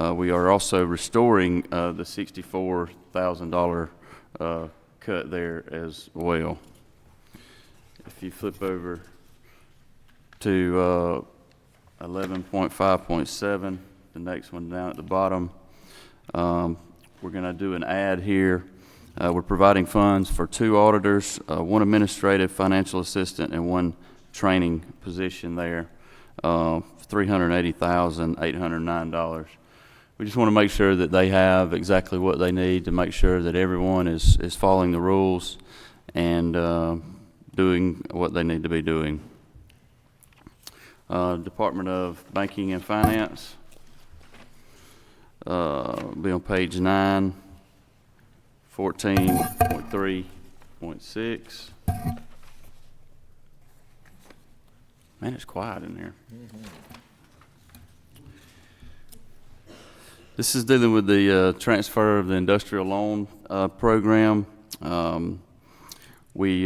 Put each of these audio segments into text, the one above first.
We are also restoring the $64,000 cut there as well. If you flip over to 11.5.7, the next one down at the bottom, we're going to do an add here. We're providing funds for 2 auditors, 1 administrative financial assistant, and 1 training position there, $380,809. We just want to make sure that they have exactly what they need to make sure that everyone is following the rules and doing what they need to be doing. Department of Banking and Finance, be on page 9, 14.3.6. Man, it's quiet in here. This is dealing with the transfer of the industrial loan program. We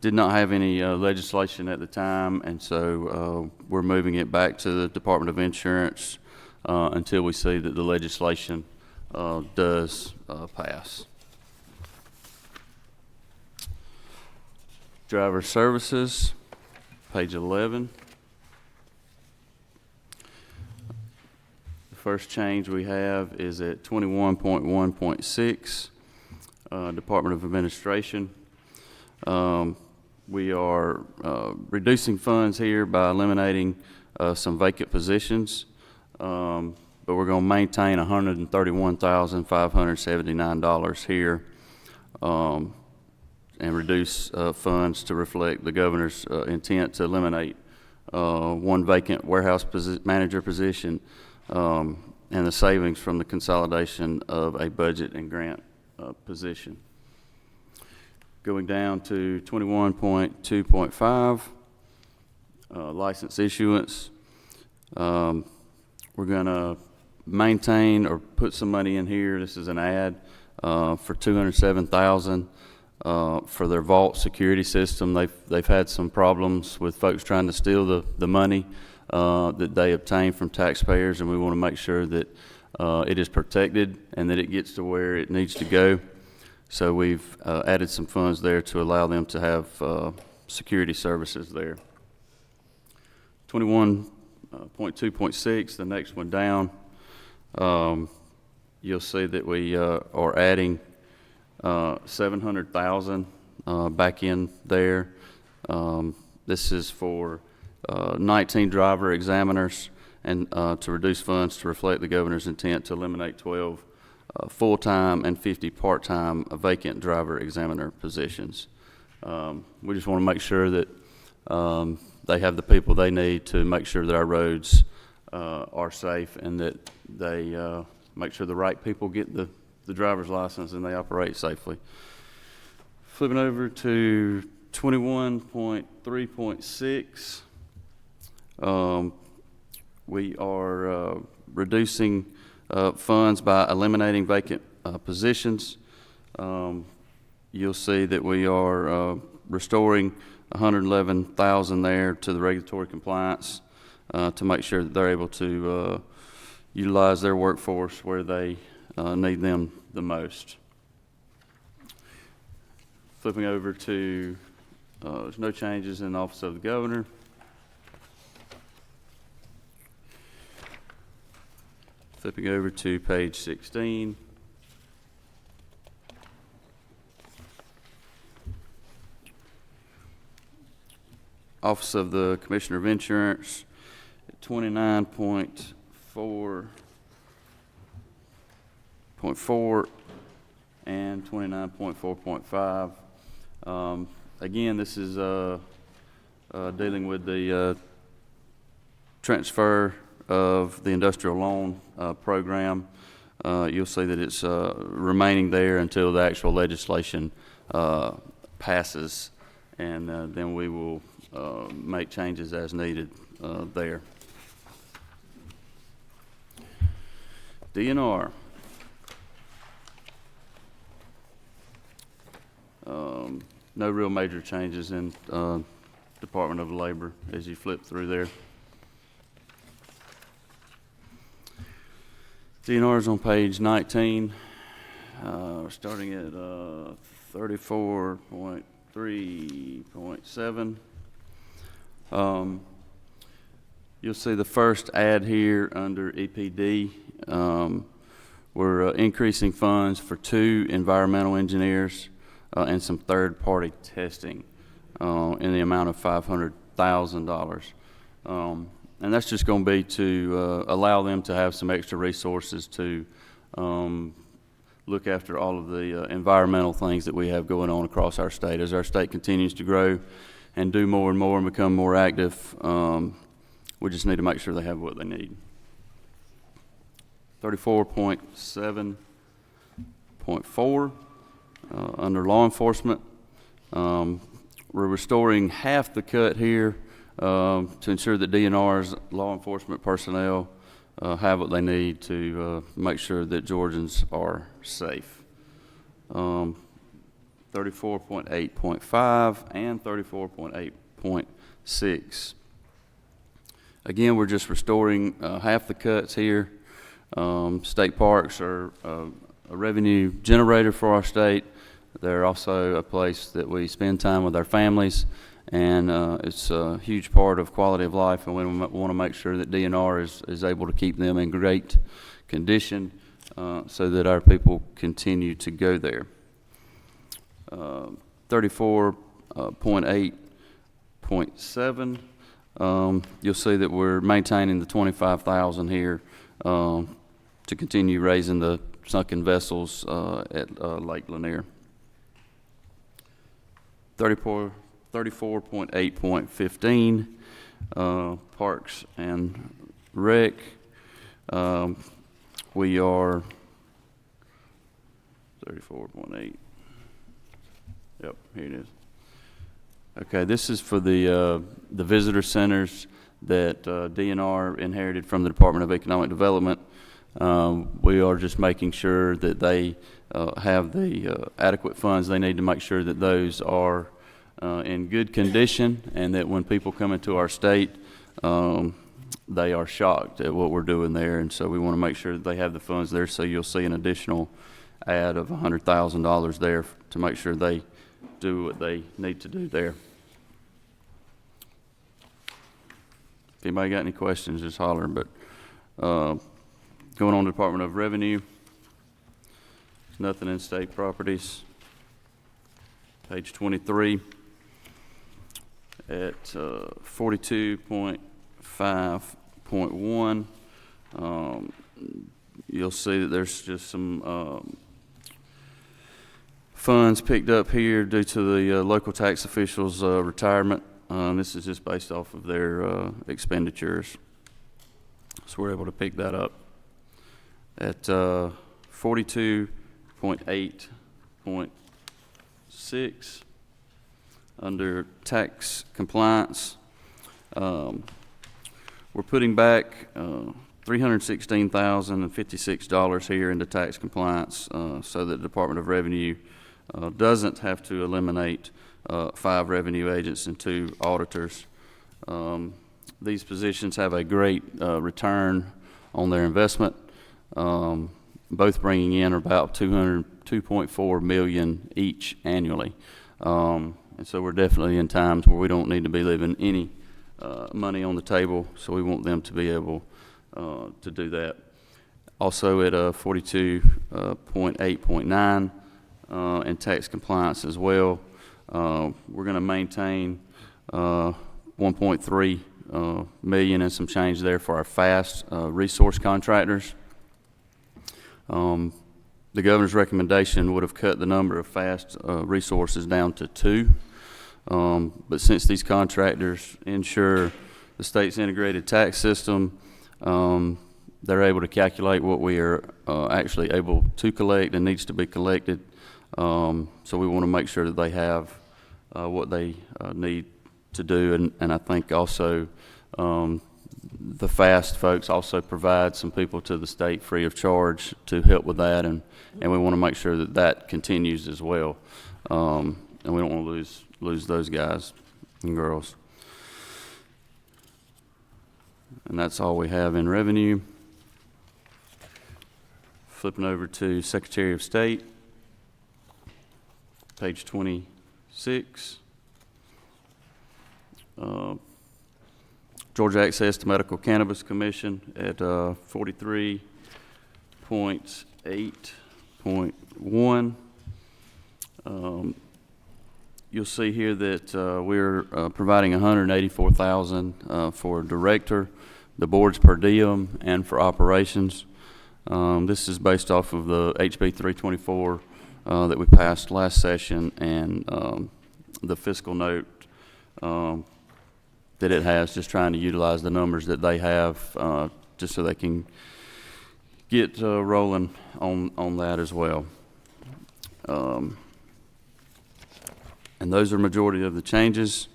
did not have any legislation at the time, and so we're moving it back to the Department of Insurance until we see that the legislation does pass. Driver Services, page 11. The first change we have is at 21.1.6, Department of Administration. We are reducing funds here by eliminating some vacant positions, but we're going to maintain $131,579 here and reduce funds to reflect the governor's intent to eliminate 1 vacant warehouse manager position and the savings from the consolidation of a budget and grant position. Going down to 21.2.5, license issuance. We're going to maintain or put some money in here. This is an add for $207,000 for their vault security system. They've had some problems with folks trying to steal the money that they obtain from taxpayers, and we want to make sure that it is protected and that it gets to where it needs to go. So we've added some funds there to allow them to have security services there. 21.2.6, the next one down, you'll see that we are adding $700,000 back in there. This is for 19 driver examiners and to reduce funds to reflect the governor's intent to eliminate 12 full-time and 50 part-time vacant driver examiner positions. We just want to make sure that they have the people they need to make sure that our roads are safe and that they make sure the right people get the driver's license and they operate safely. Flipping over to 21.3.6, we are reducing funds by eliminating vacant positions. You'll see that we are restoring $111,000 there to the regulatory compliance to make sure that they're able to utilize their workforce where they need them the most. Flipping over to there's no changes in the Office of the Governor. Flipping over to page 16. Office of the Commissioner of Insurance, 29.4.4 and 29.4.5. Again, this is dealing with the transfer of the industrial loan program. You'll see that it's remaining there until the actual legislation passes, and then we will make changes as needed there. DNR. No real major changes in Department of Labor as you flip through there. DNR's on page 19. We're starting at 34.3.7. You'll see the first ad here under EPD. We're increasing funds for 2 environmental engineers and some third-party testing in the amount of $500,000. And that's just going to be to allow them to have some extra resources to look after all of the environmental things that we have going on across our state. As our state continues to grow and do more and more and become more active, we just need to make sure they have what they need. 34.7.4, under law enforcement. We're restoring half the cut here to ensure that DNR's law enforcement personnel have what they need to make sure that Georgians are safe. 34.8.5 and 34.8.6. Again, we're just restoring half the cuts here. State parks are a revenue generator for our state. They're also a place that we spend time with our families, and it's a huge part of quality of life, and we want to make sure that DNR is able to keep them in great condition so that our people continue to go there. 34.8.7, you'll see that we're maintaining the $25,000 here to continue raising the sunken vessels at Lake Lanier. 34.8.15, Parks and Rec. We are 34.8. Yep, here it is. Okay, this is for the visitor centers that DNR inherited from the Department of Economic Development. We are just making sure that they have the adequate funds they need to make sure that those are in good condition, and that when people come into our state, they are shocked at what we're doing there. And so we want to make sure that they have the funds there. So you'll see an additional add of $100,000 there to make sure they do what they need to do there. If anybody got any questions, just holler. But going on to Department of Revenue, there's nothing in state properties. Page 23 at 42.5.1. You'll see that there's just some funds picked up here due to the local tax officials' retirement. This is just based off of their expenditures. So we're able to pick that up at 42.8.6 under tax compliance. We're putting back $316,056 here into tax compliance so that the Department of Revenue doesn't have to eliminate 5 revenue agents and 2 auditors. These positions have a great return on their investment, both bringing in about $2.4 million each annually. And so we're definitely in times where we don't need to be leaving any money on the table, so we want them to be able to do that. Also at 42.8.9 in tax compliance as well. We're going to maintain 1.3 million and some change there for our FAST resource contractors. The governor's recommendation would have cut the number of FAST resources down to 2. But since these contractors ensure the state's integrated tax system, they're able to calculate what we are actually able to collect and needs to be collected. So we want to make sure that they have what they need to do. And I think also the FAST folks also provide some people to the state free of charge to help with that. And we want to make sure that that continues as well. And we don't want to lose those guys and girls. And that's all we have in revenue. Flipping over to Secretary of State, page 26. Georgia Access to Medical Cannabis Commission at 43.8.1. You'll see here that we're providing $184,000 for director, the board's per diem, and for operations. This is based off of the HB 324 that we passed last session, and the fiscal note that it has, just trying to utilize the numbers that they have just so they can get rolling on that as well. And those are majority of the changes.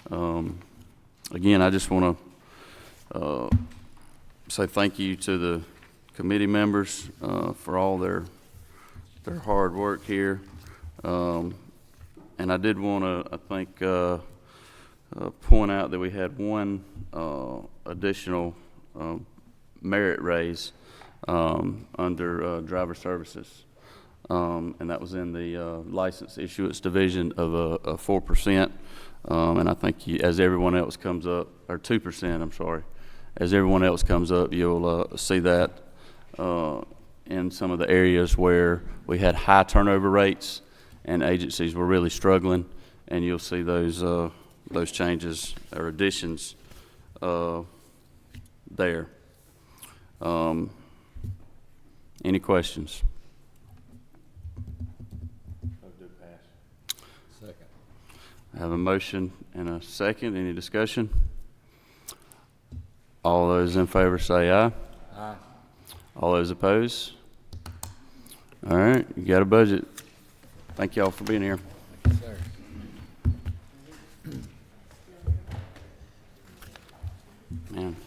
Again, I just want to say thank you to the committee members for all their hard work here. And I did want to, I think, point out that we had one additional merit raise under driver services, and that was in the license issuance division of 4%. And I think as everyone else comes up, or 2%, I'm sorry, as everyone else comes up, you'll see that in some of the areas where we had high turnover rates and agencies were really struggling, and you'll see those changes or additions there. Any questions? Second. I have a motion and a second. Any discussion? All those in favor say aye. Aye. All those opposed? All right, you got a budget. Thank y'all for being here. Thank you, sir. Man.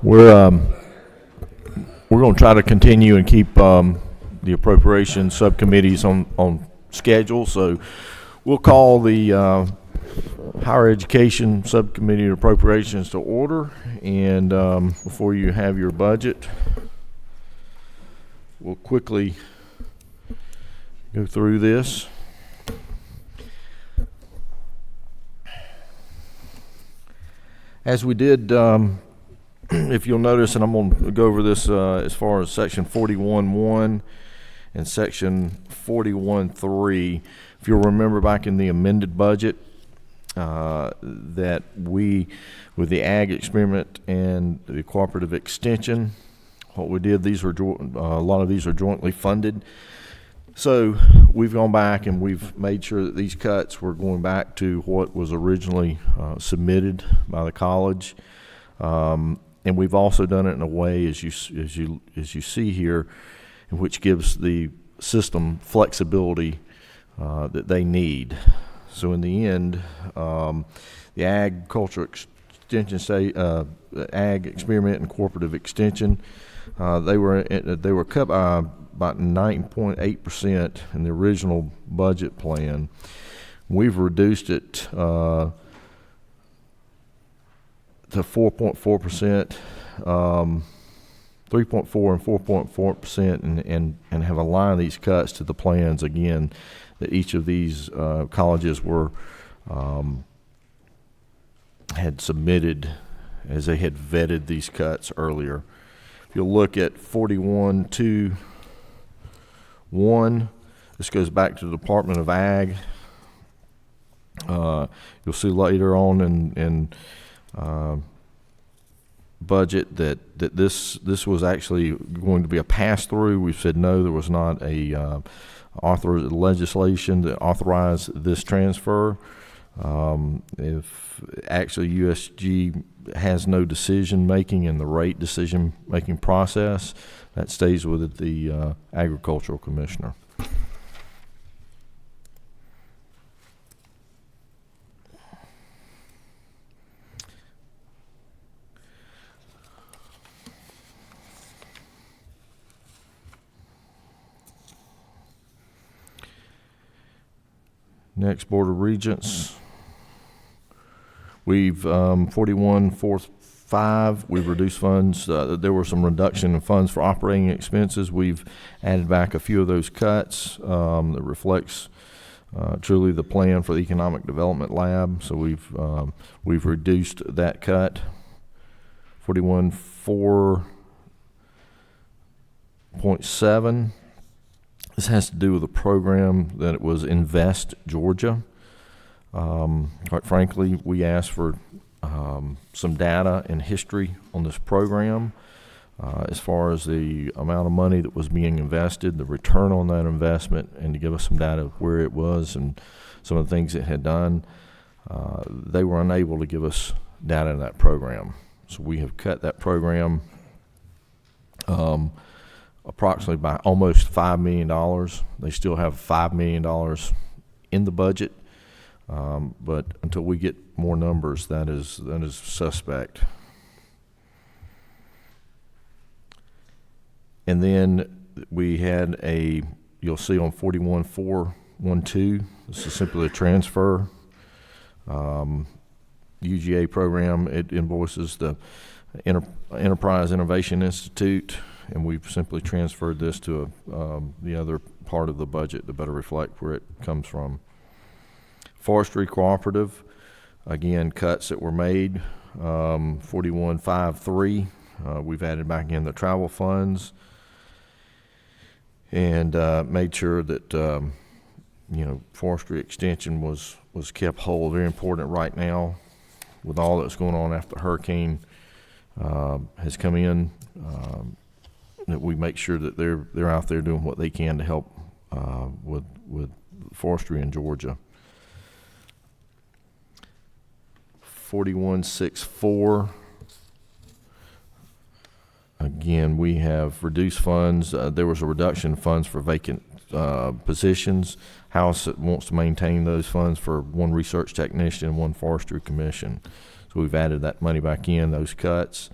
We're going to try to continue and keep the appropriations subcommittees on schedule. So we'll call the Higher Education Subcommittee of Appropriations to order. And before you have your budget, we'll quickly go through this. As we did, if you'll notice, and I'm going to go over this as far as section 41.1 and section 41.3. If you'll remember back in the amended budget, that we, with the ag experiment and the cooperative extension, what we did, these were a lot of these are jointly funded. So we've gone back and we've made sure that these cuts were going back to what was originally submitted by the college, and we've also done it in a way, as you see here, in which gives the system flexibility that they need. So in the end, the agriculture extension, ag experiment and cooperative extension, they were cut by about 9.8% in the original budget plan. We've reduced it to 4.4%, 3.4% and 4.4%, and have aligned these cuts to the plans again that each of these colleges had submitted as they had vetted these cuts earlier. If you'll look at 41.2.1, this goes back to the Department of Ag. You'll see later on in budget that this was actually going to be a pass-through. We said no, there was not a legislation that authorized this transfer. If actually USG has no decision making in the rate decision making process, that stays with the agricultural commissioner. Next, Board of Regents. We've 41.4.5. We've reduced funds. There were some reduction in funds for operating expenses. We've added back a few of those cuts that reflects truly the plan for the Economic Development Lab. So we've reduced that cut. 41.4.7. This has to do with a program that it was Invest Georgia. Quite frankly, we asked for some data and history on this program as far as the amount of money that was being invested, the return on that investment, and to give us some data of where it was and some of the things it had done. They were unable to give us data in that program. So we have cut that program approximately by almost $5 million. They still have $5 million in the budget. But until we get more numbers, that is suspect. And then we had you'll see on 41.4.12, this is simply a transfer. UGA program, it invoices the Enterprise Innovation Institute, and we've simply transferred this to the other part of the budget to better reflect where it comes from. Forestry Cooperative, again, cuts that were made, 41.5.3. We've added back in the travel funds and made sure that forestry extension was kept whole. Very important right now with all that's going on after the hurricane has come in. That we make sure that they're out there doing what they can to help with forestry in Georgia. 41.6.4. Again, we have reduced funds. There was a reduction in funds for vacant positions. House wants to maintain those funds for one research technician and one forestry commission. So we've added that money back in, those cuts.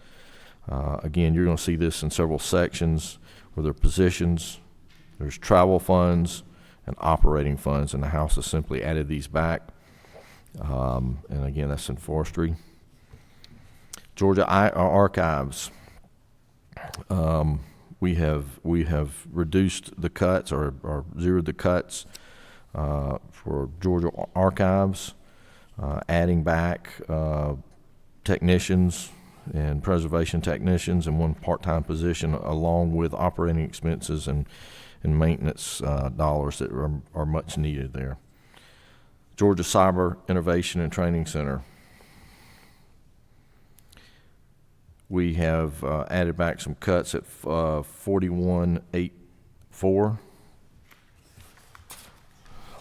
Again, you're going to see this in several sections where there are positions, there's travel funds, and operating funds, and the House has simply added these back. And again, that's in forestry. Georgia Archives. We have reduced the cuts or zeroed the cuts for Georgia Archives, adding back technicians and preservation technicians in one part-time position, along with operating expenses and maintenance dollars that are much needed there. Georgia Cyber Innovation and Training Center. We have added back some cuts at 4184.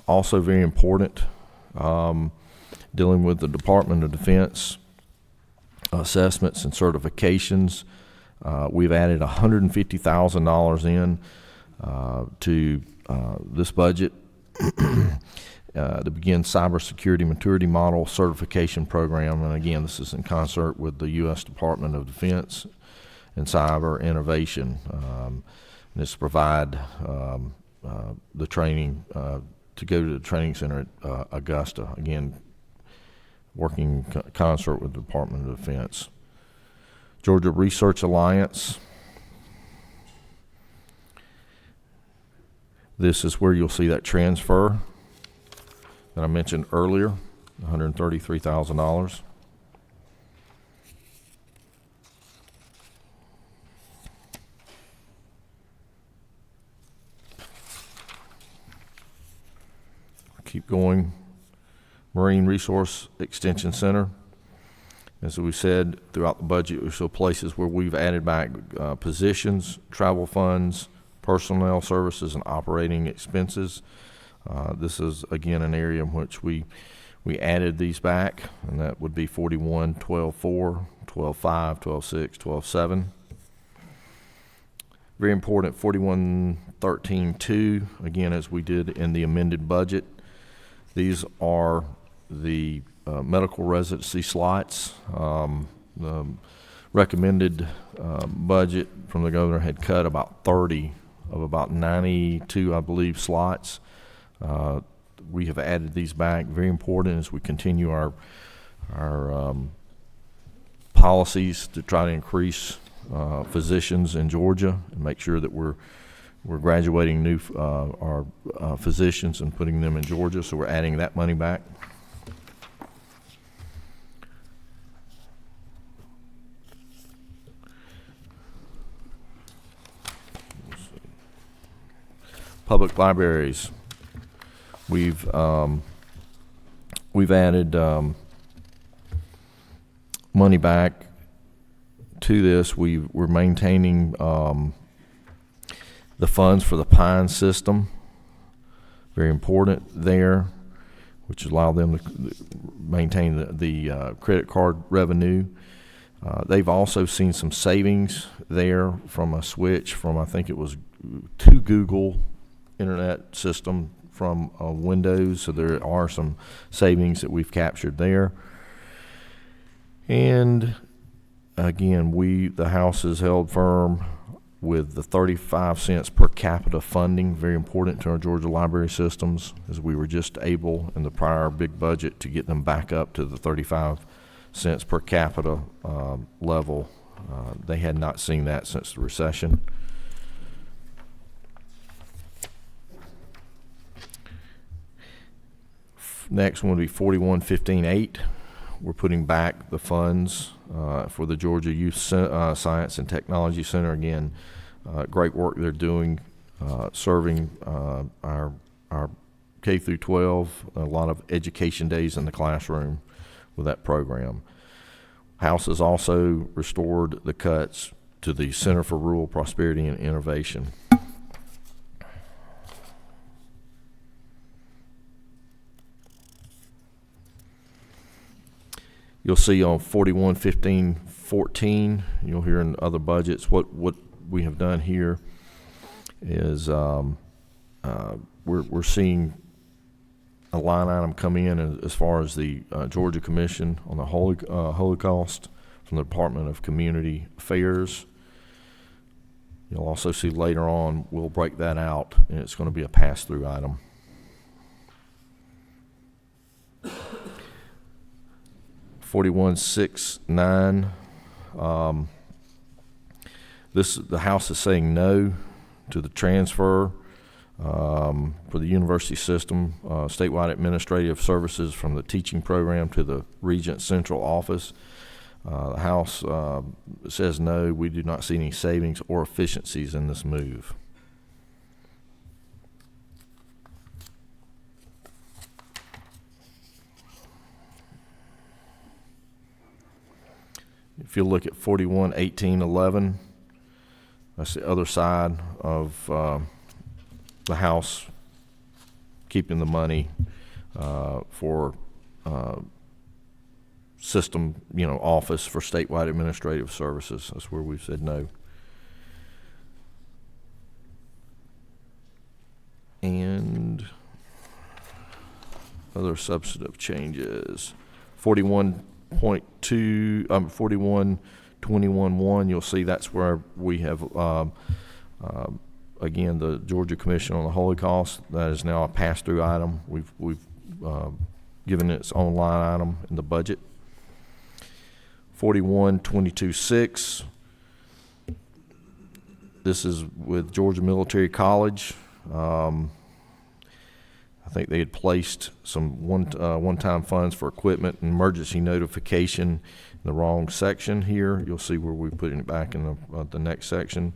Also very important, dealing with the Department of Defense assessments and certifications. We've added $150,000 in to this budget to begin cybersecurity maturity model certification program. And again, this is in concert with the U.S. Department of Defense and Cyber Innovation. And this provide the training to go to the training center at Augusta. Again, working in concert with the Department of Defense. Georgia Research Alliance. This is where you'll see that transfer that I mentioned earlier, $133,000. Keep going. Marine Resource Extension Center. As we said throughout the budget, there's still places where we've added back positions, travel funds, personnel services, and operating expenses. This is again an area in which we added these back, and that would be 41, 12.4, 12.5, 12.6, 12.7. Very important, 41.13.2, again, as we did in the amended budget. These are the medical residency slots. The recommended budget from the governor had cut about 30 of about 92, I believe, slots. We have added these back. Very important as we continue our policies to try to increase physicians in Georgia and make sure that we're graduating new our physicians and putting them in Georgia. So we're adding that money back. Public libraries. We've added money back to this. We're maintaining the funds for the Pine system. Very important there, which allow them to maintain the credit card revenue. They've also seen some savings there from a switch from, I think it was, to Google Internet system from Windows, so there are some savings that we've captured there. And again, the House has held firm with the 35 cents per capita funding, very important to our Georgia library systems, as we were just able in the prior big budget to get them back up to the 35 cents per capita level. They had not seen that since the recession. Next one would be 41.15.8. We're putting back the funds for the Georgia Youth Science and Technology Center. Again, great work they're doing, serving our K through 12, a lot of education days in the classroom with that program. House has also restored the cuts to the Center for Rural Prosperity and Innovation. You'll see on 41.15.14, you'll hear in other budgets, what we have done here is we're seeing a line item come in as far as the Georgia Commission on the Holocaust from the Department of Community Affairs. You'll also see later on, we'll break that out, and it's going to be a pass-through item. $41,609. The House is saying no to the transfer for the university system, statewide administrative services from the teaching program to the Regents Central Office. The House says no. We do not see any savings or efficiencies in this move. If you look at 41-18-11, that's the other side of the House keeping the money for system, office for statewide administrative services. That's where we've said no. And other substantive changes. 41.21.1, you'll see that's where we have again, the Georgia Commission on the Holocaust. That is now a pass-through item. We've given it its own line item in the budget. 41.22.6. This is with Georgia Military College. I think they had placed some one-time funds for equipment and emergency notification in the wrong section here. You'll see where we're putting it back in the next section.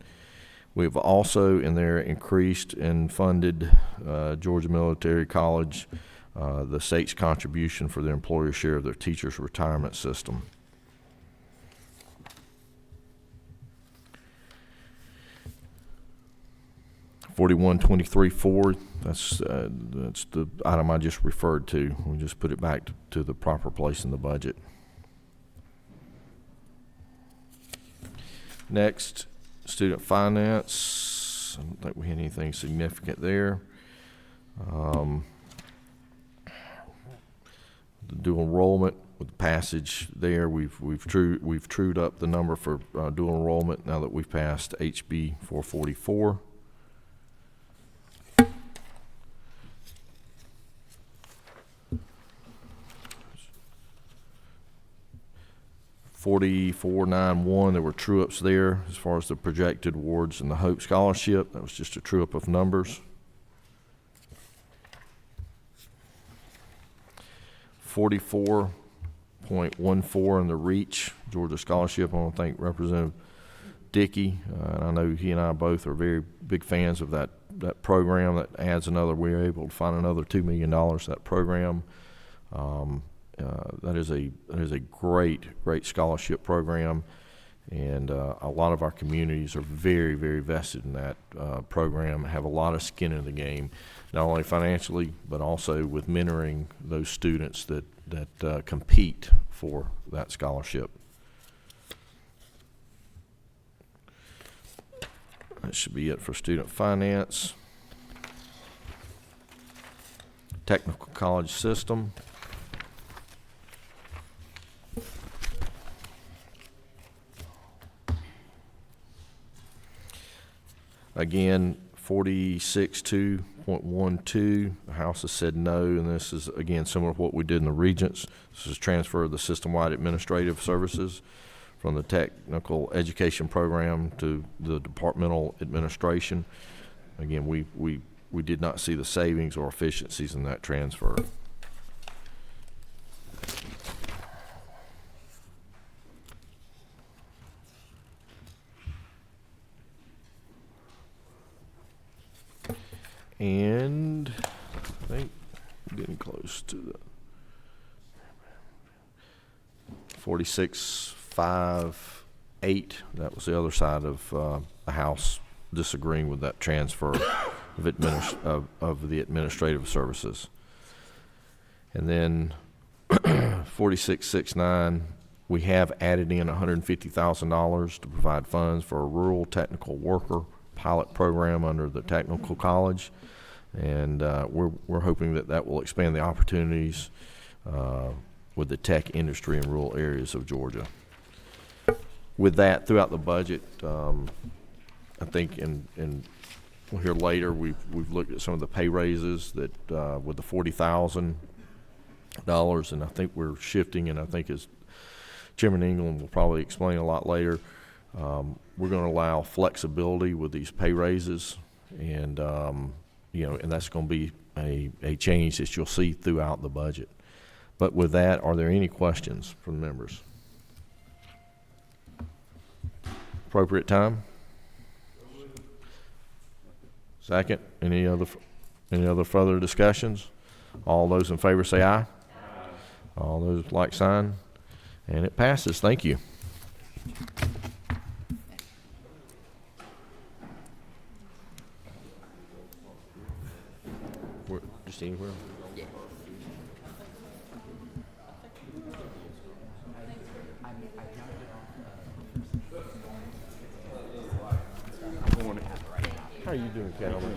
We've also in there increased and funded Georgia Military College, the state's contribution for their employer share of their teachers' retirement system. $41.23.4. That's the item I just referred to. We just put it back to the proper place in the budget. Next, student finance. I don't think we had anything significant there. The dual enrollment with the passage there, we've trued up the number for dual enrollment now that we've passed HB 444. $44.91, there were true-ups there as far as the projected awards and the Hope Scholarship. That was just a true-up of numbers. 44.14 in the REACH Georgia Scholarship. I want to thank Representative Dickey. And I know he and I both are very big fans of that program. That adds another, we were able to find another $2 million to that program. That is a great scholarship program, and a lot of our communities are very, very vested in that program, have a lot of skin in the game, not only financially, but also with mentoring those students that compete for that scholarship. That should be it for student finance. Technical college system. Again, 46.2.12, the House has said no, and this is, again, similar to what we did in the Regents. This is transfer of the system-wide administrative services from the technical education program to the departmental administration. Again, we did not see the savings or efficiencies in that transfer. And I think we're getting close to the 46.5.8. That was the other side of the House disagreeing with that transfer of the administrative services. And then 46.6.9, we have added in $150,000 to provide funds for a rural technical worker pilot program under the technical college. And we're hoping that will expand the opportunities with the tech industry in rural areas of Georgia. with that, throughout the budget, I think, and we'll hear later, we've looked at some of the pay raises that, with the $40,000, and I think we're shifting, and I think as Chairman England will probably explain a lot later, we're going to allow flexibility with these pay raises, and and that's going to be a change that you'll see throughout the budget. But with that, are there any questions from the members? Appropriate time? Second. Any other further discussions? All those in favor say aye. All those like sign, and it passes. Thank you. Just anywhere? Yeah. How are you doing, Calvin?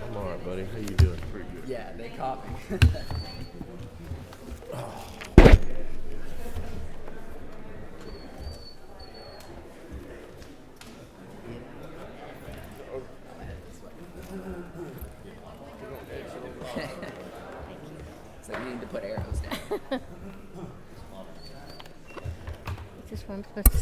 I'm all right, buddy. How you doing? Pretty good. Yeah, they caught me. So you need to put arrows down. Is this where I'm supposed to?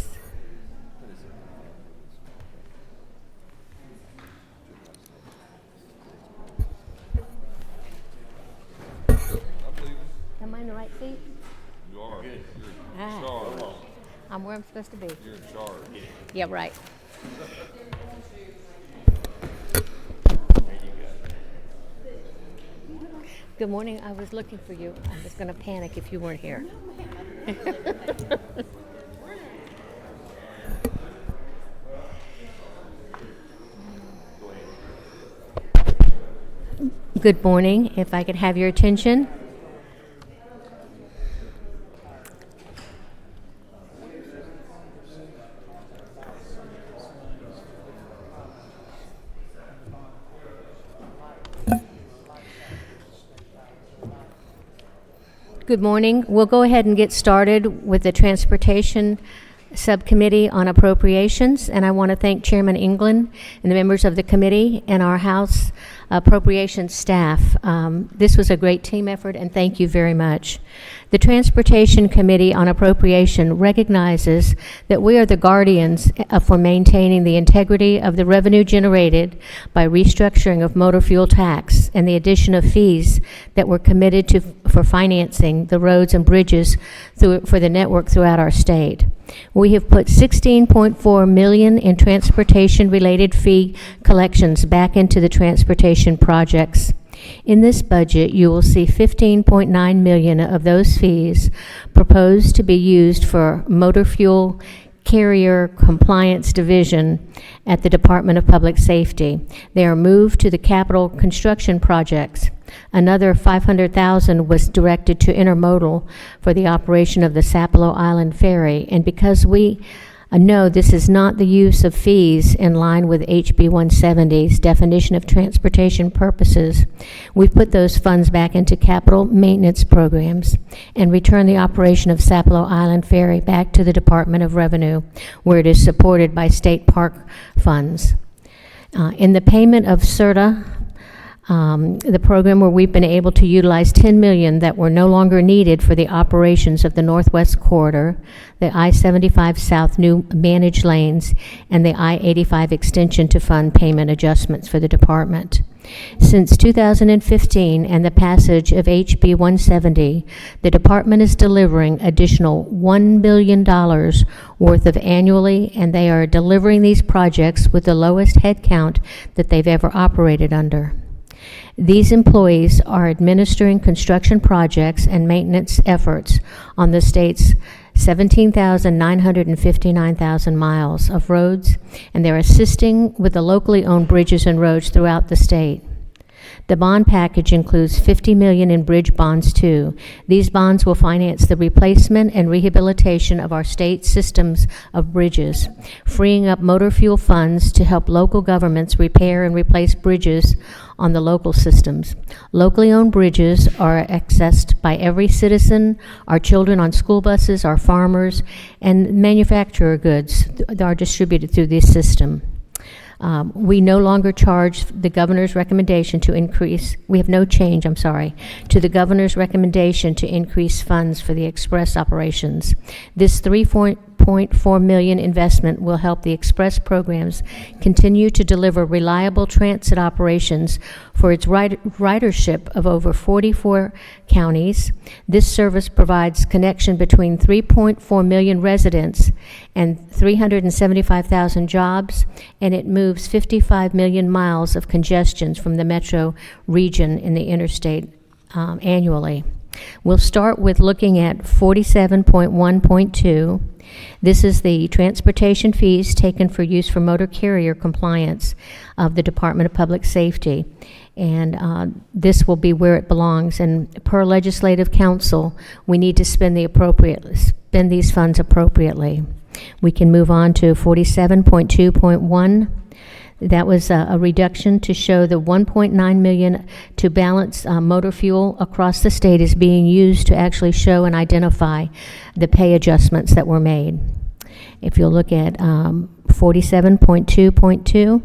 Am I in the right seat? You are. You're in Ah. charge. I'm where I'm supposed to be. You're in charge. Yeah, right. Good morning. I was looking for you. I was going to panic if you weren't here. Good morning. If I could have your attention. Good morning. We'll go ahead and get started with the Transportation Subcommittee on Appropriations, and I want to thank Chairman England and the members of the committee and our House Appropriations staff. This was a great team effort, and thank you very much. The Transportation Committee on Appropriation recognizes that we are the guardians for maintaining the integrity of the revenue generated by restructuring of motor fuel tax and the addition of fees that were committed to for financing the roads and bridges for the network throughout our state. We have put $16.4 million in transportation-related fee collections back into the transportation projects. In this budget, you will see $15.9 million of those fees proposed to be used for motor fuel carrier compliance division at the Department of Public Safety. They are moved to the capital construction projects. Another $500,000 was directed to intermodal for the operation of the Sapelo Island Ferry. And because we know this is not the use of fees in line with HB 170's definition of transportation purposes, we've put those funds back into capital maintenance programs and returned the operation of Sapelo Island Ferry back to the Department of Revenue, where it is supported by state park funds. In the payment of CERTA, the program where we've been able to utilize $10 million that were no longer needed for the operations of the Northwest Corridor, the I-75 South new managed lanes, and the I-85 extension to fund payment adjustments for the department. Since 2015 and the passage of HB 170, the department is delivering additional $1 billion worth of annually, and they are delivering these projects with the lowest headcount that they've ever operated under. These employees are administering construction projects and maintenance efforts on the state's 17,959 miles of roads, and they're assisting with the locally owned bridges and roads throughout the state. The bond package includes $50 million in bridge bonds, too. These bonds will finance the replacement and rehabilitation of our state systems of bridges, freeing up motor fuel funds to help local governments repair and replace bridges on the local systems. Locally owned bridges are accessed by every citizen, our children on school buses, our farmers, and manufacturer goods that are distributed through this system. We no longer charge the governor's recommendation to increase, we have no change, I'm sorry, to the governor's recommendation to increase funds for the express operations. This $3.4 million investment will help the express programs continue to deliver reliable transit operations for its ridership of over 44 counties. This service provides connection between 3.4 million residents and 375,000 jobs, and it moves 55 million miles of congestions from the metro region in the interstate annually. We'll start with looking at 47.1.2. This is the transportation fees taken for use for motor carrier compliance of the Department of Public Safety. And this will be where it belongs. And per Legislative Council, we need to spend these funds appropriately. We can move on to 47.2.1. That was a reduction to show the $1.9 million to balance motor fuel across the state is being used to actually show and identify the pay adjustments that were made. If you'll look at 47.2.2,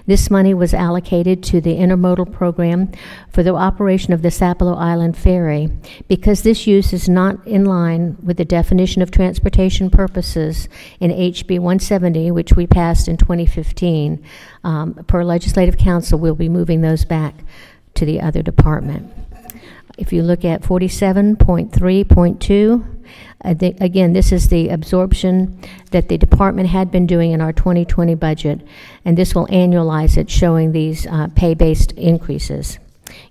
this money was allocated to the intermodal program for the operation of the Sapelo Island Ferry. Because this use is not in line with the definition of transportation purposes in HB 170, which we passed in 2015, per Legislative Council, we'll be moving those back to the other department. If you look at 47.3.2, again, this is the absorption that the department had been doing in our 2020 budget, and this will annualize it, showing these pay-based increases.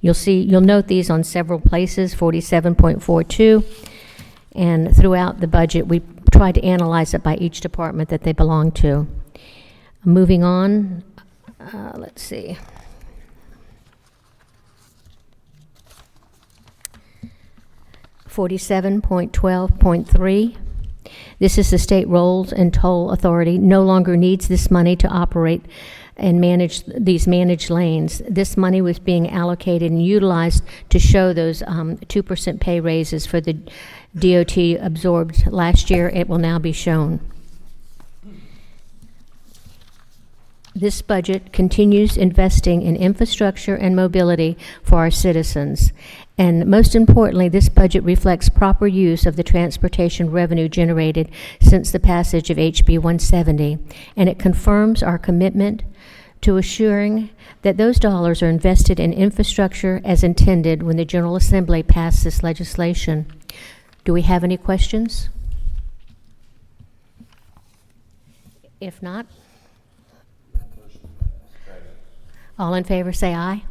You'll note these on several places, 47.42, and throughout the budget, we tried to analyze it by each department that they belong to. Moving on, let's see. 47.12.3. This is the State Rolls and Toll Authority no longer needs this money to operate and manage these managed lanes. This money was being allocated and utilized to show those 2% pay raises for the DOT absorbed last year. It will now be shown. This budget continues investing in infrastructure and mobility for our citizens. And most importantly, this budget reflects proper use of the transportation revenue generated since the passage of HB 170, and it confirms our commitment to assuring that those dollars are invested in infrastructure as intended when the General Assembly passed this legislation. Do we have any questions? If not, all in favor say aye.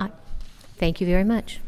Aye. Thank you very much.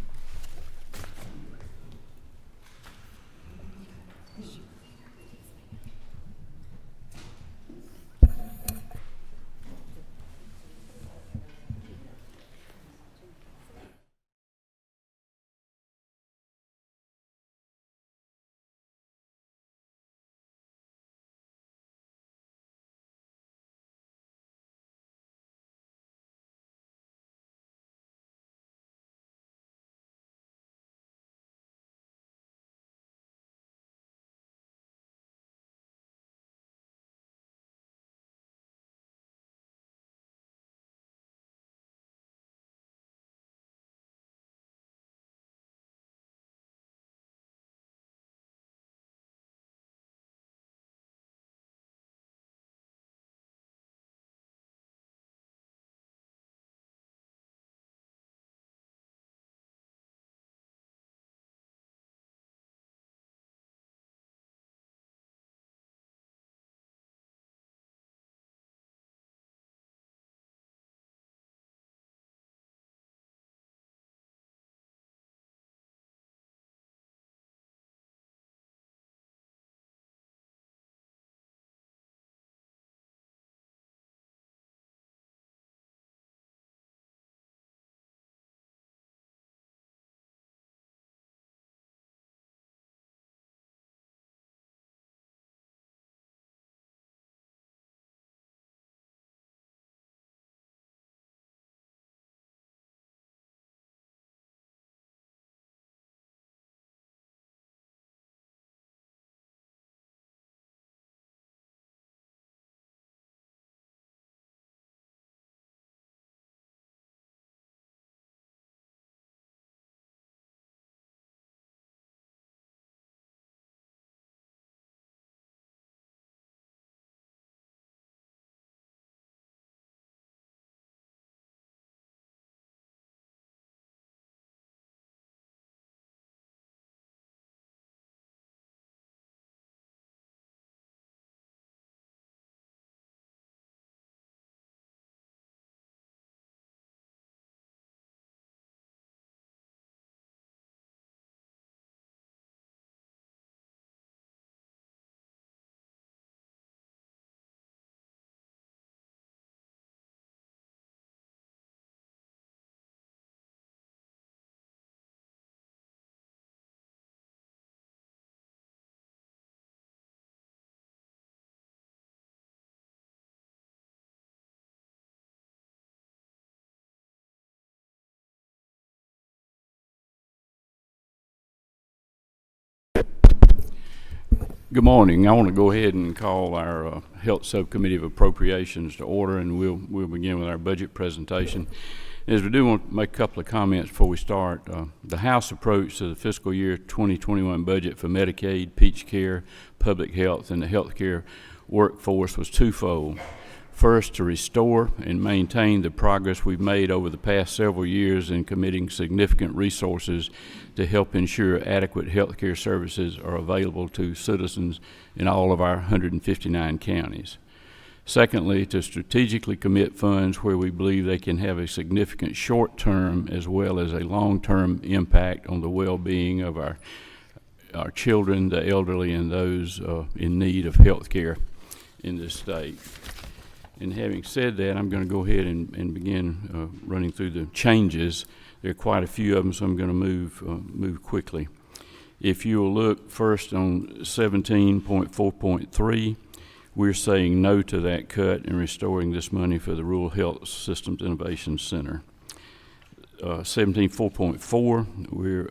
Good morning. I want to go ahead and call our Health Subcommittee of Appropriations to order, and we'll begin with our budget presentation. As we do want to make a couple of comments before we start. The House approach to the fiscal year 2021 budget for Medicaid, Peach Care, Public Health, and the healthcare workforce was twofold. First, to restore and maintain the progress we've made over the past several years in committing significant resources to help ensure adequate health care services are available to citizens in all of our 159 counties. Secondly, to strategically commit funds where we believe they can have a significant short-term as well as a long-term impact on the well-being of our children, the elderly, and those in need of health care in this state. And having said that, I'm going to go ahead and begin running through the changes. There are quite a few of them, so I'm going to move quickly. If you will look first on 17.4.3, we're saying no to that cut and restoring this money for the Rural Health Systems Innovation Center. 17.4.4, we're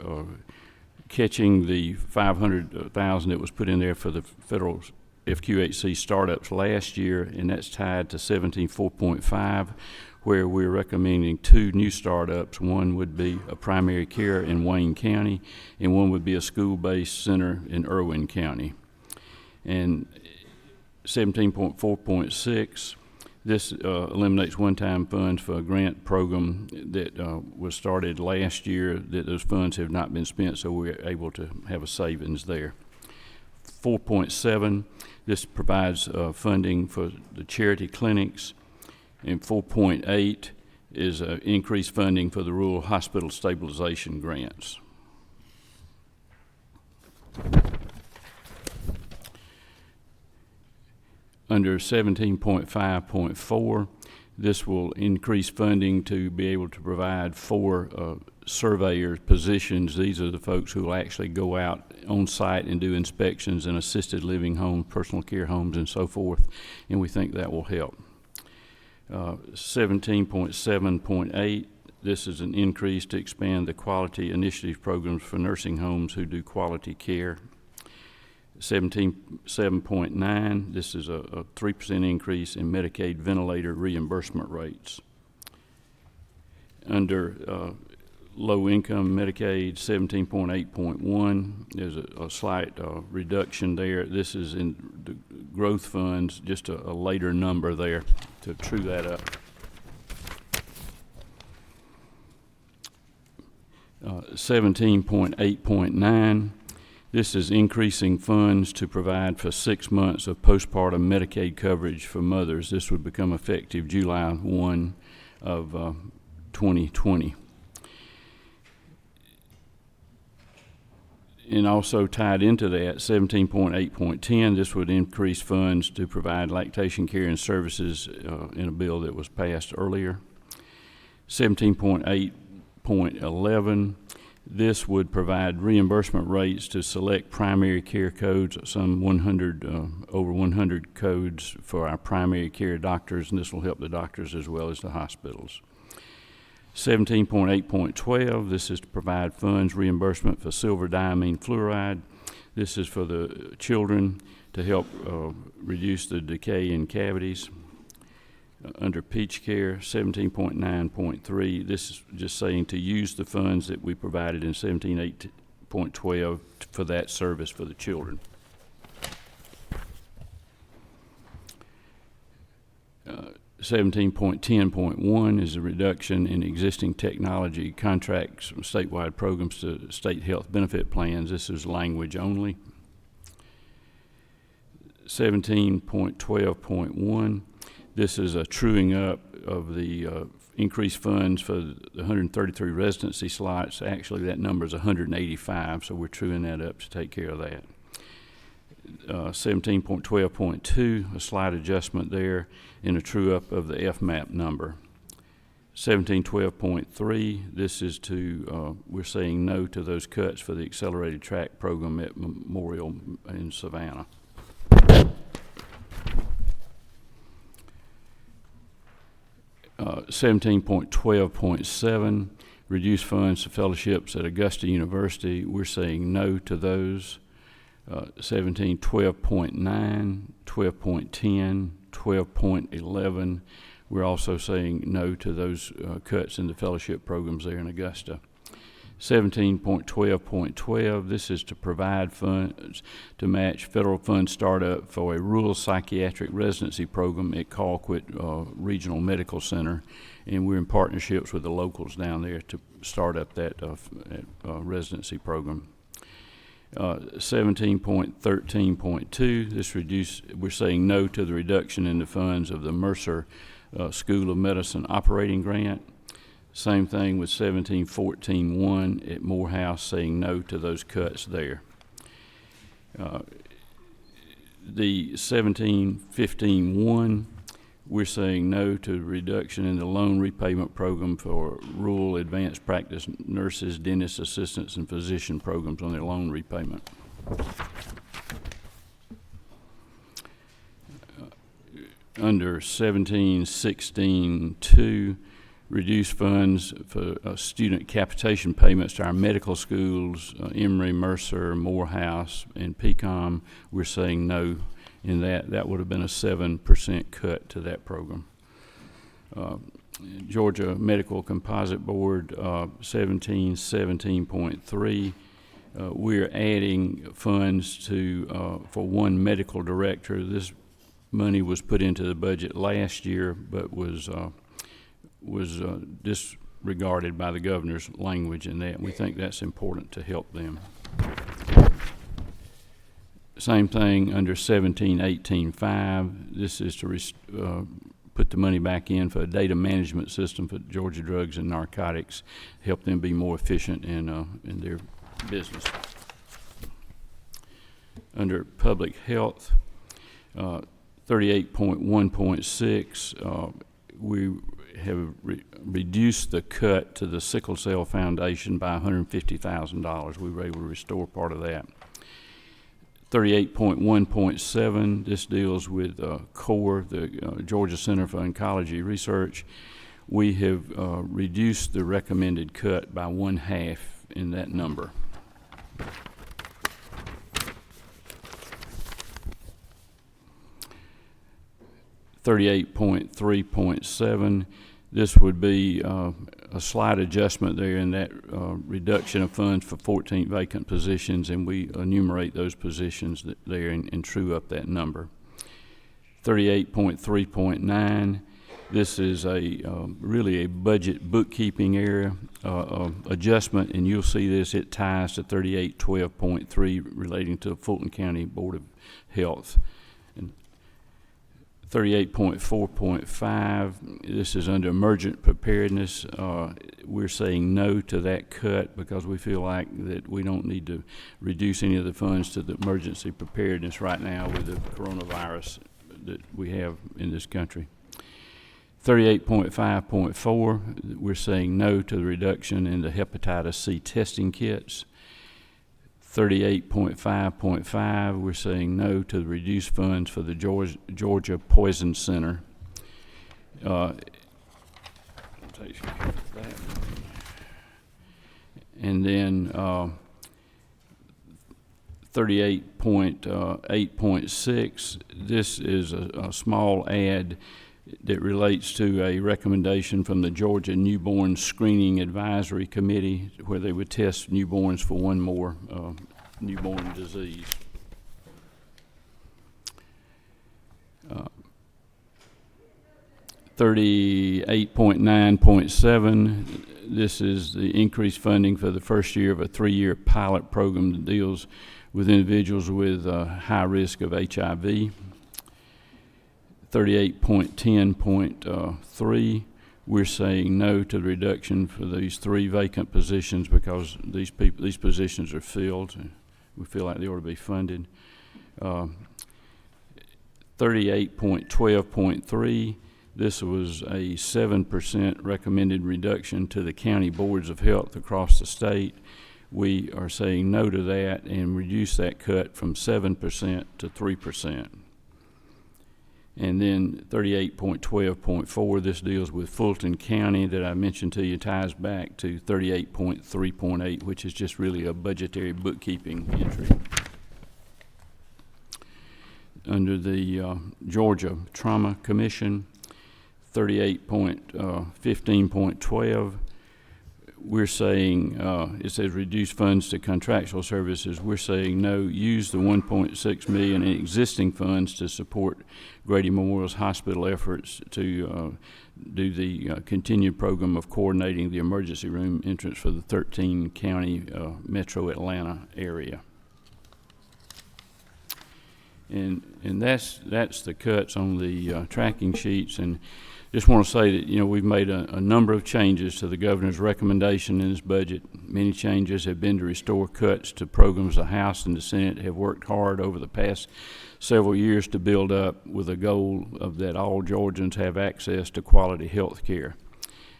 catching the $500,000 that was put in there for the federal FQHC startups last year, and that's tied to 17.4.5, where we're recommending 2 new startups. One would be a primary care in Wayne County, and one would be a school-based center in Irwin County. And 17.4.6, this eliminates one-time funds for a grant program that was started last year, that those funds have not been spent, so we're able to have a savings there. 4.7, this provides funding for the charity clinics, and 4.8 is increased funding for the rural hospital stabilization grants. Under 17.5.4, this will increase funding to be able to provide 4 surveyor positions. These are the folks who will actually go out on site and do inspections in assisted living homes, personal care homes, and so forth, and we think that will help. 17.7.8, this is an increase to expand the quality initiative programs for nursing homes who do quality care. 17.7.9, this is a 3% increase in Medicaid ventilator reimbursement rates. Under low-income Medicaid, 17.8.1, there's a slight reduction there. This is in the growth funds, just a later number there to true that up. 17.8.9, this is increasing funds to provide for 6 months of postpartum Medicaid coverage for mothers. This would become effective July 1 of 2020. And also tied into that, 17.8.10, this would increase funds to provide lactation care and services in a bill that was passed earlier. 17.8.11, this would provide reimbursement rates to select primary care codes, some 100, over 100 codes for our primary care doctors, and this will help the doctors as well as the hospitals. 17.8.12, this is to provide funds reimbursement for silver diamine fluoride. This is for the children to help reduce the decay in cavities. Under Peach Care, 17.9.3, this is just saying to use the funds that we provided in 17.8.12 for that service for the children. 17.10.1 is a reduction in existing technology contracts from statewide programs to state health benefit plans. This is language only. 17.12.1, this is a truing up of the increased funds for the 133 residency slots. Actually, that number is 185, so we're truing that up to take care of that. 17.12.2, a slight adjustment there in a true up of the FMAP number. 17.12.3, this is to, we're saying no to those cuts for the accelerated track program at Memorial in Savannah. 17.12.7, reduce funds to fellowships at Augusta University. We're saying no to those. 17, 12.9, 12.10, 12.11. We're also saying no to those cuts in the fellowship programs there in Augusta. 17.12.12, this is to provide funds to match federal fund startup for a rural psychiatric residency program at Colquitt Regional Medical Center, and we're in partnerships with the locals down there to start up that residency program. 17.13.2, this we're saying no to the reduction in the funds of the Mercer School of Medicine operating grant. Same thing with 17.14.1 at Morehouse, saying no to those cuts there. The 17.15.1, we're saying no to reduction in the loan repayment program for rural advanced practice nurses, dentist assistants, and physician programs on their loan repayment. Under 17.16.2, reduce funds for student capitation payments to our medical schools, Emory, Mercer, Morehouse, and PCOM. We're saying no in that. That would have been a 7% cut to that program. Georgia Medical Composite Board, 17.17.3. We're adding funds to for one medical director. This money was put into the budget last year, but was disregarded by the governor's language in that. We think that's important to help them. Same thing under 17.18.5. This is to put the money back in for a data management system for Georgia Drugs and Narcotics, help them be more efficient in their business. Under public health, 38.1.6, we have reduced the cut to the Sickle Cell Foundation by $150,000. We were able to restore part of that. 38.1.7, this deals with CORE, the Georgia Center for Oncology Research. We have reduced the recommended cut by 1/2 in that number. $38.3.7, this would be a slight adjustment there in that reduction of funds for 14 vacant positions, and we enumerate those positions there and true up that number. 38.3.9, this is really a budget bookkeeping area adjustment, and you'll see this, it ties to 38.12.3 relating to the Fulton County Board of Health. 38.4.5, this is under emergent preparedness. We're saying no to that cut because we feel like that we don't need to reduce any of the funds to the emergency preparedness right now with the coronavirus that we have in this country. 38.5.4, we're saying no to the reduction in the hepatitis C testing kits. 38.5.5, we're saying no to the reduced funds for the Georgia Poison Center. And then 38.8.6, this is a small add that relates to a recommendation from the Georgia Newborn Screening Advisory Committee where they would test newborns for one more newborn disease. 38.9.7, this is the increased funding for the first year of a 3-year pilot program that deals with individuals with high risk of HIV. 38.10.3, we're saying no to the reduction for these 3 vacant positions because these positions are filled. And we feel like they ought to be funded. 38.12.3, this was a 7% recommended reduction to the county boards of health across the state. We are saying no to that and reduce that cut from 7% to 3%. And then 38.12.4, this deals with Fulton County that I mentioned to you, ties back to 38.3.8, which is just really a budgetary bookkeeping entry. under the Georgia Trauma Commission, 38.15.12, we're saying, it says reduce funds to contractual services. We're saying no, use the $1.6 million in existing funds to support Grady Memorial's hospital efforts to do the continued program of coordinating the emergency room entrance for the 13-county metro Atlanta area. And that's the cuts on the tracking sheets. And just want to say that, you know, we've made a number of changes to the governor's recommendation in his budget. Many changes have been to restore cuts to programs the House and the Senate have worked hard over the past several years to build up, with a goal of that all Georgians have access to quality health care.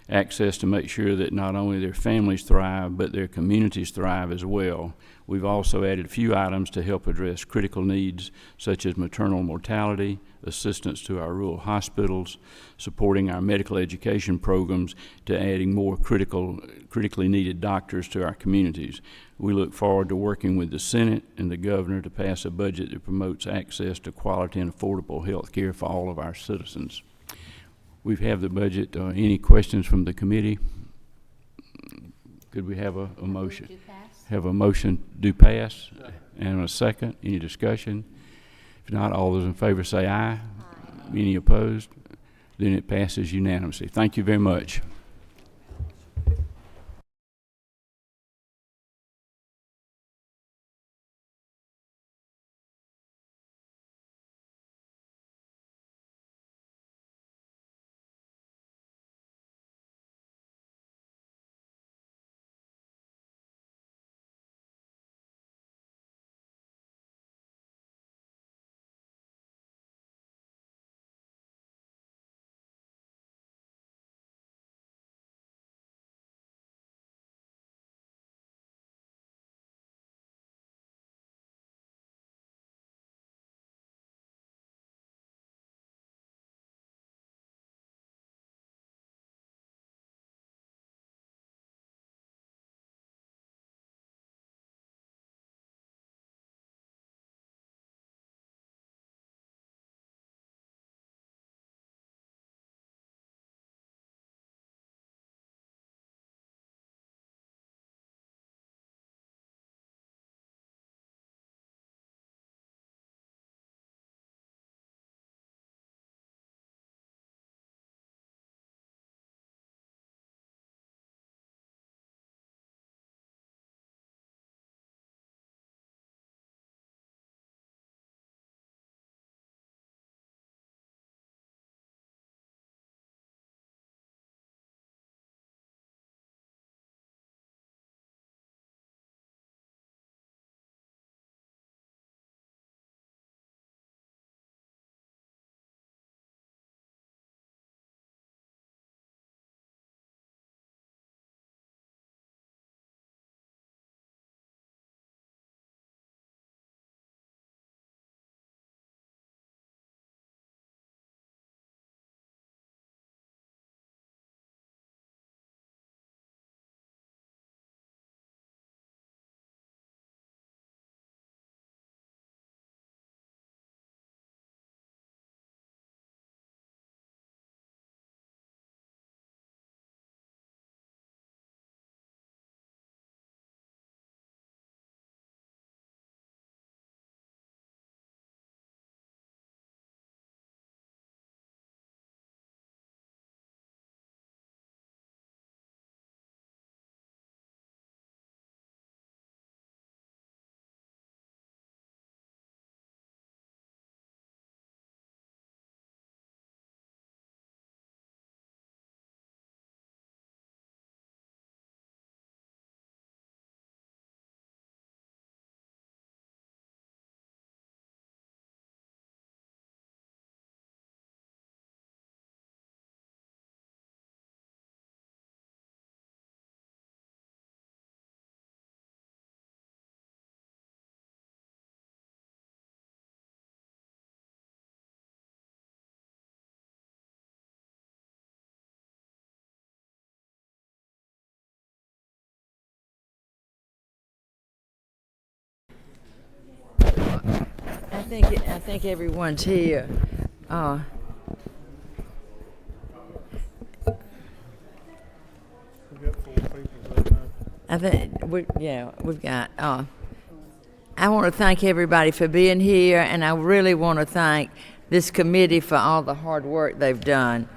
Access to make sure that not only their families thrive, but their communities thrive as well. We've also added a few items to help address critical needs such as maternal mortality, assistance to our rural hospitals, supporting our medical education programs, to adding more critically needed doctors to our communities. We look forward to working with the Senate and the governor to pass a budget that promotes access to quality and affordable health care for all of our citizens. We have the budget. Any questions from the committee? Could we have a motion? Have a motion do pass and a second. Any discussion? If not, all those in favor say aye. Aye. Any opposed? Then it passes unanimously. Thank you very much. think everyone's here. We've got. I want to thank everybody for being here, and I really want to thank this committee for all the hard work they've done.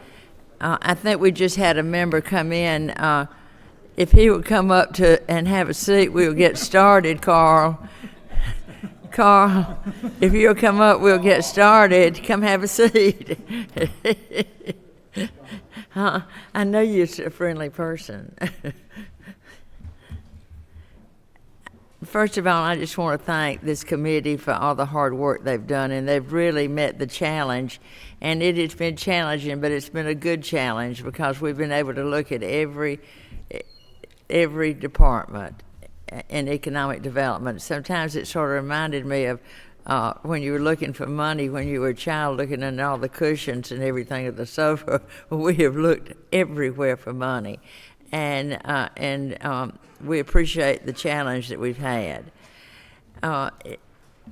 I think we just had a member come in. If he would come up and have a seat, we'll get started, Carl. Carl, if you'll come up, we'll get started. Come have a seat. I know you're a friendly person. First of all, I just want to thank this committee for all the hard work they've done, and they've really met the challenge. And it has been challenging, but it's been a good challenge because we've been able to look at every department in economic development. Sometimes it sort of reminded me of when you were looking for money when you were a child, looking under all the cushions and everything of the sofa. We have looked everywhere for money, and we appreciate the challenge that we've had.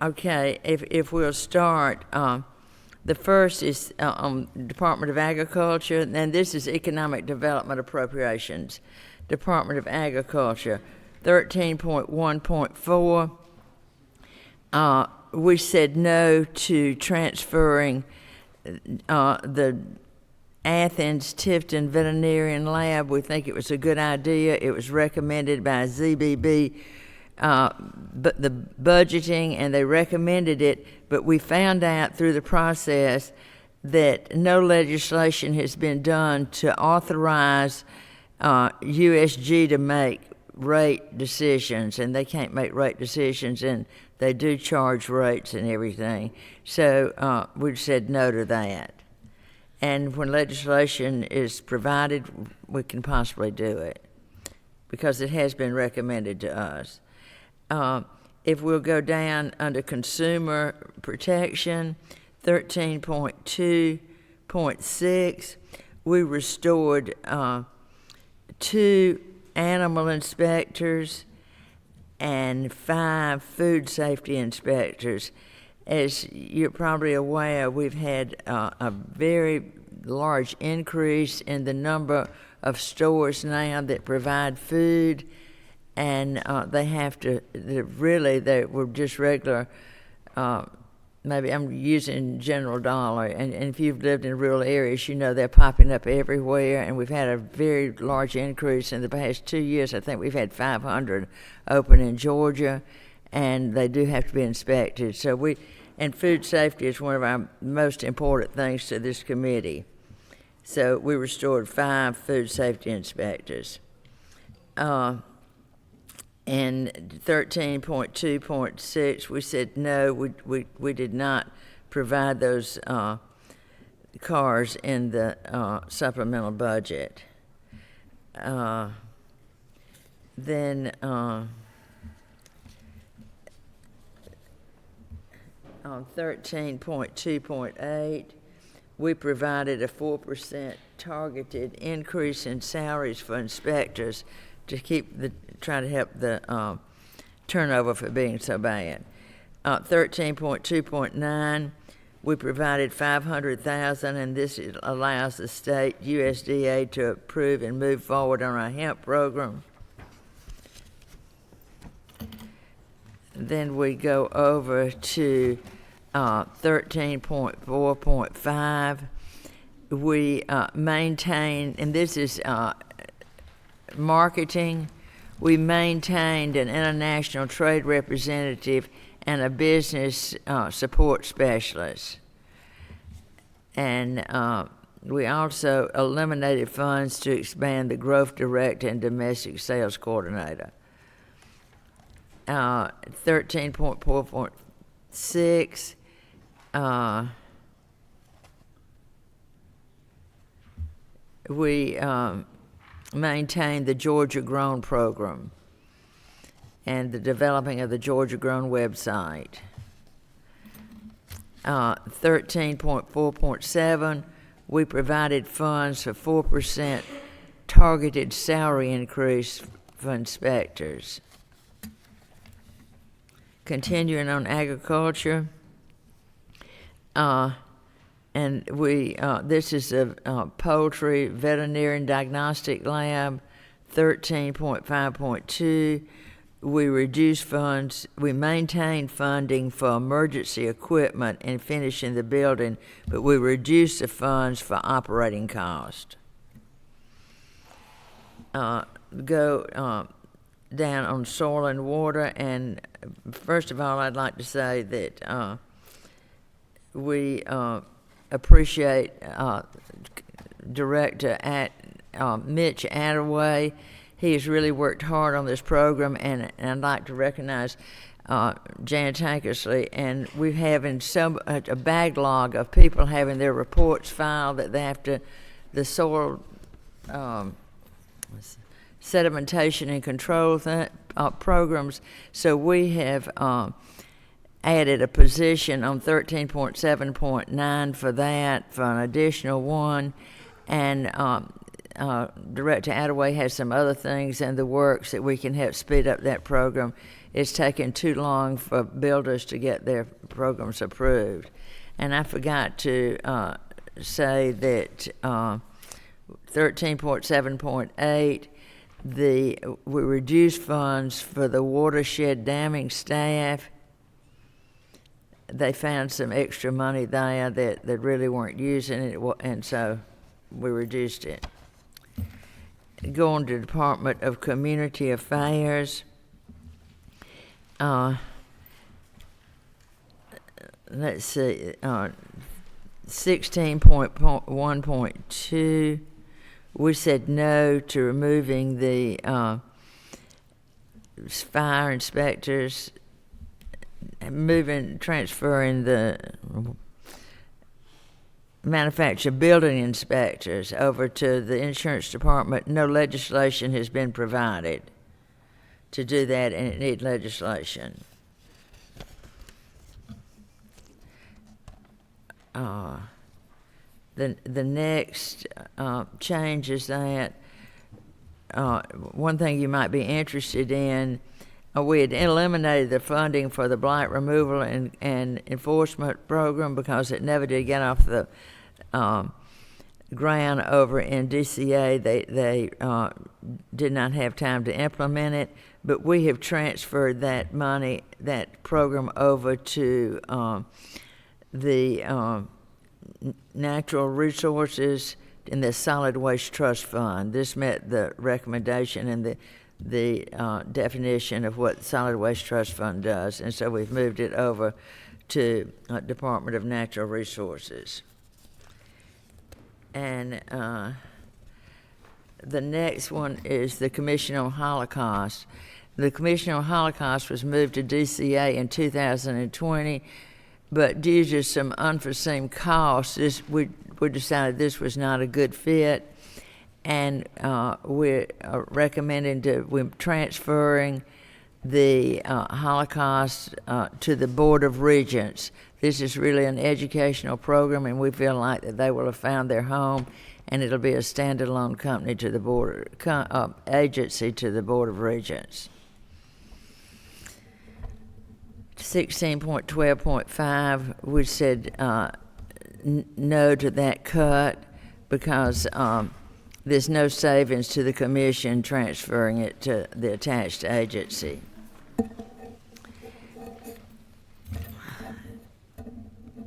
Okay, if we'll start, the first is Department of Agriculture, and this is Economic Development Appropriations. Department of Agriculture, 13.1.4. We said no to transferring the Athens Tifton Veterinarian Lab. We think it was a good idea. It was recommended by ZBB, but the budgeting, and they recommended it, but we found out through the process that no legislation has been done to authorize USG to make rate decisions, and they can't make rate decisions, and they do charge rates and everything. So we said no to that. And when legislation is provided, we can possibly do it because it has been recommended to us. If we'll go down under Consumer Protection, 13.2.6, we restored 2 animal inspectors and 5 food safety inspectors. As you're probably aware, we've had a very large increase in the number of stores now that provide food, and they were just regular, maybe I'm using General Dollar, and if you've lived in rural areas, you know they're popping up everywhere, and we've had a very large increase in the past 2 years. I think we've had 500 open in Georgia, and they do have to be inspected. And food safety is one of our most important things to this committee. So we restored 5 food safety inspectors. And 13.2.6, we said no, we did not provide those cars in the supplemental budget. Then on 13.2.8, we provided a 4% targeted increase in salaries for inspectors to try to help the turnover for being so bad. 13.2.9, we provided $500,000, and this allows the state USDA to approve and move forward on our hemp program. Then we go over to 13.4.5. We maintain, and this is marketing, we maintained an international trade representative and a business support specialist. And we also eliminated funds to expand the growth director and domestic sales coordinator. 13.4.6, we maintained the Georgia Grown program and the developing of the Georgia Grown website. 13.4.7, we provided funds for 4% targeted salary increase for inspectors. Continuing on agriculture, And this is a poultry veterinarian diagnostic lab, 13.5.2. We reduce funds, we maintain funding for emergency equipment and finishing the building, but we reduce the funds for operating cost. Go down on soil and water, and first of all, I'd like to say that we appreciate Director Mitch Attaway. He has really worked hard on this program, and I'd like to recognize Jan Tankersley. And we're having a backlog of people having their reports filed that they have to, the soil sedimentation and control programs. So we have added a position on 13.7.9 for that, for an additional one, and Director Attaway has some other things in the works that we can help speed up that program. It's taken too long for builders to get their programs approved. And I forgot to say that 13.7.8, we reduced funds for the watershed damming staff. They found some extra money there that they really weren't using it, and so we reduced it. Going to Department of Community Affairs. Let's see, 16.1.2, we said no to removing the fire inspectors, transferring the manufactured building inspectors over to the insurance department. No legislation has been provided to do that, and it needs legislation. The next change is that one thing you might be interested in, we had eliminated the funding for the blight removal and enforcement program because it never did get off the ground over in DCA. They did not have time to implement it, but we have transferred that money, that program, over to the natural resources in the solid waste trust fund. This met the recommendation and the definition of what solid waste trust fund does, and so we've moved it over to Department of Natural Resources. And the next one is the Commission on Holocaust. The Commission on Holocaust was moved to DCA in 2020, but due to some unforeseen costs, we decided this was not a good fit, and we're we're transferring the Holocaust to the Board of Regents. This is really an educational program, and we feel like that they will have found their home, and it'll be a standalone company to the board, agency to the Board of Regents. 16.12.5, we said no to that cut because there's no savings to the commission transferring it to the attached agency.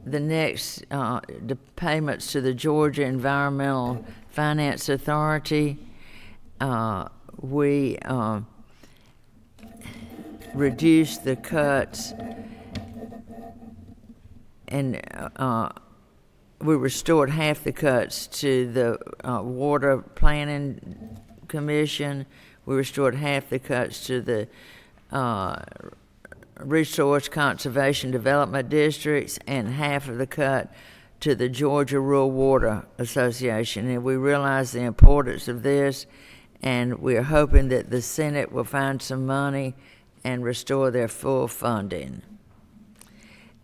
The next, the payments to the Georgia Environmental Finance Authority, we reduced the cuts, and we restored half the cuts to the Water Planning Commission. We restored half the cuts to the Resource Conservation Development Districts, and half of the cut to the Georgia Rural Water Association. And we realize the importance of this, and we're hoping that the Senate will find some money and restore their full funding.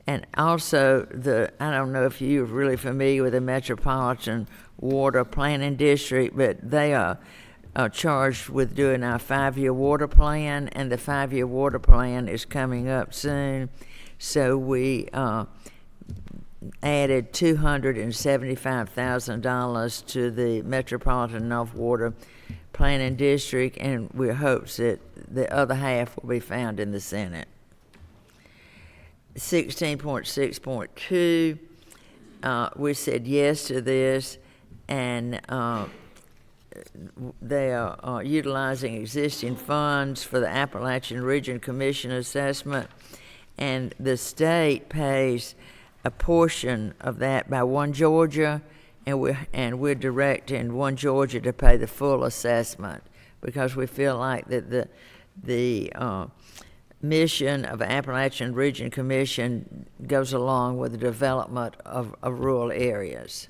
And also, I don't know if you're really familiar with the Metropolitan Water Planning District, but they are charged with doing our 5-year water plan, and the 5-year water plan is coming up soon. So we added $275,000 to the Metropolitan North Water Planning District, and we hopes that the other half will be found in the Senate. 16.6.2, we said yes to this, and they are utilizing existing funds for the Appalachian Region Commission assessment, and the state pays a portion of that by One Georgia, and we're directing One Georgia to pay the full assessment, because we feel like that the mission of Appalachian Region Commission goes along with the development of rural areas.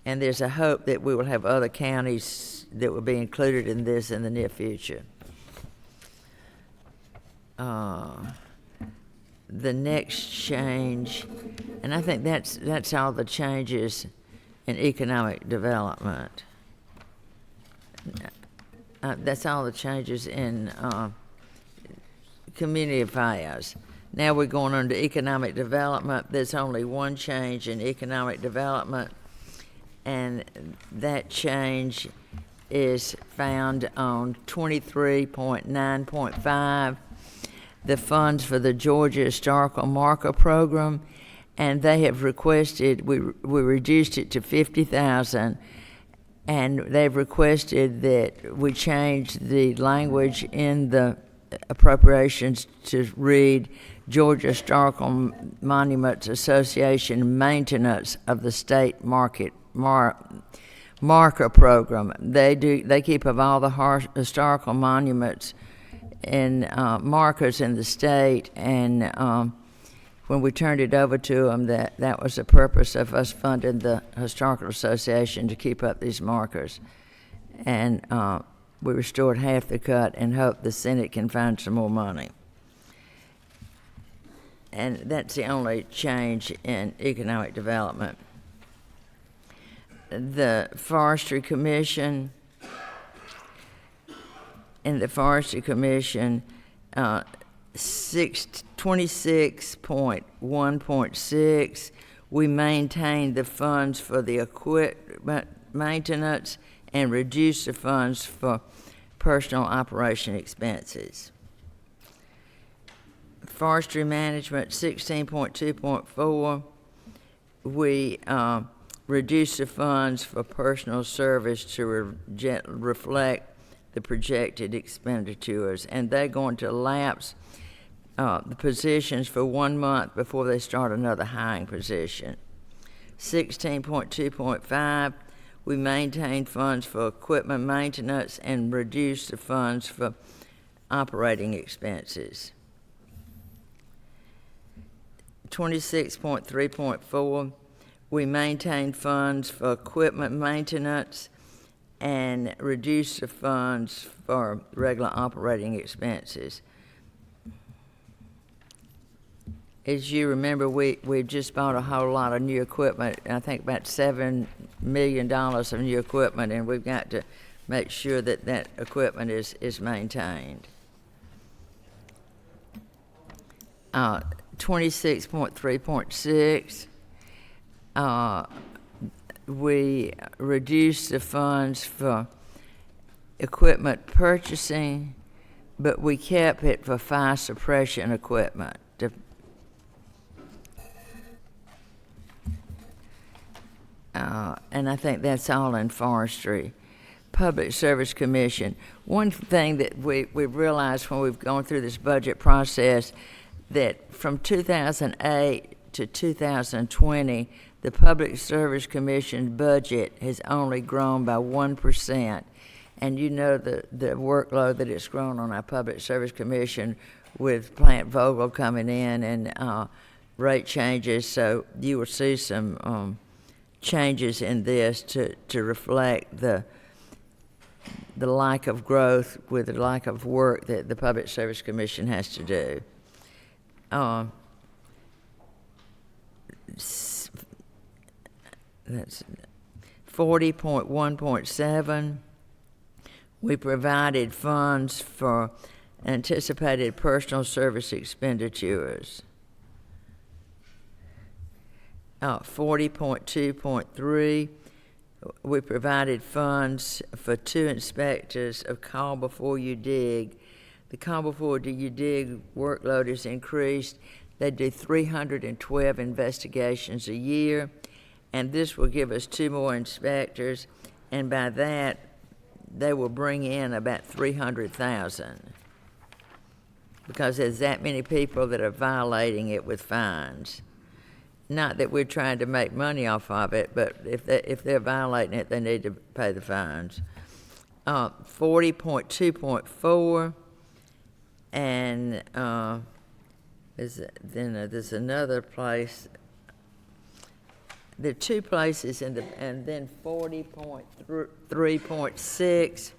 And there's a hope that we will have other counties that will be included in this in the near future. The next change, and I think that's all the changes in economic development. That's all the changes in community affairs. Now we're going on to economic development. There's only one change in economic development, and that change is found on 23.9.5, the funds for the Georgia Historical Marker Program, and they have requested, we reduced it to $50,000, and they've requested that we change the language in the appropriations to read Georgia Historical Monuments Association maintenance of the state marker program. They keep of all the historical monuments and markers in the state, and when we turned it over to them, that was the purpose of us funding the Historical Association to keep up these markers. And we restored half the cut and hope the Senate can find some more money. And that's the only change in economic development. The Forestry Commission, 26.1.6, we maintained the funds for the equipment maintenance and reduced the funds for personal operation expenses. Forestry Management, 16.2.4, we reduced the funds for personal service to reflect the projected expenditures, and they're going to lapse the positions for 1 month before they start another hiring position. 16.2.5, we maintain funds for equipment maintenance and reduce the funds for operating expenses. 26.3.4, we maintain funds for equipment maintenance and reduce the funds for regular operating expenses. As you remember, we've just bought a whole lot of new equipment, I think about $7 million of new equipment, and we've got to make sure that that equipment is maintained. 26.3.6, we reduced the funds for equipment purchasing, but we kept it for fire suppression equipment. And I think that's all in forestry. Public Service Commission. One thing that we've realized when we've gone through this budget process, that from 2008 to 2020, the Public Service Commission budget has only grown by 1%. And you know the workload that it's grown on our Public Service Commission with Plant Vogel coming in and rate changes. So you will see some changes in this to reflect the lack of growth with the lack of work that the Public Service Commission has to do. That's 40.1.7. We provided funds for anticipated personal service expenditures. 40.2.3, we provided funds for 2 inspectors of call before you dig. The call before you dig workload is increased. They do 312 investigations a year, and this will give us 2 more inspectors, and by that, they will bring in about 300,000 because there's that many people that are violating it with fines. Not that we're trying to make money off of it, but if they're violating it, they need to pay the fines. 40.2.4, and there's another place. There are 2 places and then 40.3.6.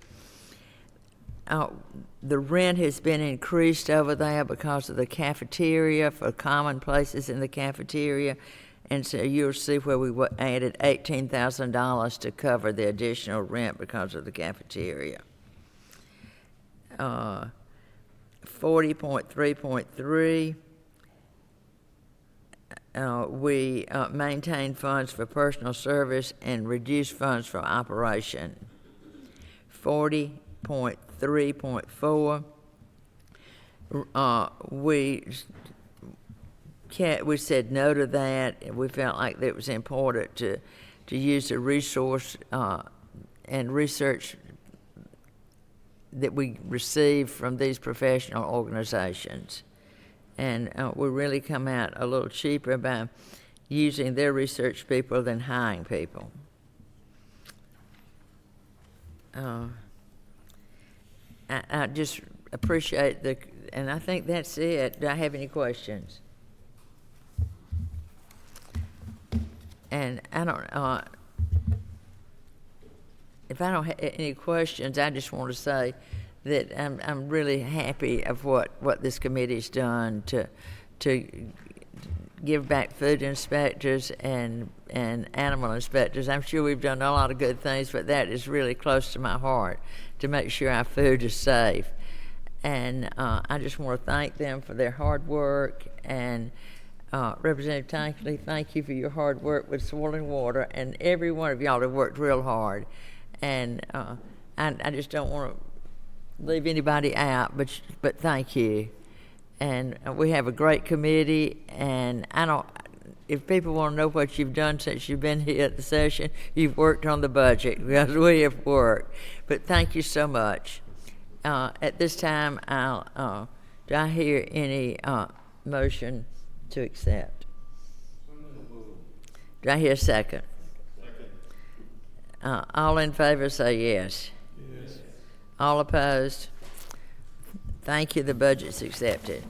The rent has been increased over there because of the cafeteria, for common places in the cafeteria. And so you'll see where we added $18,000 to cover the additional rent because of the cafeteria. 40.3.3, we maintain funds for personal service and reduce funds for operation. 40.3.4, we said no to that. We felt like it was important to use the resource and research that we receive from these professional organizations. And we really come out a little cheaper by using their research people than hiring people. I just appreciate and I think that's it. Do I have any questions? And I don't, if I don't have any questions, I just want to say that I'm really happy of what this committee's done to give back food inspectors and animal inspectors. I'm sure we've done a lot of good things, but that is really close to my heart, to make sure our food is safe. And I just want to thank them for their hard work. And Representative Tankley, thank you for your hard work with soil and water. And every one of y'all have worked real hard. And I just don't want to leave anybody out, but thank you. And we have a great committee, and if people want to know what you've done since you've been here at the session, you've worked on the budget, because we have worked. But thank you so much. At this time, do I hear any motion to accept? Do I hear a second? All in favor say yes. Yes. All opposed? Thank you. The budget's accepted.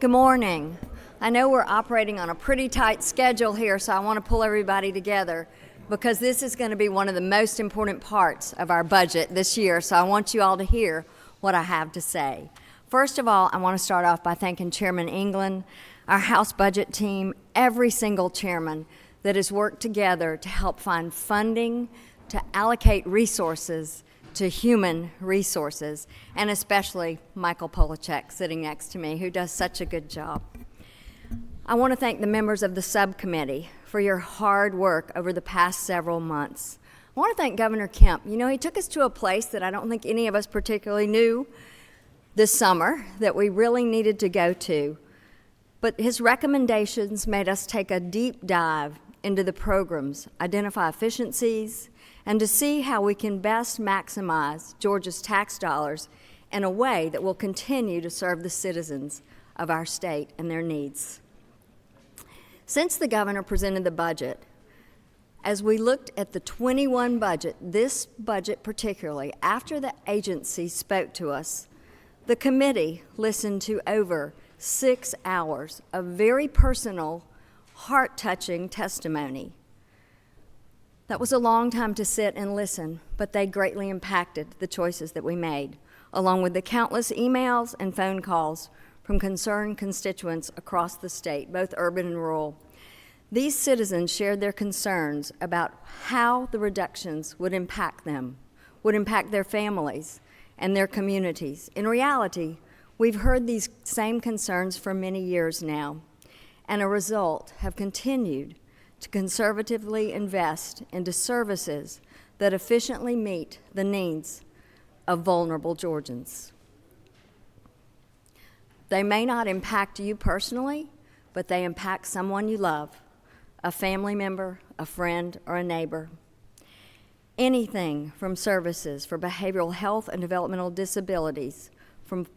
Good morning. I know we're operating on a pretty tight schedule here, so I want to pull everybody together because this is going to be one of the most important parts of our budget this year, so I want you all to hear what I have to say. First of all, I want to start off by thanking Chairman England, our House budget team, every single chairman that has worked together to help find funding, to allocate resources to human resources, and especially Michael Polachek sitting next to me, who does such a good job. I want to thank the members of the subcommittee for your hard work over the past several months. I want to thank Governor Kemp. You know, he took us to a place that I don't think any of us particularly knew this summer that we really needed to go to. But his recommendations made us take a deep dive into the programs, identify efficiencies, and to see how we can best maximize Georgia's tax dollars in a way that will continue to serve the citizens of our state and their needs. Since the governor presented the budget, as we looked at the 21 budget, this budget particularly, after the agency spoke to us, the committee listened to over 6 hours of very personal, heart-touching testimony. That was a long time to sit and listen, but they greatly impacted the choices that we made, along with the countless emails and phone calls from concerned constituents across the state, both urban and rural. These citizens shared their concerns about how the reductions would impact them, would impact their families and their communities. In reality, we've heard these same concerns for many years now, and as a result have continued to conservatively invest into services that efficiently meet the needs of vulnerable Georgians. They may not impact you personally, but they impact someone you love, a family member, a friend, or a neighbor. Anything from services for behavioral health and developmental disabilities,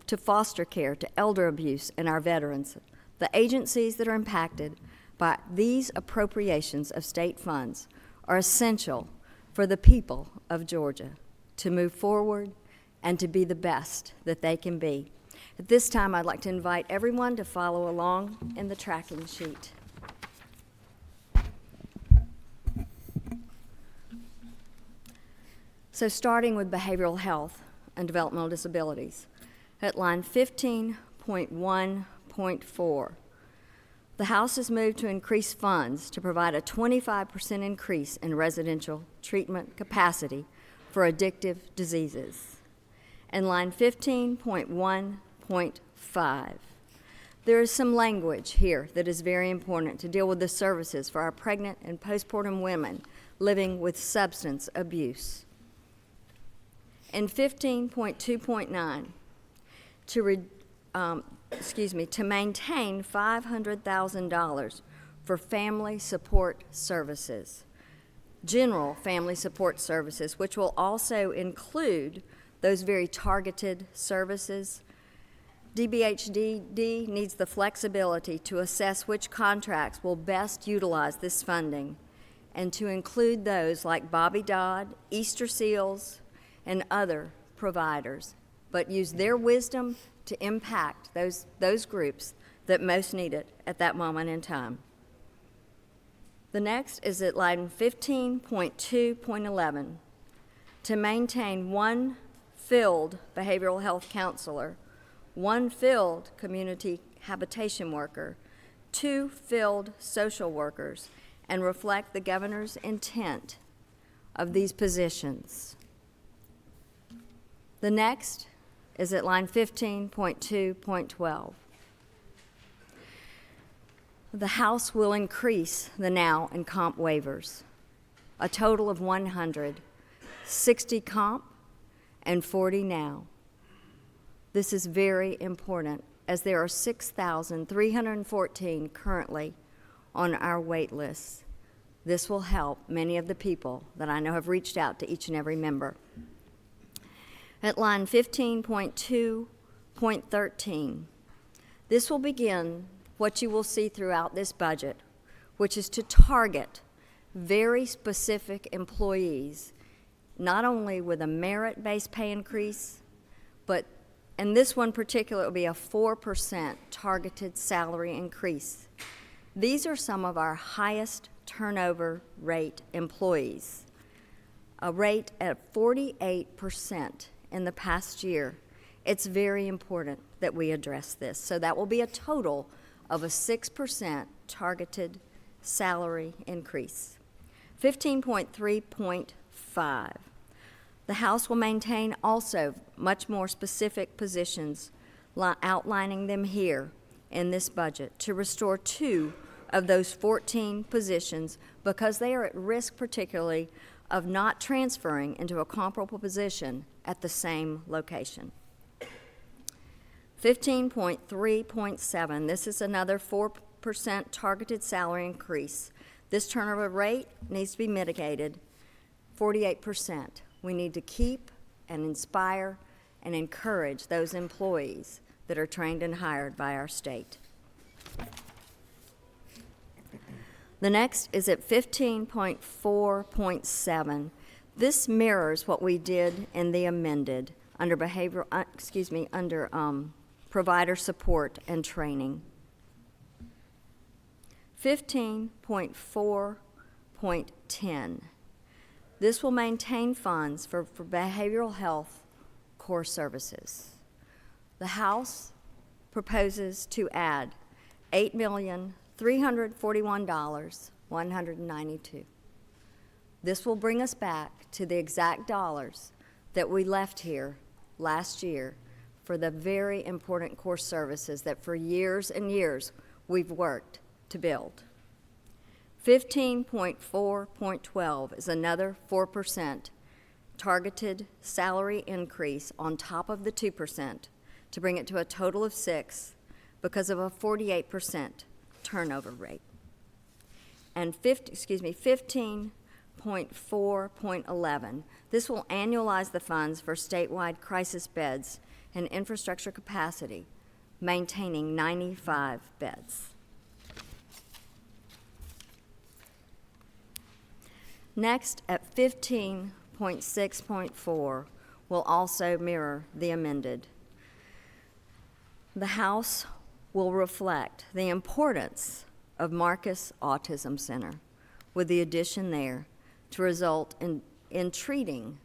to foster care, to elder abuse, and our veterans, the agencies that are impacted by these appropriations of state funds are essential for the people of Georgia to move forward and to be the best that they can be. At this time, I'd like to invite everyone to follow along in the tracking sheet. So starting with behavioral health and developmental disabilities, at line 15.1.4, the House has moved to increase funds to provide a 25% increase in residential treatment capacity for addictive diseases. In line 15.1.5, there is some language here that is very important to deal with the services for our pregnant and postpartum women living with substance abuse. In 15.2.9, to maintain $500,000 for family support services, general family support services, which will also include those very targeted services. DBHDD needs the flexibility to assess which contracts will best utilize this funding and to include those like Bobby Dodd, Easter Seals, and other providers, but use their wisdom to impact those groups that most need it at that moment in time. The next is at line 15.2.11, to maintain one filled behavioral health counselor, one filled community habitation worker, 2 filled social workers, and reflect the governor's intent of these positions. The next is at line 15.2.12. The House will increase the now and comp waivers, a total of 100, 60 comp and 40 now. This is very important as there are 6,314 currently on our wait list. This will help many of the people that I know have reached out to each and every member. At line 15.2.13, this will begin what you will see throughout this budget, which is to target very specific employees, not only with a merit-based pay increase, but And this one particular will be a 4% targeted salary increase. These are some of our highest turnover rate employees, a rate at 48% in the past year. It's very important that we address this. So that will be a total of a 6% targeted salary increase. 15.3.5. The House will maintain also much more specific positions, outlining them here in this budget, to restore 2 of those 14 positions because they are at risk particularly of not transferring into a comparable position at the same location. 15.3.7, this is another 4% targeted salary increase. This turnover rate needs to be mitigated, 48%. We need to keep and inspire and encourage those employees that are trained and hired by our state. The next is at 15.4.7. This mirrors what we did in the amended under provider support and training. 15.4.10. This will maintain funds for behavioral health core services. The House proposes to add $8,341,192. This will bring us back to the exact dollars that we left here last year for the very important core services that for years and years we've worked to build. 15.4.12 is another 4% targeted salary increase on top of the 2% to bring it to a total of 6 because of a 48% turnover rate. And 15.4.11, this will annualize the funds for statewide crisis beds and infrastructure capacity, maintaining 95 beds. Next, at 15.6.4, will also mirror the amended. The House will reflect the importance of Marcus Autism Center with the addition there to result in treating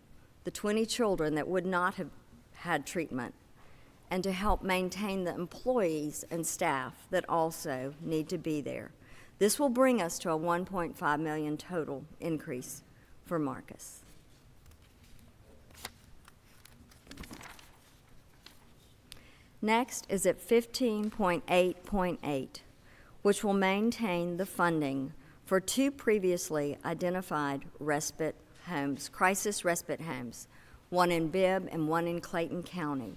the 20 children that would not have had treatment and to help maintain the employees and staff that also need to be there. This will bring us to a $1.5 million total increase for Marcus. Next is at 15.8.8, which will maintain the funding for 2 previously identified respite homes, crisis respite homes, one in Bibb and one in Clayton County.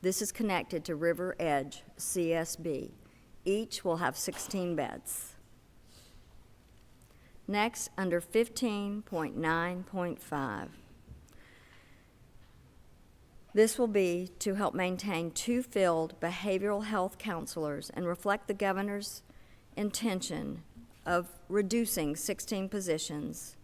This is connected to River Edge CSB. Each will have 16 beds. Next, under 15.9.5, this will be to help maintain 2 filled behavioral health counselors and reflect the governor's intention of reducing 16 positions.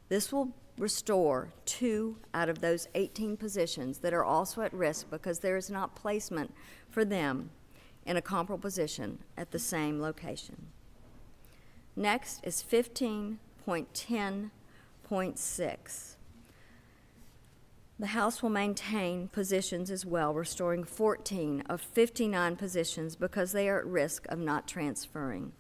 This will restore 2 out of those 18 positions that are also at risk because there is not placement for them in a comparable position at the same location. Next is 15.10.6. The House will maintain positions as well, restoring 14 of 59 positions because they are at risk of not transferring.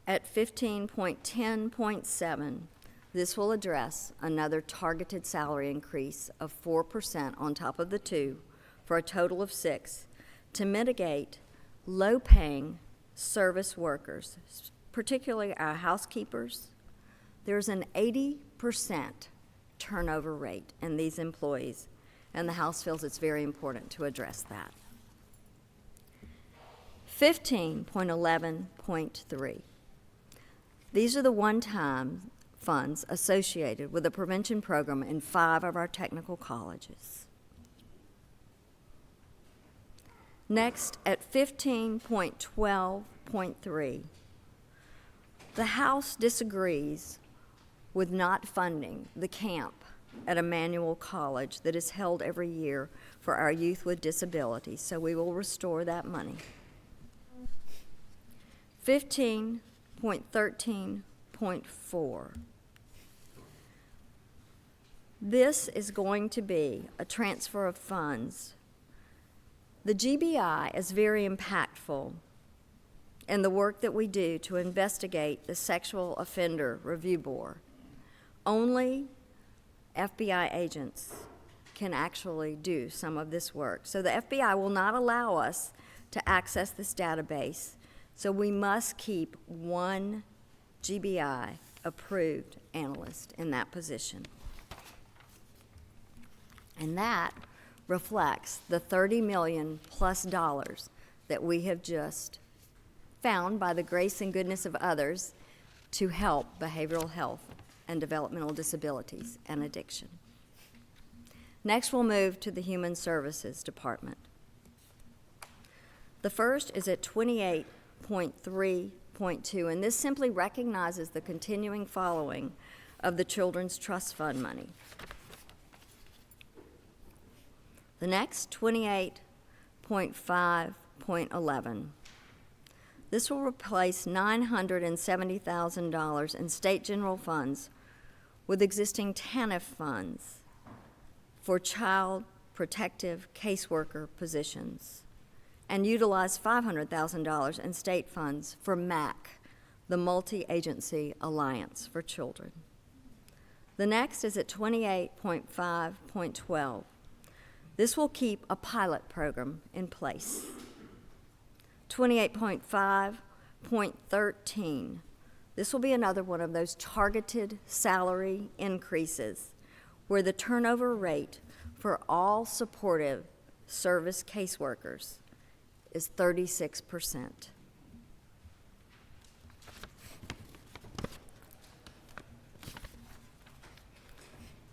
At 15.10.7, this will address another targeted salary increase of 4% on top of the 2 for a total of 6 to mitigate low-paying service workers, particularly our housekeepers. There's an 80% turnover rate in these employees, and the House feels it's very important to address that. 15.11.3. These are the one-time funds associated with the prevention program in 5 of our technical colleges. Next, at 15.12.3, the House disagrees with not funding the camp at Emmanuel College that is held every year for our youth with disabilities, so we will restore that money. 15.13.4. This is going to be a transfer of funds. The GBI is very impactful in the work that we do to investigate the Sexual Offender Review Board. Only FBI agents can actually do some of this work. So the FBI will not allow us to access this database, so we must keep one GBI approved analyst in that position. And that reflects the $30 million plus that we have just found by the grace and goodness of others to help behavioral health and developmental disabilities and addiction. Next, we'll move to the Human Services Department. The first is at 28.3.2, and this simply recognizes the continuing following of the Children's Trust Fund money. The next, 28.5.11. This will replace $970,000 in state general funds with existing TANF funds for child protective caseworker positions, and utilize $500,000 in state funds for MAC, the Multi-Agency Alliance for Children. The next is at 28.5.12. This will keep a pilot program in place. 28.5.13. This will be another one of those targeted salary increases where the turnover rate for all supportive service caseworkers is 36%.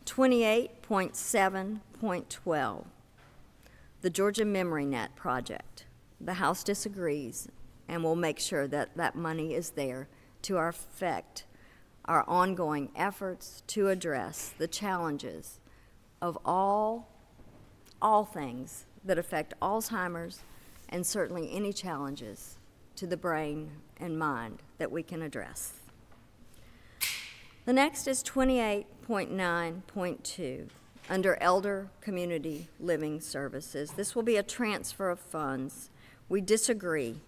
$28.7.12. The Georgia Memory Net project. The House disagrees and will make sure that that money is there to affect our ongoing efforts to address the challenges of all things that affect Alzheimer's, and certainly any challenges to the brain and mind that we can address. The next is 28.9.2. Under Elder Community Living Services. This will be a transfer of funds. We disagree.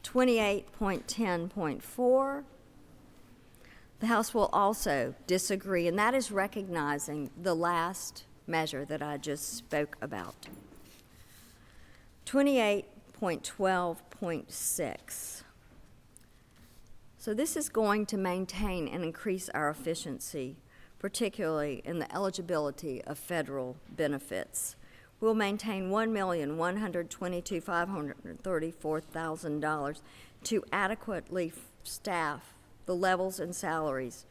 28.10.4. The House will also disagree, and that is recognizing the last measure that I just spoke about. 28.12.6. So this is going to maintain and increase our efficiency, particularly in the eligibility of federal benefits. We'll maintain $1,122,534,000 to adequately staff the levels and salaries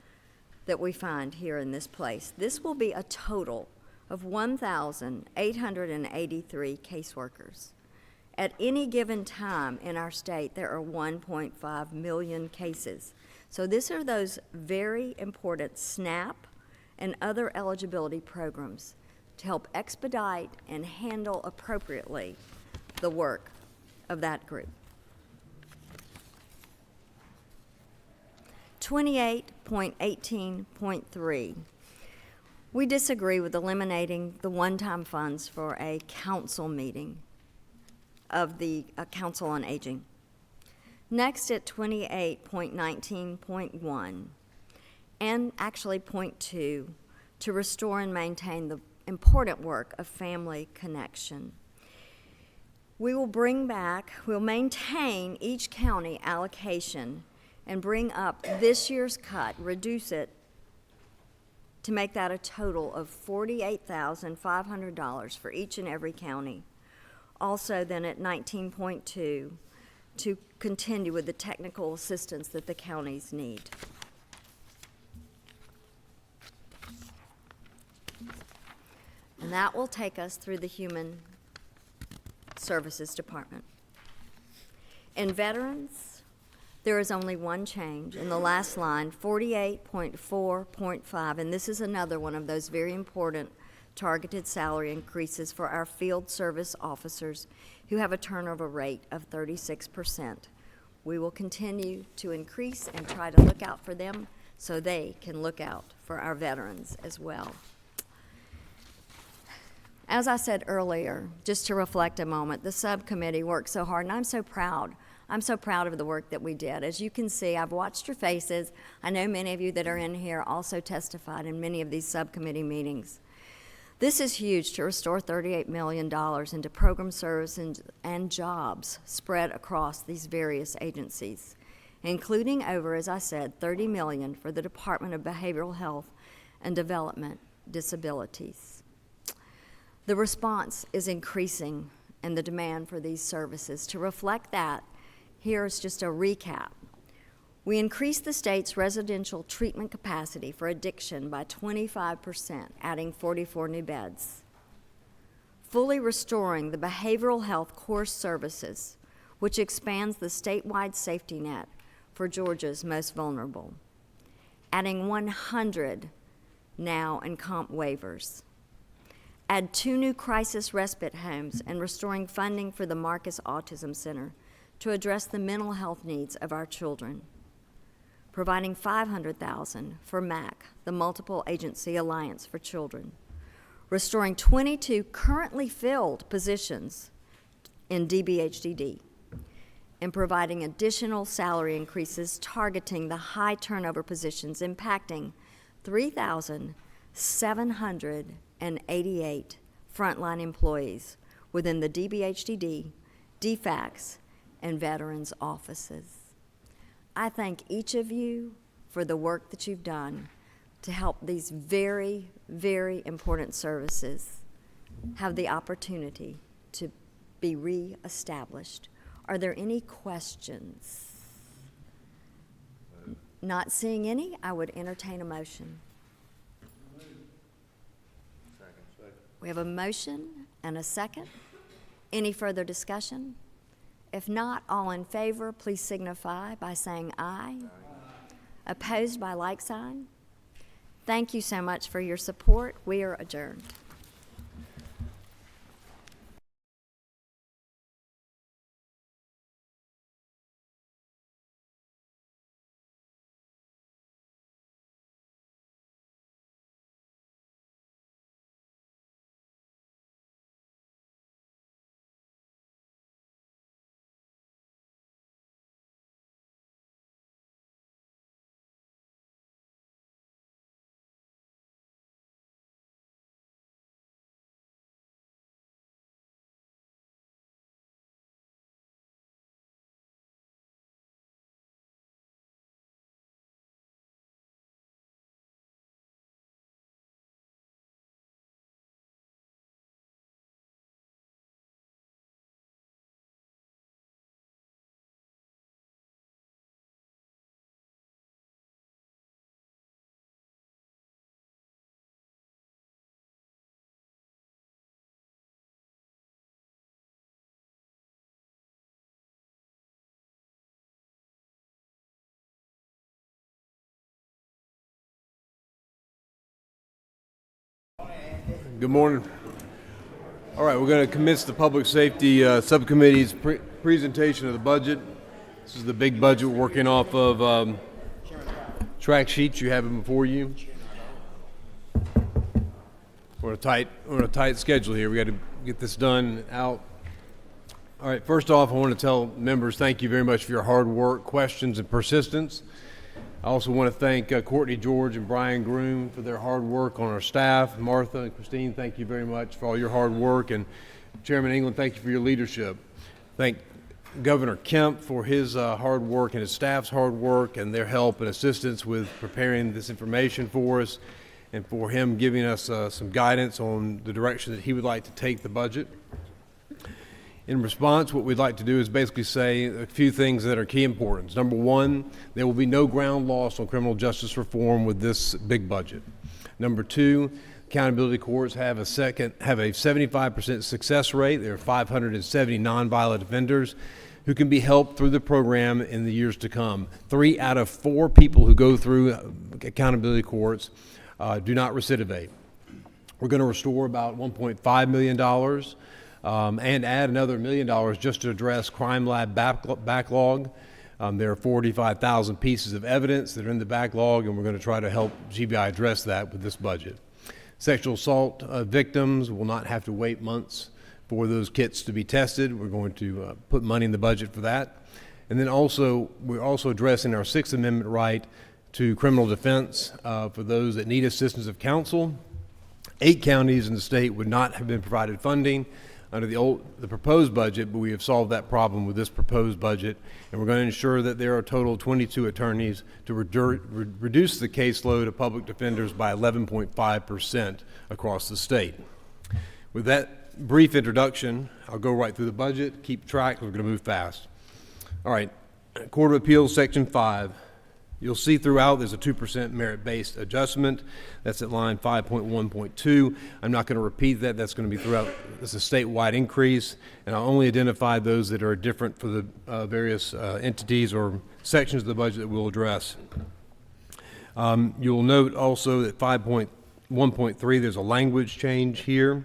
that we find here in this place. This will be a total of 1,883 caseworkers. At any given time in our state, there are 1.5 million cases. So these are those very important SNAP and other eligibility programs to help expedite and handle appropriately the work of that group. 28.18.3. We disagree with eliminating the one-time funds for a council meeting of the Council on Aging. Next at 28.19.1, and actually point 2, to restore and maintain the important work of family connection. We'll maintain each county allocation and bring up this year's cut, reduce it to make that a total of $48,500 for each and every county. Also then at 19.2, to continue with the technical assistance that the counties need. And that will take us through the Human Services Department. In Veterans, There is only one change in the last line, 48.4.5, and this is another one of those very important targeted salary increases for our field service officers who have a turnover rate of 36%. We will continue to increase and try to look out for them so they can look out for our veterans as well. As I said earlier, just to reflect a moment, the subcommittee worked so hard, and I'm so proud. I'm so proud of the work that we did. As you can see, I've watched your faces. I know many of you that are in here also testified in many of these subcommittee meetings. This is huge to restore $38 million into program services and jobs spread across these various agencies, including over, as I said, $30 million for the Department of Behavioral Health and Development Disabilities. The response is increasing and the demand for these services. To reflect that, here's just a recap. We increased the state's residential treatment capacity for addiction by 25%, adding 44 new beds. Fully restoring the behavioral health core services, which expands the statewide safety net for Georgia's most vulnerable. Adding 100 now in comp waivers. Add 2 new crisis respite homes and restoring funding for the Marcus Autism Center to address the mental health needs of our children. Providing $500,000 for MAC, the Multiple Agency Alliance for Children. Restoring 22 currently filled positions in DBHDD. And providing additional salary increases targeting the high turnover positions impacting 3,788 frontline employees within the DBHDD, DFACS, and veterans offices. I thank each of you for the work that you've done to help these very, very important services have the opportunity to be reestablished. Are there any questions? Not seeing any, I would entertain a motion. We have a motion and a second. Any further discussion? If not, all in favor, please signify by saying aye. Opposed by like sign? Thank you so much for your support. We are adjourned. Good morning. All right, we're going to commence the Public Safety Subcommittee's presentation of the budget. This is the big budget we're working off of track sheets. You have them before you. We're on a tight schedule here. We got to get this done out. All right, first off, I want to tell members thank you very much for your hard work, questions, and persistence. I also want to thank Courtney George and Brian Groom for their hard work on our staff. Martha and Christine, thank you very much for all your hard work. And Chairman England, thank you for your leadership. Thank Governor Kemp for his hard work and his staff's hard work and their help and assistance with preparing this information for us, and for him giving us some guidance on the direction that he would like to take the budget. In response, what we'd like to do is basically say a few things that are key importance. Number one, there will be no ground lost on criminal justice reform with this big budget. Number two, accountability courts have a 75% success rate. There are 570 nonviolent offenders who can be helped through the program in the years to come. 3 out of 4 people who go through accountability courts do not recidivate. We're going to restore about $1.5 million and add another $1 million just to address crime lab backlog. There are 45,000 pieces of evidence that are in the backlog, and we're going to try to help GBI address that with this budget. Sexual assault victims will not have to wait months for those kits to be tested. We're going to put money in the budget for that. And then we're also addressing our Sixth Amendment right to criminal defense for those that need assistance of counsel. 8 counties in the state would not have been provided funding under the proposed budget, but we have solved that problem with this proposed budget, and we're going to ensure that there are a total of 22 attorneys to reduce the caseload of public defenders by 11.5% across the state. With that brief introduction, I'll go right through the budget, keep track, we're going to move fast. All right, Court of Appeals, Section 5. You'll see throughout there's a 2% merit-based adjustment. That's at line 5.1.2. I'm not going to repeat that. That's going to be throughout. It's a statewide increase, and I'll only identify those that are different for the various entities or sections of the budget that we'll address. You'll note also that 5.1.3, there's a language change here.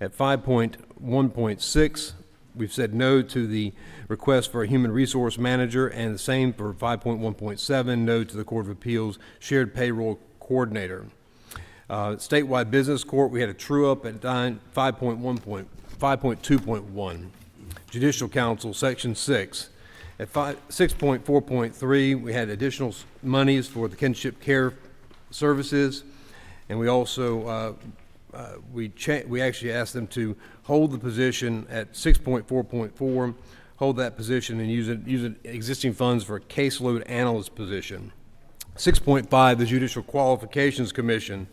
At 5.1.6, we've said no to the request for a human resource manager, and the same for 5.1.7, no to the Court of Appeals shared payroll coordinator. Statewide business court, we had a true up at 5.2.1. Judicial Council, Section 6. At 6.4.3, we had additional monies for the kinship care services, and we also we actually asked them to hold the position at 6.4.4, hold that position and use existing funds for a caseload analyst position. 6.5, the Judicial Qualifications Commission.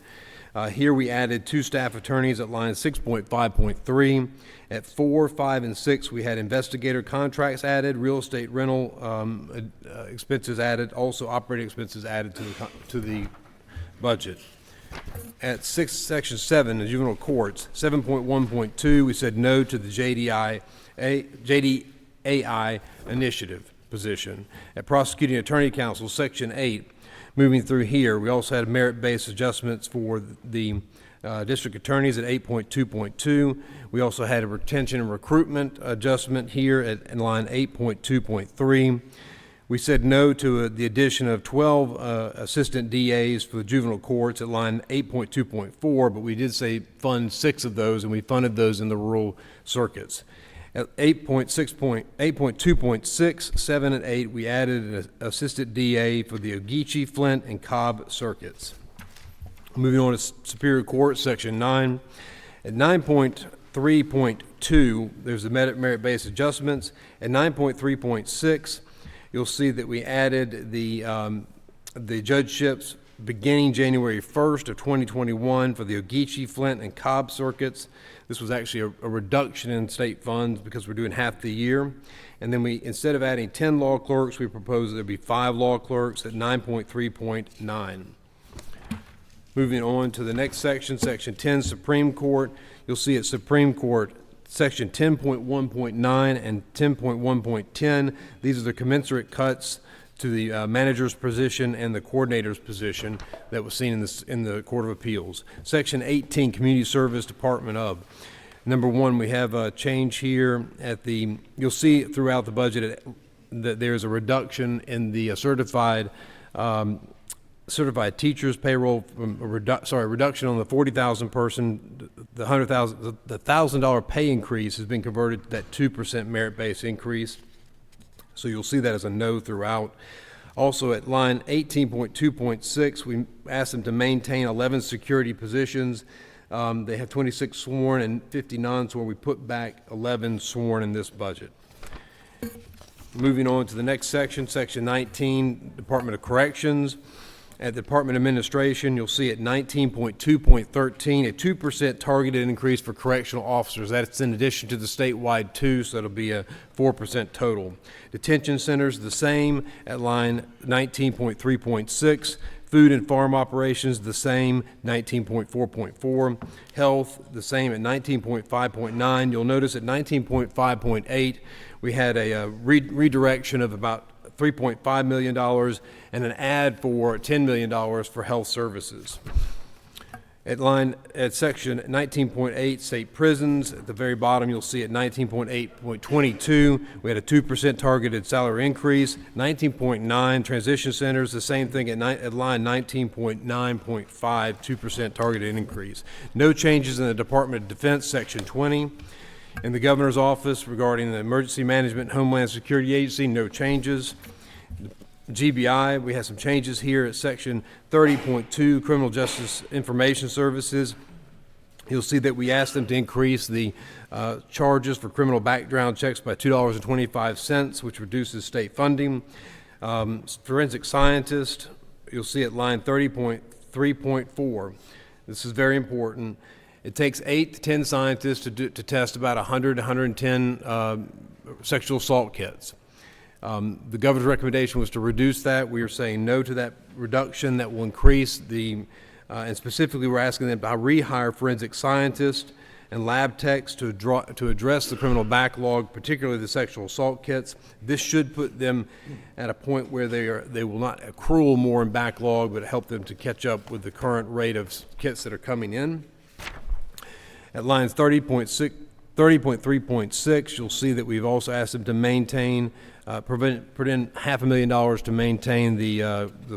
Here we added 2 staff attorneys at line 6.5.3. At 4, 5, and 6, we had investigator contracts added, real estate rental expenses added, also operating expenses added to the budget. At Section 7, the juvenile courts, 7.1.2, we said no to the JDAI initiative position. At Prosecuting Attorney Council, Section 8, moving through here, we also had merit-based adjustments for the district attorneys at 8.2.2. We also had a retention and recruitment adjustment here at line 8.2.3. We said no to the addition of 12 assistant DAs for the juvenile courts at line 8.2.4, but we did say fund 6 of those, and we funded those in the rural circuits. At 8.2.6, 7, and 8, we added an assistant DA for the Ogeechee, Flint, and Cobb circuits. Moving on to Superior Court, Section 9. At 9.3.2, there's the merit-based adjustments. At 9.3.6, you'll see that we added the judgeships beginning January 1st of 2021 for the Ogeechee, Flint, and Cobb circuits. This was actually a reduction in state funds because we're doing half the year. And then we, instead of adding 10 law clerks, we proposed there'd be 5 law clerks at 9.3.9. Moving on to the next section, Section 10, Supreme Court. You'll see at Supreme Court, Section 10.1.9 and 10.1.10. These are the commensurate cuts to the manager's position and the coordinator's position that was seen in the Court of Appeals. Section 18, Community Service Department of. Number 1, we have a change here at you'll see throughout the budget that there's a reduction in the certified teachers payroll, reduction on the 40,000 person, the $100,000 pay increase has been converted to that 2% merit-based increase. So you'll see that as a no throughout. Also at line 18.2.6, we asked them to maintain 11 security positions. They have 26 sworn and 50 non-sworn. We put back 11 sworn in this budget. Moving on to the next section, Section 19, Department of Corrections. At the Department of Administration, you'll see at 19.2.13, a 2% targeted increase for correctional officers. That's in addition to the statewide 2, so it'll be a 4% total. Detention centers, the same at line 19.3.6, Food and farm operations, the same, 19.4.4. Health, the same at 19.5.9. You'll notice at 19.5.8, we had a redirection of about $3.5 million and an add for $10 million for health services. At section 19.8, state prisons, at the very bottom, you'll see at 19.8.22, we had a 2% targeted salary increase. 19.9, transition centers, the same thing at line 19.9.5, 2% targeted increase. No changes in the Department of Defense, section 20. In the governor's office regarding the Emergency Management Homeland Security Agency, no changes. GBI, we have some changes here at section 30.2, Criminal Justice Information Services. You'll see that we asked them to increase the charges for criminal background checks by $2.25, which reduces state funding. Forensic scientist, you'll see at line 30.3.4. This is very important. It takes 8 to 10 scientists to test about 100 to 110 sexual assault kits. The governor's recommendation was to reduce that. We are saying no to that reduction. That will increase the, and specifically we're asking them to rehire forensic scientists and lab techs to address the criminal backlog, particularly the sexual assault kits. This should put them at a point where they will not accrue more in backlog, but help them to catch up with the current rate of kits that are coming in. At lines 30.3.6, you'll see that we've also asked them to maintain, put in $500,000 to maintain the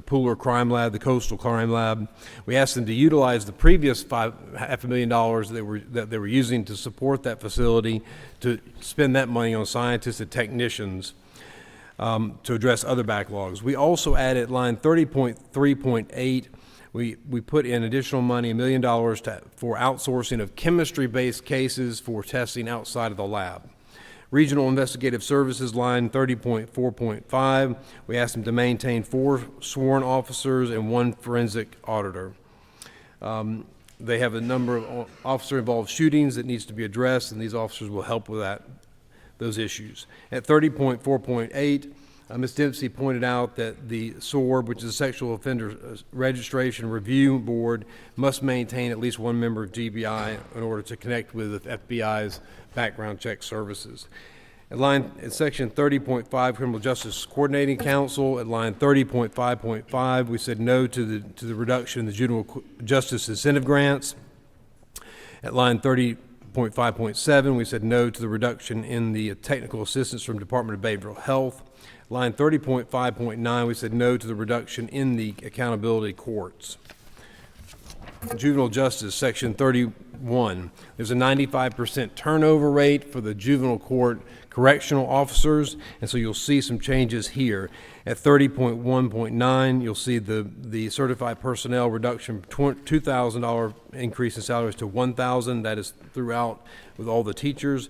Pooler Crime Lab, the Coastal Crime Lab. We asked them to utilize the previous $500,000 that they were using to support that facility, to spend that money on scientists and technicians to address other backlogs. We also added line 30.3.8. We put in additional money, $1 million for outsourcing of chemistry-based cases for testing outside of the lab. Regional Investigative Services, line 30.4.5, we asked them to maintain 4 sworn officers and 1 forensic auditor. They have a number of officer-involved shootings that needs to be addressed, and these officers will help with those issues. At 30.4.8, Ms. Dempsey pointed out that the SORB, which is the Sexual Offender Registration Review Board, must maintain at least 1 member of GBI in order to connect with the FBI's background check services. At section 30.5, Criminal Justice Coordinating Council, at line 30.5.5, we said no to the reduction in the juvenile justice incentive grants. At line 30.5.7, we said no to the reduction in the technical assistance from Department of Behavioral Health. Line 30.5.9, we said no to the reduction in the accountability courts. Juvenile justice, section 31. There's a 95% turnover rate for the juvenile court correctional officers, and so you'll see some changes here. At 30.1.9, you'll see the certified personnel reduction, $2,000 increase in salaries to $1,000. That is throughout with all the teachers.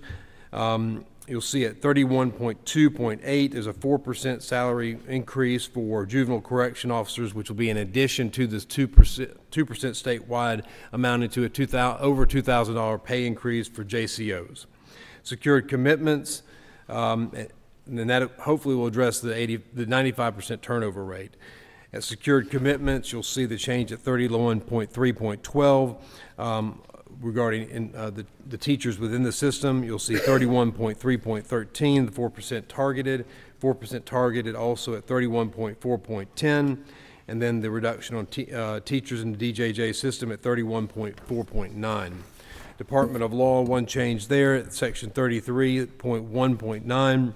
You'll see at 31.2.8, there's a 4% salary increase for juvenile correction officers, which will be in addition to this 2% statewide, amounting to over $2,000 pay increase for JCOs. Secured commitments, and that hopefully will address the 95% turnover rate. At secured commitments, you'll see the change at 31.3.12. Regarding the teachers within the system, you'll see 31.3.13, the 4% targeted also at 31.4.10, and then the reduction on teachers in the DJJ system at 31.4.9. Department of Law, 1 change there at section 33.1.9.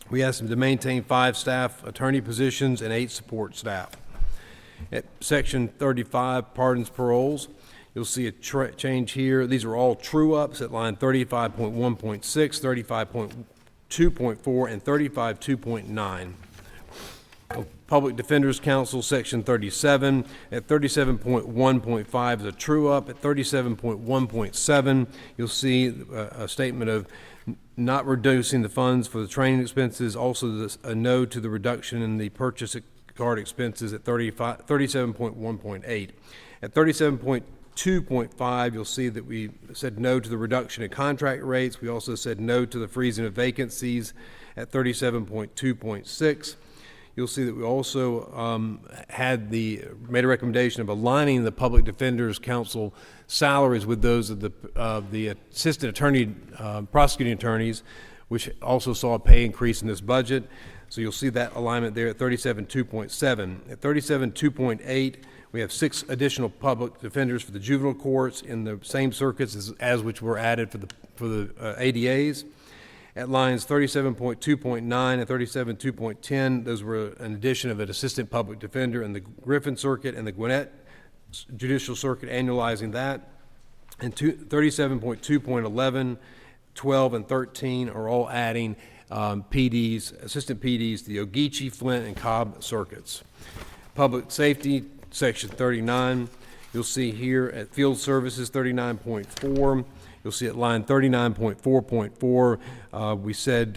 We asked them to maintain 5 staff attorney positions and 8 support staff. At section 35, pardons, paroles, you'll see a change here. These are all true-ups at line 35.1.6, 35.2.4, and 35.2.9. Public Defenders Council, section 37. At 37.1.5 is a true-up. At 37.1.7, you'll see a statement of not reducing the funds for the training expenses. Also, a no to the reduction in the purchase card expenses at 37.1.8. At 37.2.5, you'll see that we said no to the reduction in contract rates. We also said no to the freezing of vacancies at 37.2.6. you'll see that we also made a recommendation of aligning the Public Defender's Council salaries with those of the assistant attorney, prosecuting attorneys, which also saw a pay increase in this budget. So you'll see that alignment there at 37.2.7. At 37.2.8, we have 6 additional public defenders for the juvenile courts in the same circuits as which were added for the ADAs. At lines 37.2.9 and 37.2.10, those were an addition of an assistant public defender in the Griffin Circuit and the Gwinnett Judicial Circuit, annualizing that. And 37.2.11, 12, and 13 are all adding PDs, assistant PDs, to the Ogeechee, Flint, and Cobb circuits. Public safety, section 39, you'll see here at field services 39.4. You'll see at line 39.4.4, we said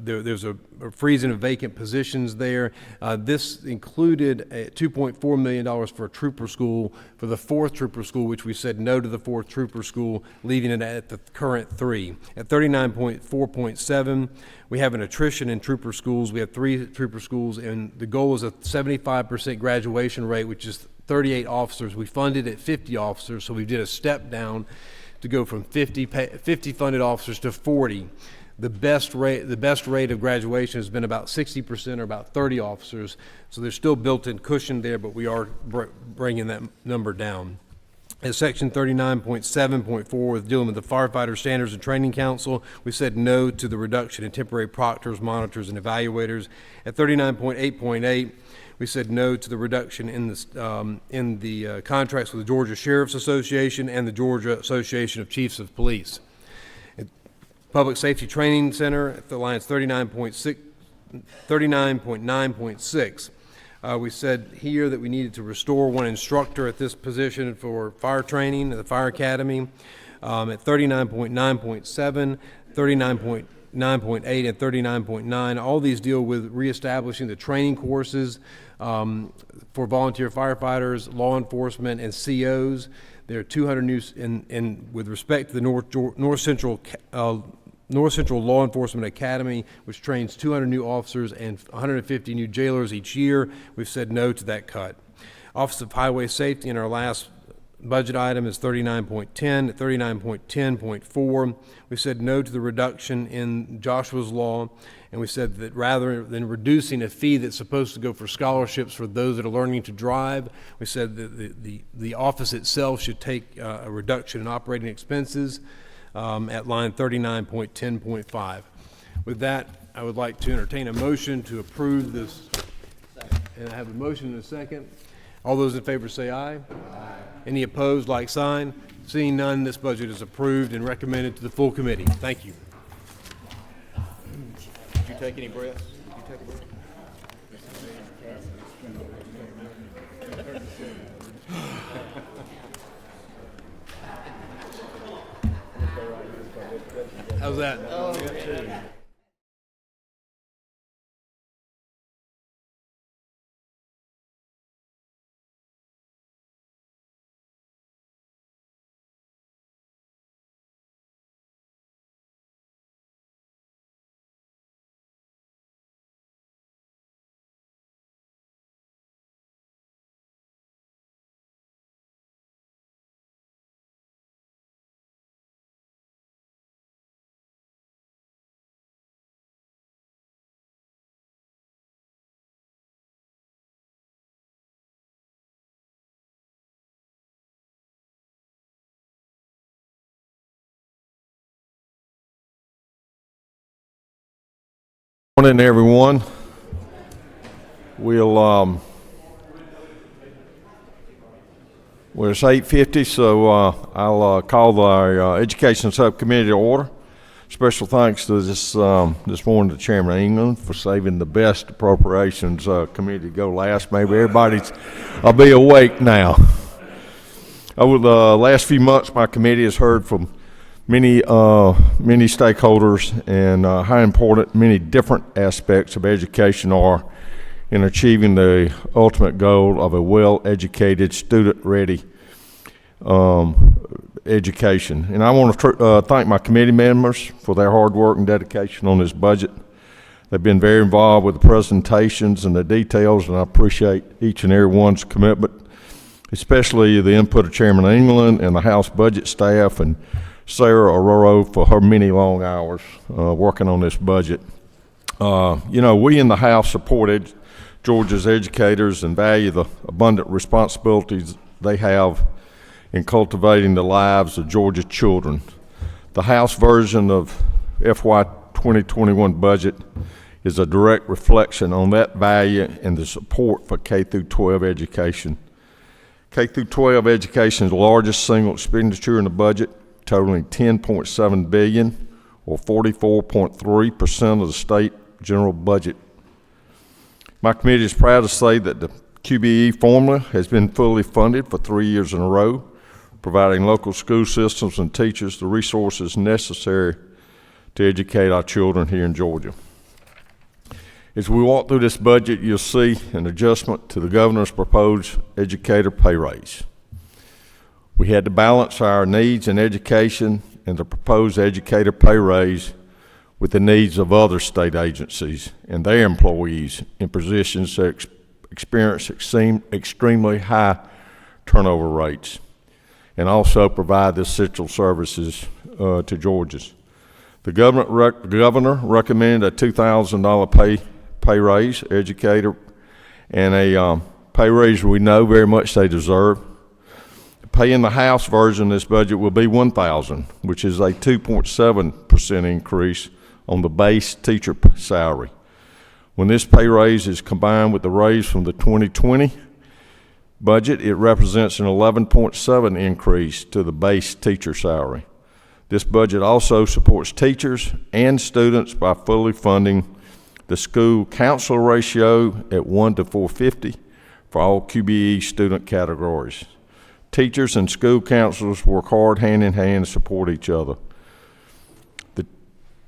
there's a freezing of vacant positions there. This included $2.4 million for a trooper school, for the 4th trooper school, which we said no to the 4th trooper school, leaving it at the current 3. At 39.4.7, we have an attrition in trooper schools. We have 3 trooper schools, and the goal is a 75% graduation rate, which is 38 officers. We funded at 50 officers, so we did a step down to go from 50 funded officers to 40. The best rate of graduation has been about 60%, or about 30 officers. So there's still built-in cushion there, but we are bringing that number down. At section 39.7.4, with dealing with the Firefighter Standards and Training Council, we said no to the reduction in temporary proctors, monitors, and evaluators. At 39.8.8, we said no to the reduction in the contracts with the Georgia Sheriff's Association and the Georgia Association of Chiefs of Police. At Public Safety Training Center, at the lines 39.9.6, we said here that we needed to restore 1 instructor at this position for fire training at the Fire Academy. At 39.9.7, 39.9.8, and 39.9, all these deal with reestablishing the training courses for volunteer firefighters, law enforcement, and COs. There are 200 new, with respect to the North Central Law Enforcement Academy, which trains 200 new officers and 150 new jailers each year. We've said no to that cut. Office of Highway Safety in our last budget item is 39.10. At 39.10.4, we said no to the reduction in Joshua's Law, and we said that rather than reducing a fee that's supposed to go for scholarships for those that are learning to drive, we said that the office itself should take a reduction in operating expenses at line 39.10.5. With that, I would like to entertain a motion to approve this. And I have a motion and a second. All those in favor say aye. Aye. Any opposed, like sign. Seeing none, this budget is approved and recommended to the full committee. Thank you. Did you take any breaths? Did you take a breath? How's that? Morning, everyone. Well, it's 8:50, so I'll call our Education Subcommittee to order. Special thanks to this morning to Chairman England for saving the best Appropriations Committee to go last. Maybe everybody's be awake now. Over the last few months, my committee has heard from many stakeholders, and how important many different aspects of education are in achieving the ultimate goal of a well-educated, student-ready education. And I want to thank my committee members for their hard work and dedication on this budget. They've been very involved with the presentations and the details, and I appreciate each and every one's commitment, especially the input of Chairman England and the House budget staff and Sarah Aurora for her many long hours working on this budget. We in the House support Georgia's educators and value the abundant responsibilities they have in cultivating the lives of Georgia children. The House version of FY 2021 budget is a direct reflection on that value and the support for K-12 education. K-12 education is the largest single expenditure in the budget, totaling $10.7 billion, or 44.3% of the state general budget. My committee is proud to say that the QBE formula has been fully funded for 3 years in a row, providing local school systems and teachers the resources necessary to educate our children here in Georgia. As we walk through this budget, you'll see an adjustment to the governor's proposed educator pay raise. We had to balance our needs in education and the proposed educator pay raise with the needs of other state agencies and their employees in positions that experience extremely high turnover rates, and also provide the essential services to Georgians. The governor recommended a $2,000 pay raise, educator, and a pay raise we know very much they deserve. The pay in the House version of this budget will be $1,000, which is a 2.7% increase on the base teacher salary. When this pay raise is combined with the raise from the 2020 budget, it represents an 11.7% increase to the base teacher salary. This budget also supports teachers and students by fully funding the school counselor ratio at 1 to 450 for all QBE student categories. Teachers and school counselors work hard hand in hand to support each other.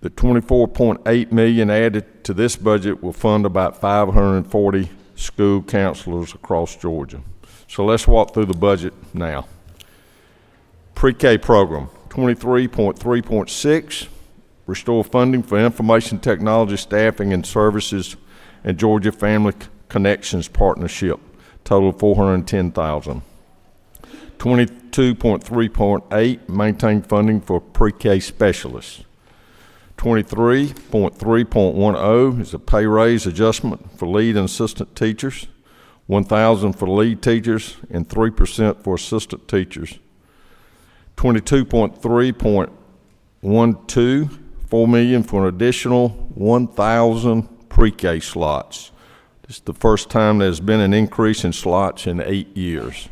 The $24.8 million added to this budget will fund about 540 school counselors across Georgia. So let's walk through the budget now. Pre-K program, 23.3.6, restore funding for information technology staffing and services and Georgia Family Connections Partnership, total $410,000. 22.3.8, maintain funding for pre-K specialists. 23.3.10 is a pay raise adjustment for lead and assistant teachers, $1,000 for lead teachers and 3% for assistant teachers. 22.3.12, $4 million for an additional 1,000 pre-K slots. This is the first time there's been an increase in slots in 8 years.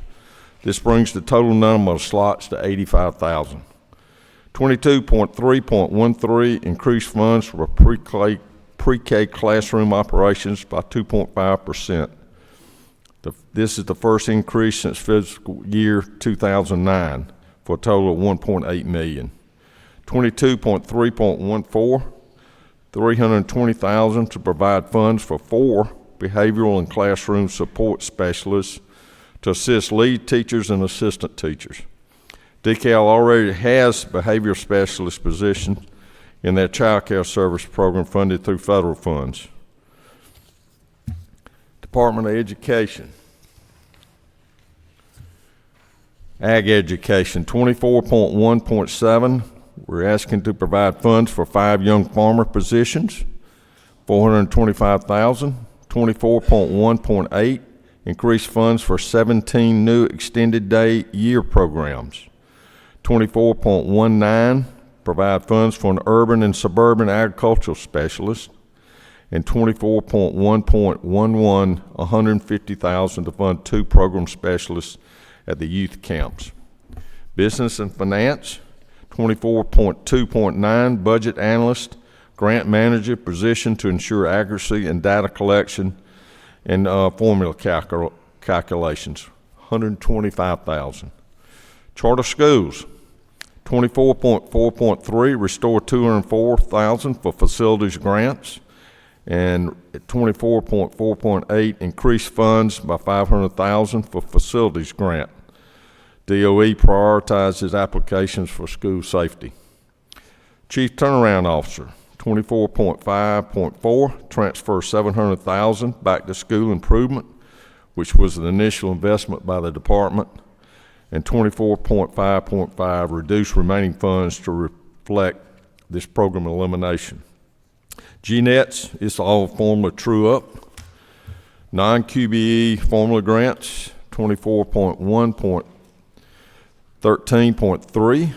This brings the total number of slots to 85,000. 22.3.13, increased funds for pre-K classroom operations by 2.5%. This is the first increase since fiscal year 2009 for a total of $1.8 million. 22.3.14, $320,000 to provide funds for 4 behavioral and classroom support specialists to assist lead teachers and assistant teachers. DeKalb already has behavior specialist positions in their child care service program funded through federal funds. Department of Education. Ag Education, 24.1.7. We're asking to provide funds for 5 young farmer positions, $425,000. 24.1.8, increase funds for 17 new extended day year programs. 24.19, provide funds for an urban and suburban agricultural specialist. And 24.1.11, $150,000 to fund 2 program specialists at the youth camps. Business and Finance, 24.2.9, budget analyst, grant manager position to ensure accuracy in data collection and formula calculations, $125,000. Charter schools, 24.4.3, restore $204,000 for facilities grants, and at 24.4.8, increase funds by $500,000 for facilities grant. DOE prioritizes applications for school safety. Chief Turnaround Officer, 24.5.4, transfer $700,000 back to school improvement, which was an initial investment by the department. And 24.5.5, reduce remaining funds to reflect this program elimination. GNETs, it's all formula true up. Non-QBE formula grants, 24.1.13.3.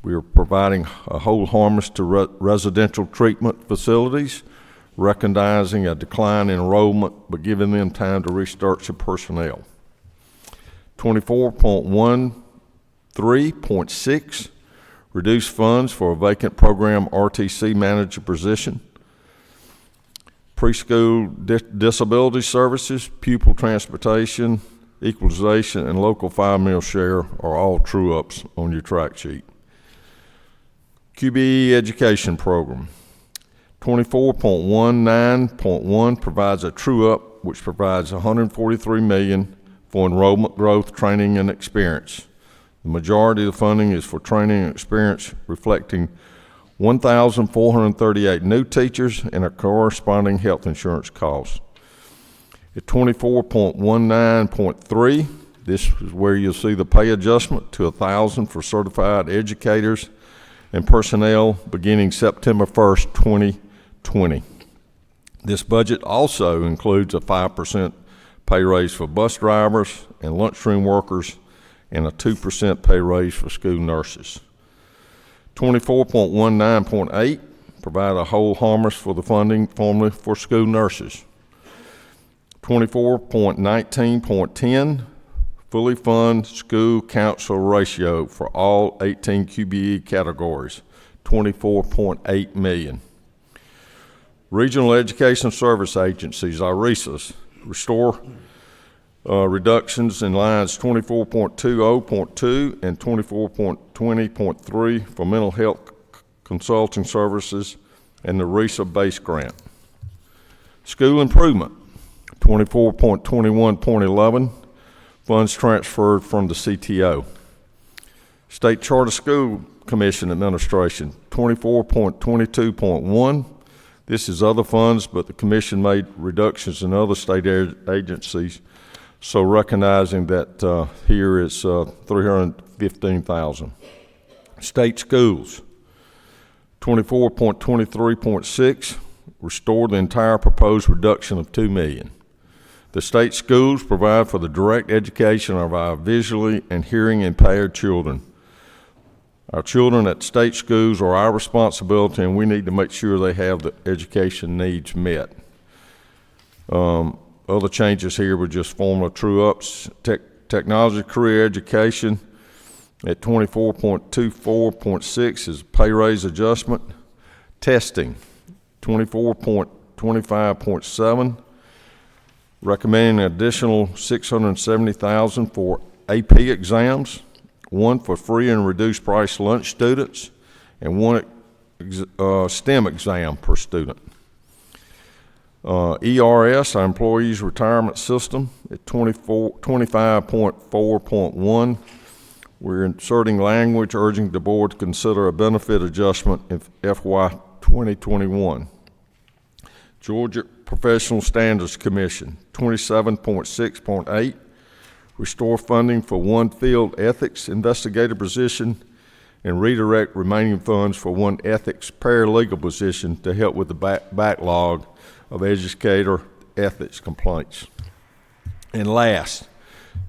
We are providing a whole harness to residential treatment facilities, recognizing a decline in enrollment, but giving them time to restructure personnel. 24.13.6, reduce funds for a vacant program RTC manager position. Preschool disability services, pupil transportation, equalization, and local 5-meal share are all true-ups on your track sheet. QBE education program. 24.19.1 provides a true-up which provides $143 million for enrollment growth, training, and experience. The majority of the funding is for training and experience, reflecting 1,438 new teachers and a corresponding health insurance cost. At 24.19.3, this is where you'll see the pay adjustment to $1,000 for certified educators and personnel beginning September 1st, 2020. This budget also includes a 5% pay raise for bus drivers and lunchroom workers and a 2% pay raise for school nurses. 24.19.8, provide a whole harness for the funding formula for school nurses. 24.19.10, fully fund school counselor ratio for all 18 QBE categories, $24.8 million. Regional Education Service Agencies, RESAs, restore reductions in lines 24.20.2 and 24.20.3 for mental health consulting services and the RESA base grant. School improvement, 24.21.11, funds transferred from the CTO. State Charter School Commission Administration, 24.22.1. This is other funds, but the commission made reductions in other state agencies. So recognizing that here it's $315,000. State schools, 24.23.6, restore the entire proposed reduction of $2 million. The state schools provide for the direct education of our visually and hearing impaired children. Our children at state schools are our responsibility, and we need to make sure they have the education needs met. Other changes here were just formula true-ups. Technology career education at 24.24.6 is pay raise adjustment. Testing, 24.25.7, recommending an additional $670,000 for AP exams, one for free and reduced price lunch students, and one STEM exam per student. ERS, our Employees Retirement System, at 25.4.1, we're inserting language urging the board to consider a benefit adjustment in FY 2021. Georgia Professional Standards Commission, 27.6.8, restore funding for one field ethics investigator position and redirect remaining funds for one ethics paralegal position to help with the backlog of educator ethics complaints. And last,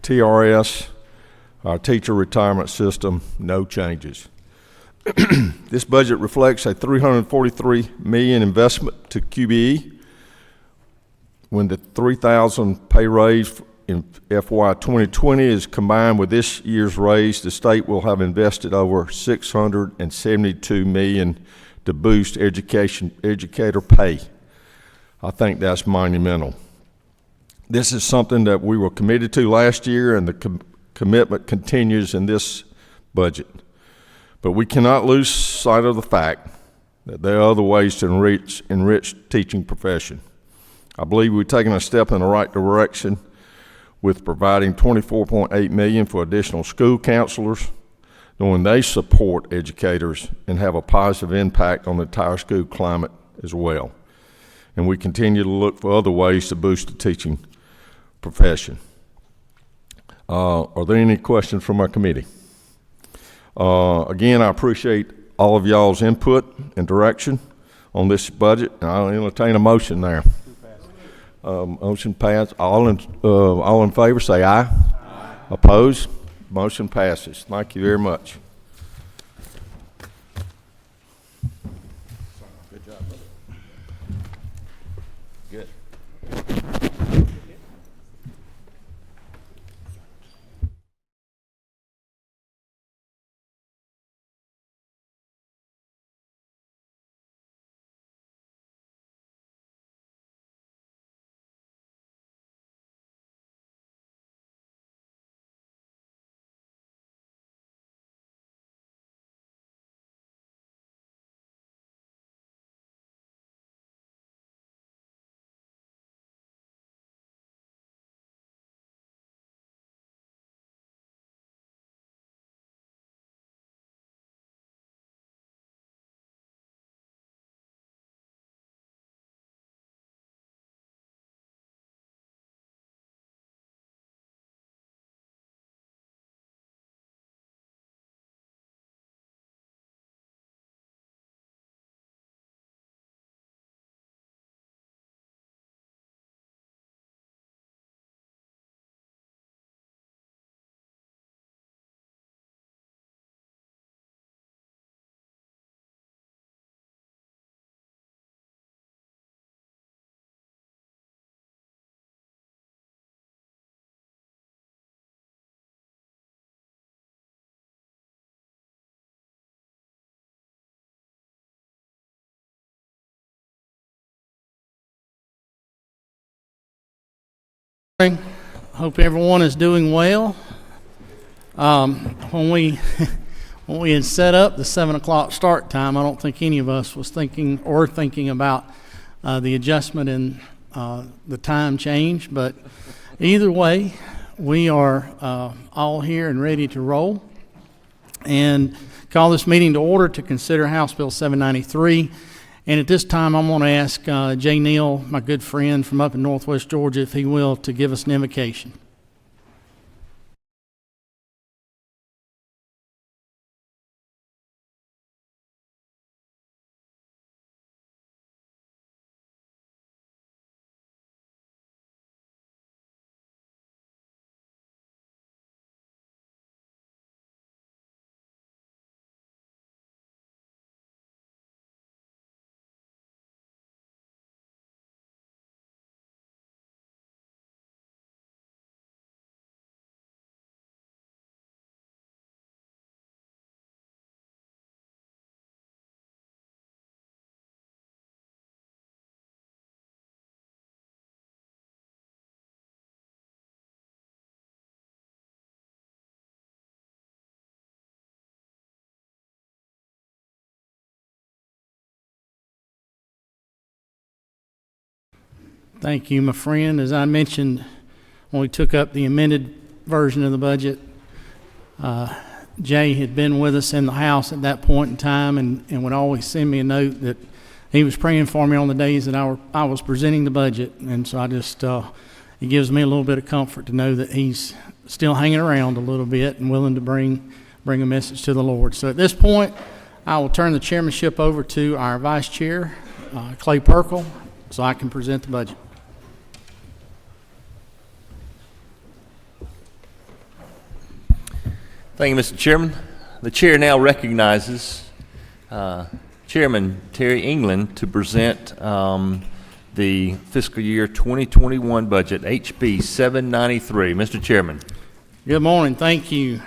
TRS, our teacher retirement system, no changes. This budget reflects a $343 million investment to QBE. When the $3,000 pay raise in FY 2020 is combined with this year's raise, the state will have invested over $672 million to boost educator pay. I think that's monumental. This is something that we were committed to last year, and the commitment continues in this budget. But we cannot lose sight of the fact that there are other ways to enrich teaching profession. I believe we've taken a step in the right direction with providing $24.8 million for additional school counselors. knowing they support educators and have a positive impact on the entire school climate as well. And we continue to look for other ways to boost the teaching profession. Are there any questions from our committee? Again, I appreciate all of y'all's input and direction on this budget. I'll entertain a motion there. Motion passed. All in favor say aye. Aye. Opposed? Motion passes. Thank you very much. Good job, brother. Good. Hope everyone is doing well. When we had set up the 7 o'clock start time, I don't think any of us was thinking about the adjustment in the time change. But either way, we are all here and ready to roll. And call this meeting to order to consider House Bill 793. And at this time, I'm going to ask Jay Neal, my good friend from up in Northwest Georgia, if he will, to give us an invocation. Thank you, my friend. As I mentioned when we took up the amended version of the budget, Jay had been with us in the House at that point in time and would always send me a note that he was praying for me on the days that I was presenting the budget. And so I just, it gives me a little bit of comfort to know that he's still hanging around a little bit and willing to bring a message to the Lord. So at this point, I will turn the chairmanship over to our Vice Chair, Clay Perkle, so I can present the budget. Thank you, Mr. Chairman. The chair now recognizes Chairman Terry England to present the fiscal year 2021 budget, HB 793. Mr. Chairman. Good morning. Thank you.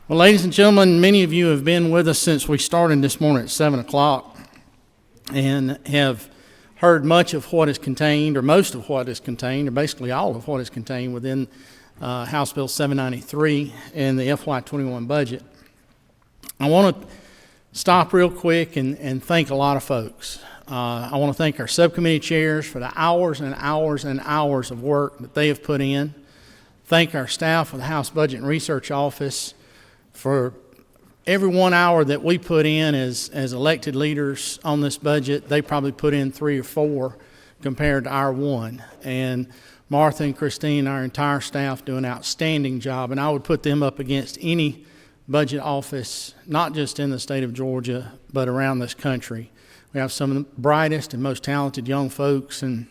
Well, ladies and gentlemen, many of you have been with us since we started this morning at 7 o'clock and have heard much of what is contained, or most of what is contained, or basically all of what is contained within House Bill 793 and the FY21 budget. I want to stop real quick and thank a lot of folks. I want to thank our subcommittee chairs for the hours and hours and hours of work that they have put in. Thank our staff of the House Budget and Research Office For every 1 hour that we put in as elected leaders on this budget, they probably put in 3 or 4 compared to our 1. And Martha and Christine, our entire staff, do an outstanding job, and I would put them up against any budget office, not just in the state of Georgia, but around this country. We have some of the brightest and most talented young folks and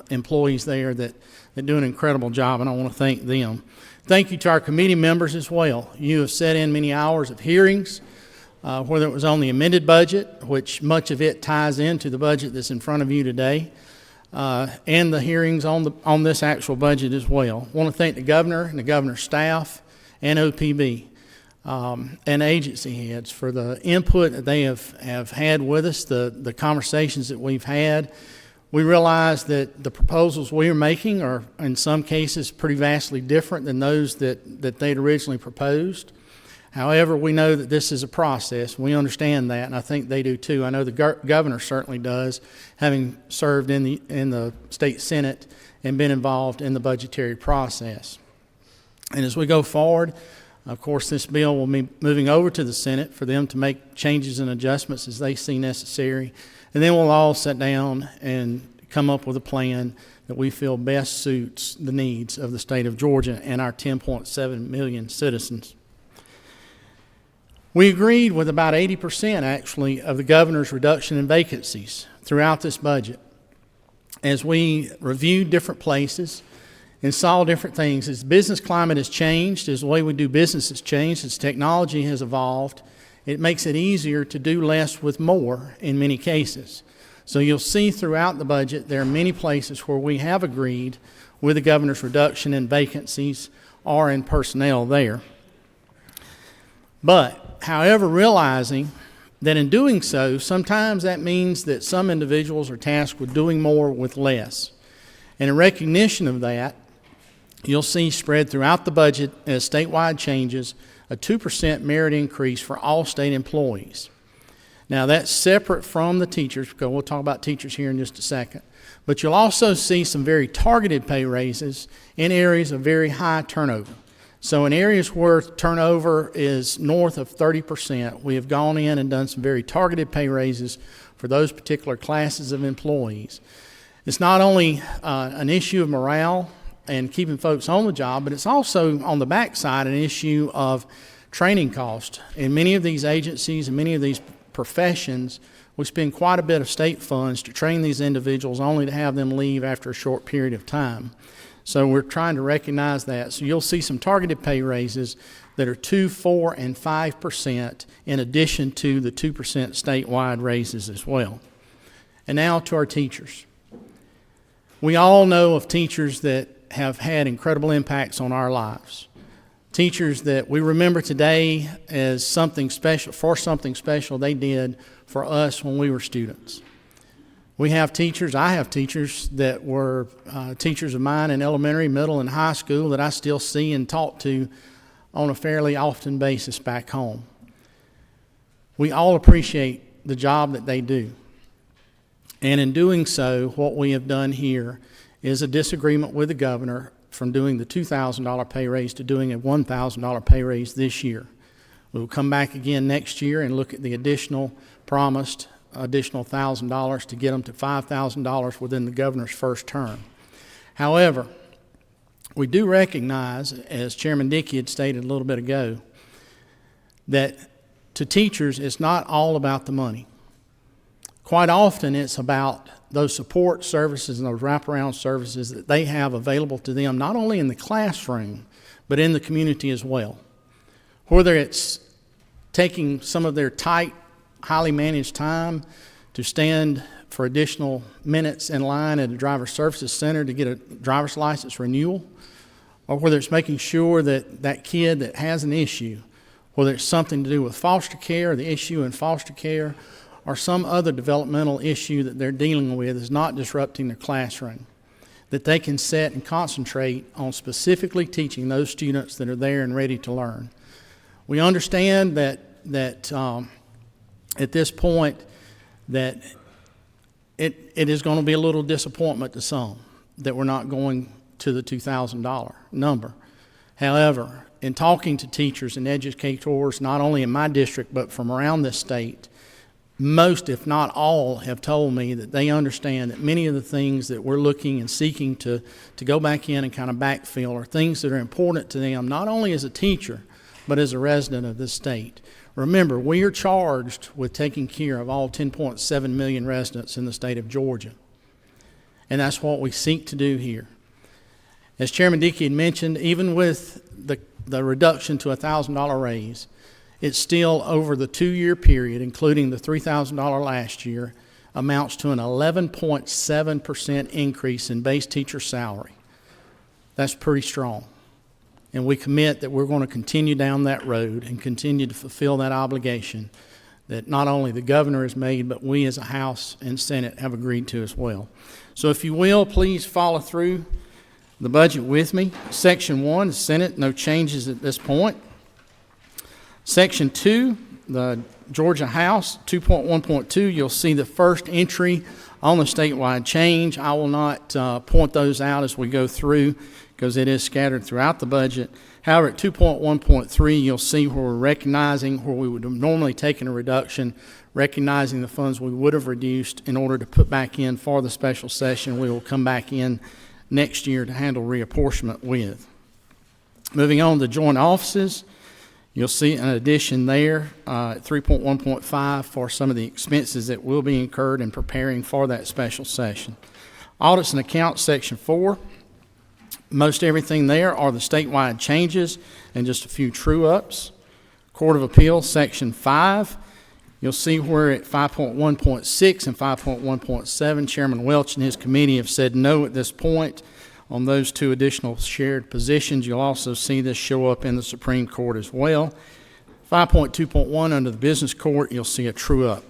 employees there that do an incredible job, and I want to thank them. Thank you to our committee members as well. You have set in many hours of hearings, whether it was on the amended budget, which much of it ties into the budget that's in front of you today, and the hearings on this actual budget as well. I want to thank the governor and the governor's staff and OPB and agency heads for the input that they have had with us, the conversations that we've had. We realize that the proposals we are making are, in some cases, pretty vastly different than those that they'd originally proposed. However, we know that this is a process. We understand that, and I think they do too. I know the governor certainly does, having served in the state Senate and been involved in the budgetary process. And as we go forward, of course, this bill will be moving over to the Senate for them to make changes and adjustments as they see necessary. And then we'll all sit down and come up with a plan that we feel best suits the needs of the state of Georgia and our 10.7 million citizens. We agreed with about 80% actually of the governor's reduction in vacancies throughout this budget. As we reviewed different places and saw different things, as business climate has changed, as the way we do business has changed, as technology has evolved, it makes it easier to do less with more in many cases. So you'll see throughout the budget there are many places where we have agreed with the governor's reduction in vacancies or in personnel there. But, however, realizing that in doing so, sometimes that means that some individuals are tasked with doing more with less. And in recognition of that, you'll see spread throughout the budget as statewide changes a 2% merit increase for all state employees. Now that's separate from the teachers, because we'll talk about teachers here in just a second. But you'll also see some very targeted pay raises in areas of very high turnover. So in areas where turnover is north of 30%, we have gone in and done some very targeted pay raises for those particular classes of employees. It's not only an issue of morale and keeping folks on the job, but it's also on the backside an issue of training cost. In many of these agencies and many of these professions, we spend quite a bit of state funds to train these individuals only to have them leave after a short period of time. So we're trying to recognize that. So you'll see some targeted pay raises that are 2%, 4%, and 5% in addition to the 2% statewide raises as well. And now to our teachers. We all know of teachers that have had incredible impacts on our lives. Teachers that we remember today as something special they did for us when we were students. I have teachers that were teachers of mine in elementary, middle, and high school that I still see and talk to on a fairly often basis back home. We all appreciate the job that they do. And in doing so, what we have done here is a disagreement with the governor from doing the $2,000 pay raise to doing a $1,000 pay raise this year. We will come back again next year and look at the promised additional $1,000 to get them to $5,000 within the governor's first term. However, we do recognize, as Chairman Dickey had stated a little bit ago, that to teachers it's not all about the money. Quite often it's about those support services and those wraparound services that they have available to them, not only in the classroom, but in the community as well. Whether it's taking some of their tight, highly managed time to stand for additional minutes in line at a driver services center to get a driver's license renewal, or whether it's making sure that that kid that has an issue, whether it's something to do with foster care, the issue in foster care, or some other developmental issue that they're dealing with is not disrupting their classroom, that they can sit and concentrate on specifically teaching those students that are there and ready to learn. We understand that at this point that it is going to be a little disappointment to some that we're not going to the $2,000 number. However, in talking to teachers and educators, not only in my district but from around this state, most, if not all, have told me that they understand that many of the things that we're looking and seeking to go back in and kind of backfill are things that are important to them, not only as a teacher, but as a resident of this state. Remember, we are charged with taking care of all 10.7 million residents in the state of Georgia. And that's what we seek to do here. As Chairman Dickey had mentioned, even with the reduction to a $1,000 raise, it's still over the 2-year period, including the $3,000 last year, amounts to an 11.7% increase in base teacher salary. That's pretty strong. And we commit that we're going to continue down that road and continue to fulfill that obligation that not only the governor has made, but we as a House and Senate have agreed to as well. So if you will, please follow through the budget with me. Section 1, the Senate, no changes at this point. Section 2, the Georgia House, 2.1.2, you'll see the first entry on the statewide change. I will not point those out as we go through because it is scattered throughout the budget. However, at 2.1.3, you'll see where we're recognizing where we would have normally taken a reduction, recognizing the funds we would have reduced in order to put back in for the special session. We will come back in next year to handle reapportionment with. Moving on to joint offices, you'll see an addition there at 3.1.5 for some of the expenses that will be incurred in preparing for that special session. Audits and accounts, section 4. Most everything there are the statewide changes and just a few true-ups. Court of Appeals, section 5. You'll see where at 5.1.6 and 5.1.7, Chairman Welch and his committee have said no at this point on those 2 additional shared positions. You'll also see this show up in the Supreme Court as well. 5.2.1 under the business court, you'll see a true-up.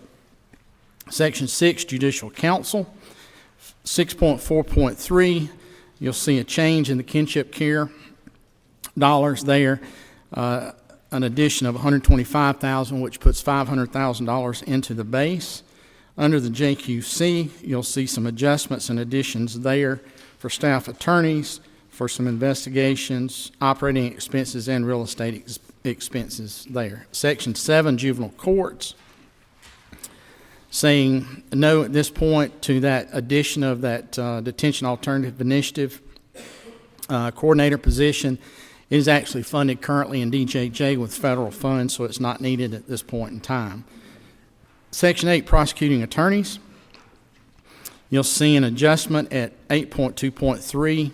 Section 6, Judicial Council. 6.4.3, you'll see a change in the kinship care dollars there, an addition of $125,000, which puts $500,000 into the base. Under the JQC, you'll see some adjustments and additions there for staff attorneys, for some investigations, operating expenses, and real estate expenses there. Section 7, Juvenile Courts, saying no at this point to that addition of that Detention Alternative Initiative coordinator position. It is actually funded currently in DJJ with federal funds, so it's not needed at this point in time. Section 8, Prosecuting Attorneys. You'll see an adjustment at 8.2.3,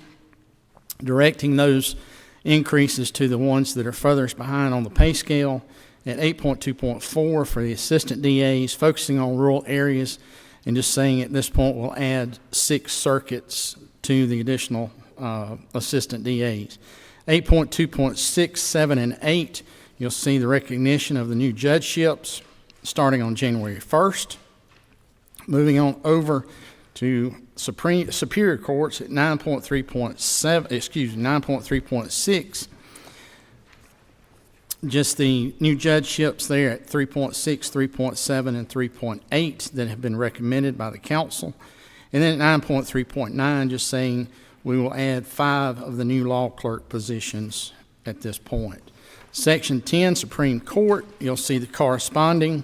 directing those increases to the ones that are furthest behind on the pay scale. At 8.2.4 for the assistant DAs, focusing on rural areas, and just saying at this point we'll add 6 circuits to the additional assistant DAs. 8.2.6, 7, and 8, you'll see the recognition of the new judgeships starting on January 1st. Moving on over to Superior Courts at 9.3.6. Just the new judgeships there at 3.6, 3.7, and 3.8 that have been recommended by the council. And then at 9.3.9, just saying we will add 5 of the new law clerk positions at this point. Section 10, Supreme Court, you'll see the corresponding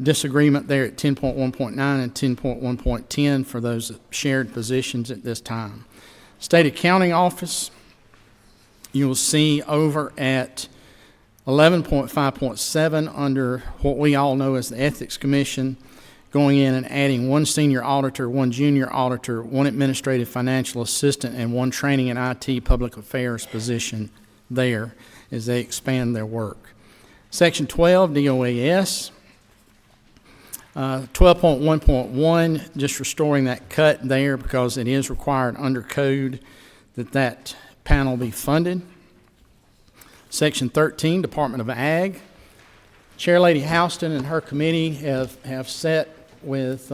disagreement there at 10.1.9 and 10.1.10 for those shared positions at this time. State Accounting Office, you will see over at 11.5.7 under what we all know as the Ethics Commission, going in and adding 1 senior auditor, 1 junior auditor, 1 administrative financial assistant, and 1 training and IT public affairs position there as they expand their work. Section 12, DOAS. 12.1.1, just restoring that cut there because it is required under code that panel be funded. Section 13, Department of Ag. Chair Lady Houston and her committee have sat with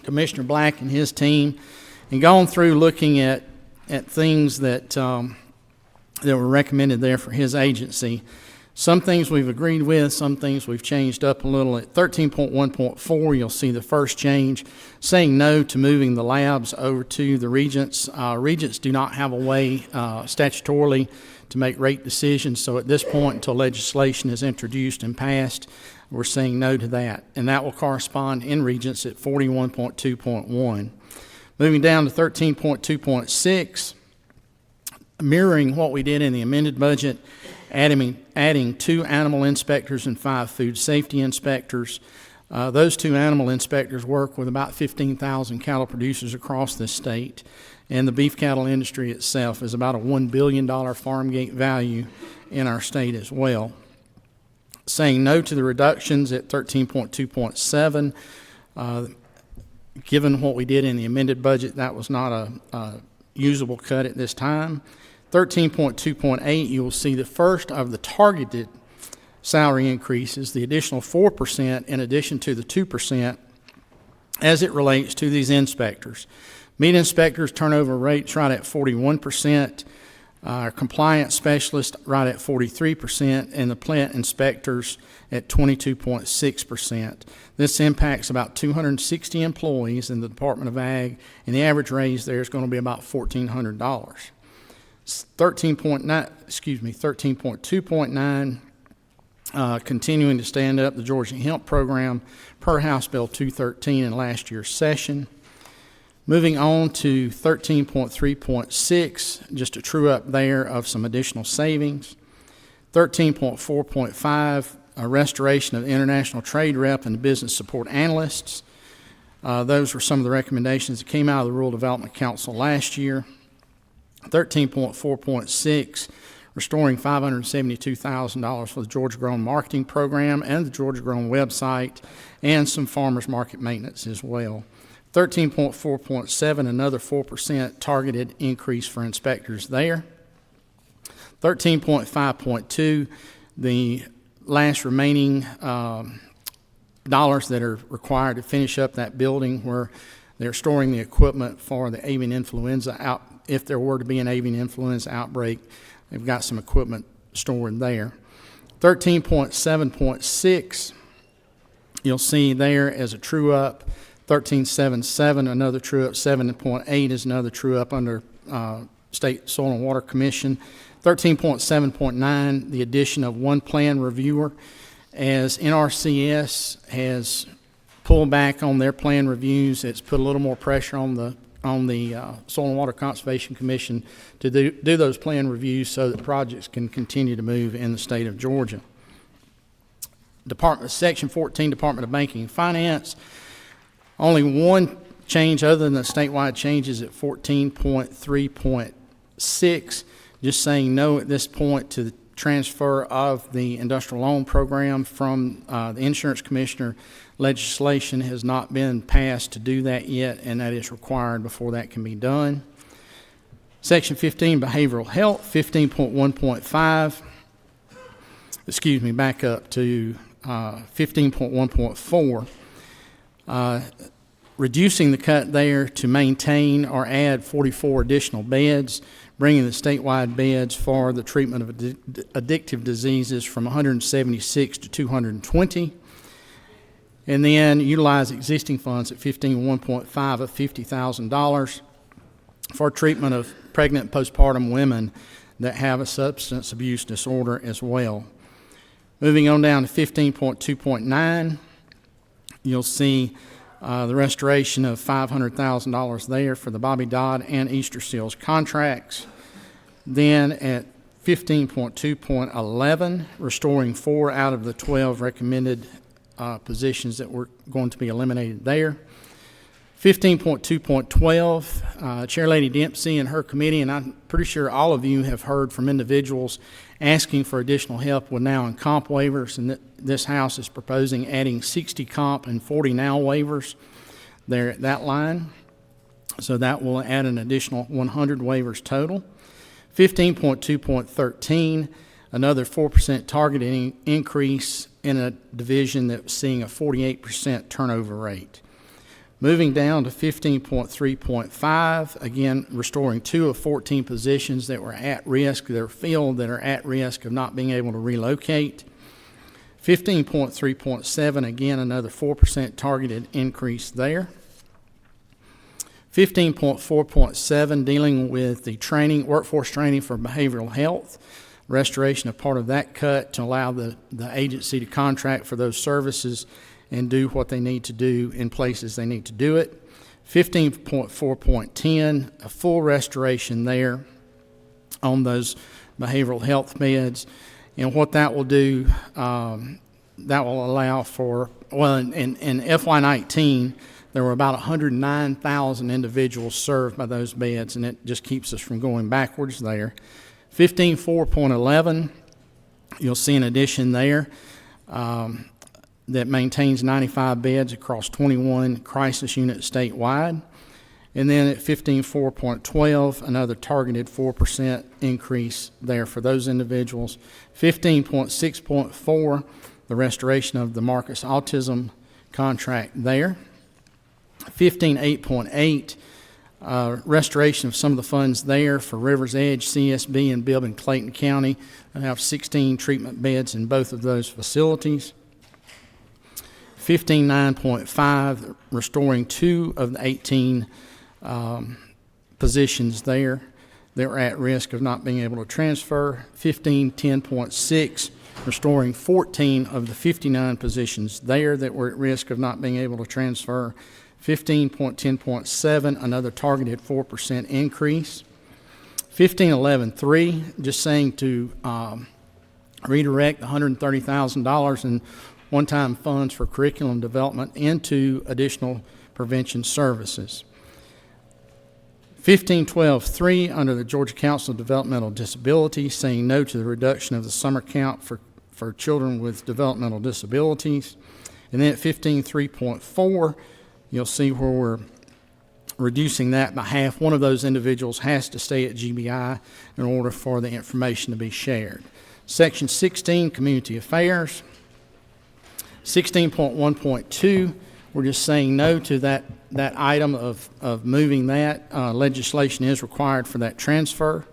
Commissioner Black and his team and gone through looking at things that were recommended there for his agency. Some things we've agreed with, some things we've changed up a little. At 13.1.4, you'll see the first change, saying no to moving the labs over to the Regents. Regents do not have a way statutorily to make rate decisions, so at this point, until legislation is introduced and passed, we're saying no to that. And that will correspond in Regents at 41.2.1. Moving down to 13.2.6, mirroring what we did in the amended budget, adding 2 animal inspectors and 5 food safety inspectors. Those 2 animal inspectors work with about 15,000 cattle producers across the state, and the beef cattle industry itself is about a $1 billion farm gate value in our state as well. Saying no to the reductions at 13.2.7. Given what we did in the amended budget, that was not a usable cut at this time. 13.2.8, you will see the first of the targeted salary increases, the additional 4% in addition to the 2% as it relates to these inspectors. Meat inspectors turnover rates right at 41%, our compliance specialists right at 43%, and the plant inspectors at 22.6%. This impacts about 260 employees in the Department of Ag, and the average raise there is going to be about $1,400. 13.2.9, continuing to stand up the Georgia Hemp Program per House Bill 213 in last year's session. Moving on to 13.3.6, just a true up there of some additional savings. 13.4.5, a restoration of international trade rep and business support analysts. Those were some of the recommendations that came out of the Rural Development Council last year. 13.4.6, restoring $572,000 for the Georgia Grown Marketing Program and the Georgia Grown website, and some farmers market maintenance as well. 13.4.7, another 4% targeted increase for inspectors there. 13.5.2, the last remaining dollars that are required to finish up that building where they're storing the equipment for the avian influenza out. If there were to be an avian influenza outbreak, they've got some equipment stored there. 13.7.6, you'll see there as a true up. 13.7.7, another true up. 7.8 is another true up under State Soil and Water Commission. 13.7.9, the addition of 1 plan reviewer, as NRCS has pulled back on their plan reviews. It's put a little more pressure on the Soil and Water Conservation Commission to do those plan reviews so that projects can continue to move in the state of Georgia. Section 14, Department of Banking and Finance. Only 1 change other than the statewide changes at 14.3.6, just saying no at this point to the transfer of the industrial loan program from the insurance commissioner. Legislation has not been passed to do that yet, and that is required before that can be done. Section 15, behavioral health. 15.1.5, excuse me, back up to 15.1.4. Reducing the cut there to maintain or add 44 additional beds, bringing the statewide beds for the treatment of addictive diseases from 176 to 220. And then utilize existing funds at 15.1.5 of $50,000 for treatment of pregnant postpartum women that have a substance abuse disorder as well. Moving on down to 15.2.9, you'll see the restoration of $500,000 there for the Bobby Dodd and Easter Seals contracts. Then at 15.2.11, restoring 4 out of the 12 recommended positions that were going to be eliminated there. 15.2.12, Chair Lady Dempsey and her committee, and I'm pretty sure all of you have heard from individuals asking for additional help with now and comp waivers, and this House is proposing adding 60 comp and 40 now waivers there at that line. So that will add an additional 100 waivers total. 15.2.13, another 4% targeting increase in a division that was seeing a 48% turnover rate. Moving down to 15.3.5, again, restoring 2 of 14 positions that were at risk, that are filled, that are at risk of not being able to relocate. 15.3.7, again, another 4% targeted increase there. 15.4.7, dealing with the training, workforce training for behavioral health, restoration of part of that cut to allow the agency to contract for those services and do what they need to do in places they need to do it. 15.4.10, a full restoration there on those behavioral health beds. And what that will do, that will allow for, well, in FY19, there were about 109,000 individuals served by those beds, and it just keeps us from going backwards there. 15.4.11, you'll see an addition there that maintains 95 beds across 21 crisis units statewide. And then at 15.4.12, another targeted 4% increase there for those individuals. 15.6.4, the restoration of the Marcus Autism contract there. 15.8.8, restoration of some of the funds there for Rivers Edge, CSB, and Bibb and Clayton County. I have 16 treatment beds in both of those facilities. 15.9.5, restoring 2 of the 18 positions there that were at risk of not being able to transfer. 15.10.6, restoring 14 of the 59 positions there that were at risk of not being able to transfer. 15.10.7, another targeted 4% increase. 15.11.3, just saying to redirect $130,000 in one-time funds for curriculum development into additional prevention services. 15.12.3, under the Georgia Council of Developmental Disabilities, saying no to the reduction of the summer count for children with developmental disabilities. And then at 15.3.4, you'll see where we're reducing that by half. One of those individuals has to stay at GBI in order for the information to be shared. Section 16, Community Affairs. 16.1.2, we're just saying no to that item of moving that. Legislation is required for that transfer.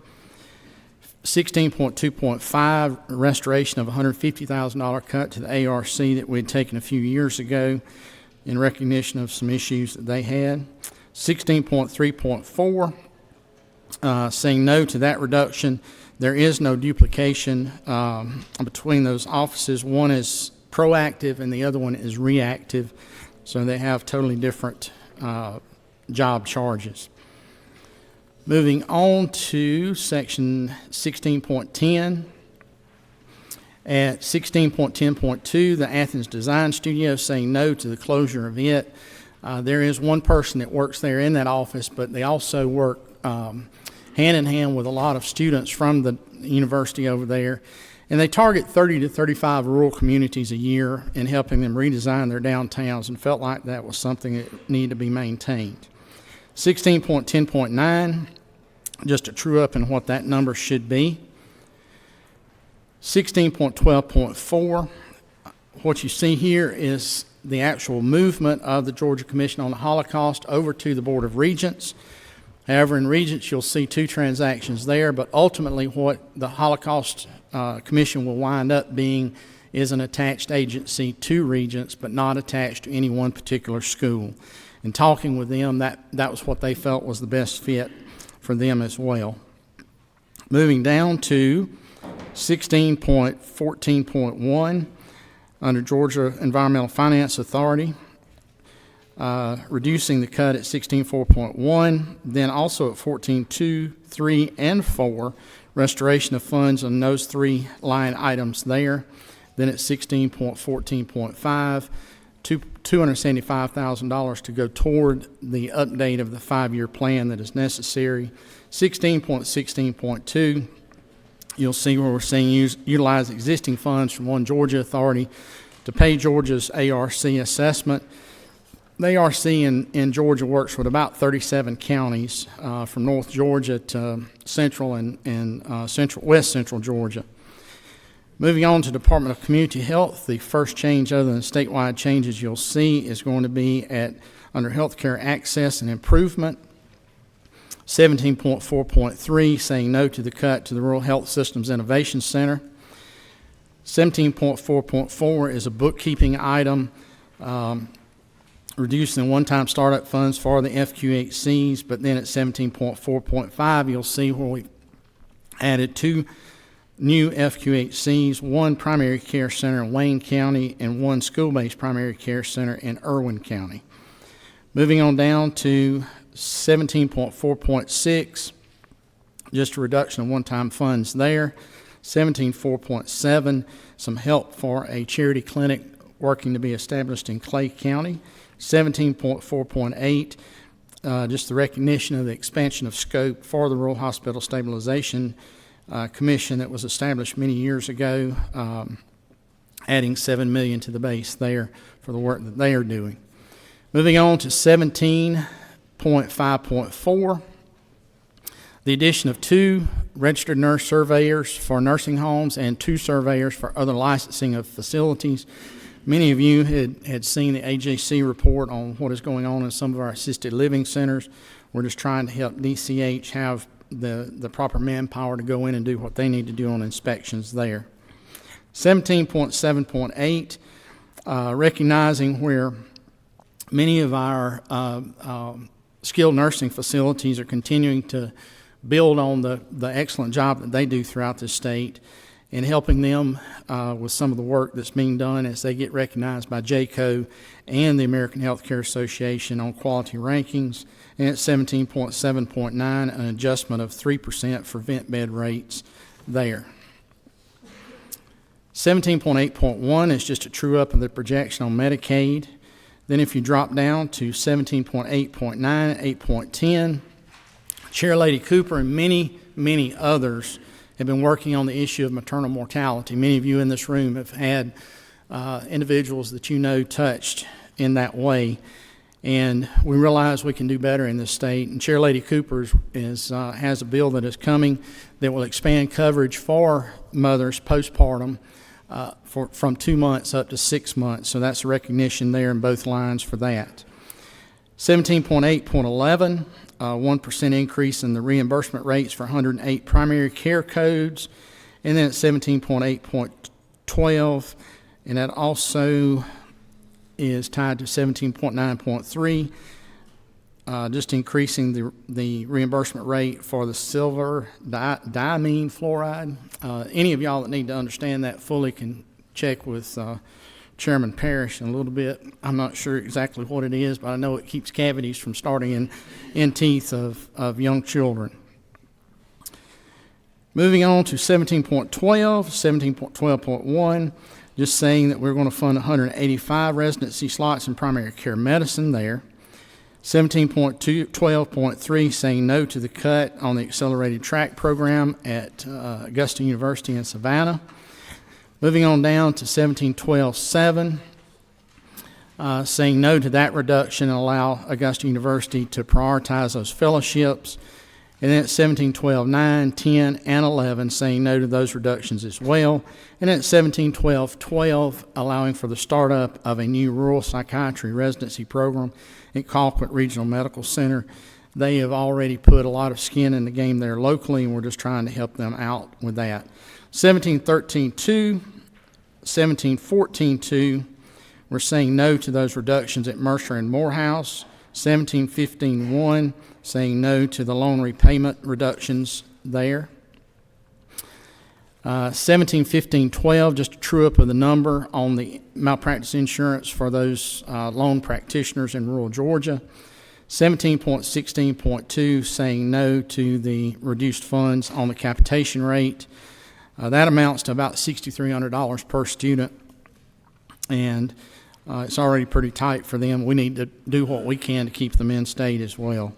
16.2.5, restoration of $150,000 cut to the ARC that we had taken a few years ago in recognition of some issues that they had. 16.3.4, saying no to that reduction. There is no duplication between those offices. One is proactive and the other one is reactive, so they have totally different job charges. Moving on to section 16.10. At 16.10.2, the Athens Design Studio, saying no to the closure of it. There is one person that works there in that office, but they also work hand in hand with a lot of students from the university over there. And they target 30 to 35 rural communities a year in helping them redesign their downtowns, and felt like that was something that needed to be maintained. 16.10.9, just a true up in what that number should be. 16.12.4, what you see here is the actual movement of the Georgia Commission on the Holocaust over to the Board of Regents. However, in Regents, you'll see 2 transactions there, but ultimately what the Holocaust Commission will wind up being is an attached agency to Regents, but not attached to any one particular school. In talking with them, that was what they felt was the best fit for them as well. Moving down to 16.14.1, under Georgia Environmental Finance Authority, reducing the cut at 16.4.1, then also at 14.2, 3, and 4, restoration of funds on those 3 line items there. Then at 16.14.5, $275,000 to go toward the update of the 5-year plan that is necessary. 16.16.2, you'll see where we're saying utilize existing funds from One Georgia Authority to pay Georgia's ARC assessment. The ARC in Georgia works with about 37 counties from North Georgia to Central and West Central Georgia. Moving on to Department of Community Health, the first change other than statewide changes you'll see is going to be at under healthcare access and improvement. 17.4.3, saying no to the cut to the Rural Health Systems Innovation Center. 17.4.4 is a bookkeeping item, reducing one-time startup funds for the FQHCs, but then at 17.4.5, you'll see where we added 2 new FQHCs, 1 primary care center in Wayne County and 1 school-based primary care center in Irwin County. Moving on down to 17.4.6, just a reduction of one-time funds there. 17.4.7, some help for a charity clinic working to be established in Clay County. 17.4.8, just the recognition of the expansion of scope for the Rural Hospital Stabilization Commission that was established many years ago, adding $7 million to the base there for the work that they are doing. Moving on to 17.5.4, the addition of 2 registered nurse surveyors for nursing homes and 2 surveyors for other licensing of facilities. Many of you had seen the AJC report on what is going on in some of our assisted living centers. We're just trying to help DCH have the proper manpower to go in and do what they need to do on inspections there. 17.7.8, recognizing where many of our skilled nursing facilities are continuing to build on the excellent job that they do throughout the state, and helping them with some of the work that's being done as they get recognized by JCO and the American Healthcare Association on quality rankings. And at 17.7.9, an adjustment of 3% for vent bed rates there. 17.8.1 is just a true up of the projection on Medicaid. Then if you drop down to 17.8.9, 8.10, Chair Lady Cooper and many others have been working on the issue of maternal mortality. Many of you in this room have had individuals that you know touched in that way, and we realize we can do better in this state. And Chair Lady Cooper has a bill that is coming that will expand coverage for mothers postpartum from 2 months up to 6 months. So that's a recognition there in both lines for that. 17.8.11. 1% increase in the reimbursement rates for 108 primary care codes, and then at 17.8.12, and that also is tied to 17.9.3, just increasing the reimbursement rate for the silver diamine fluoride. Any of y'all that need to understand that fully can check with Chairman Parrish in a little bit. I'm not sure exactly what it is, but I know it keeps cavities from starting in teeth of young children. Moving on to 17.12, 17.12.1, just saying that we're going to fund 185 residency slots in primary care medicine there. 17.12.3, saying no to the cut on the accelerated track program at Augusta University in Savannah. Moving on down to 17.12.7, saying no to that reduction and allow Augusta University to prioritize those fellowships. And then at 17.12.9, 10, and 11, saying no to those reductions as well. And then at 17.12.12, allowing for the startup of a new rural psychiatry residency program at Colquitt Regional Medical Center. They have already put a lot of skin in the game there locally, and we're just trying to help them out with that. 17.13.2, 17.14.2, we're saying no to those reductions at Mercer and Morehouse. 17.15.1, saying no to the loan repayment reductions there. 17.15.12, just a true up of the number on the malpractice insurance for those loan practitioners in rural Georgia. 17.16.2, saying no to the reduced funds on the capitation rate. That amounts to about $6,300 per student, and it's already pretty tight for them. We need to do what we can to keep them in state as well.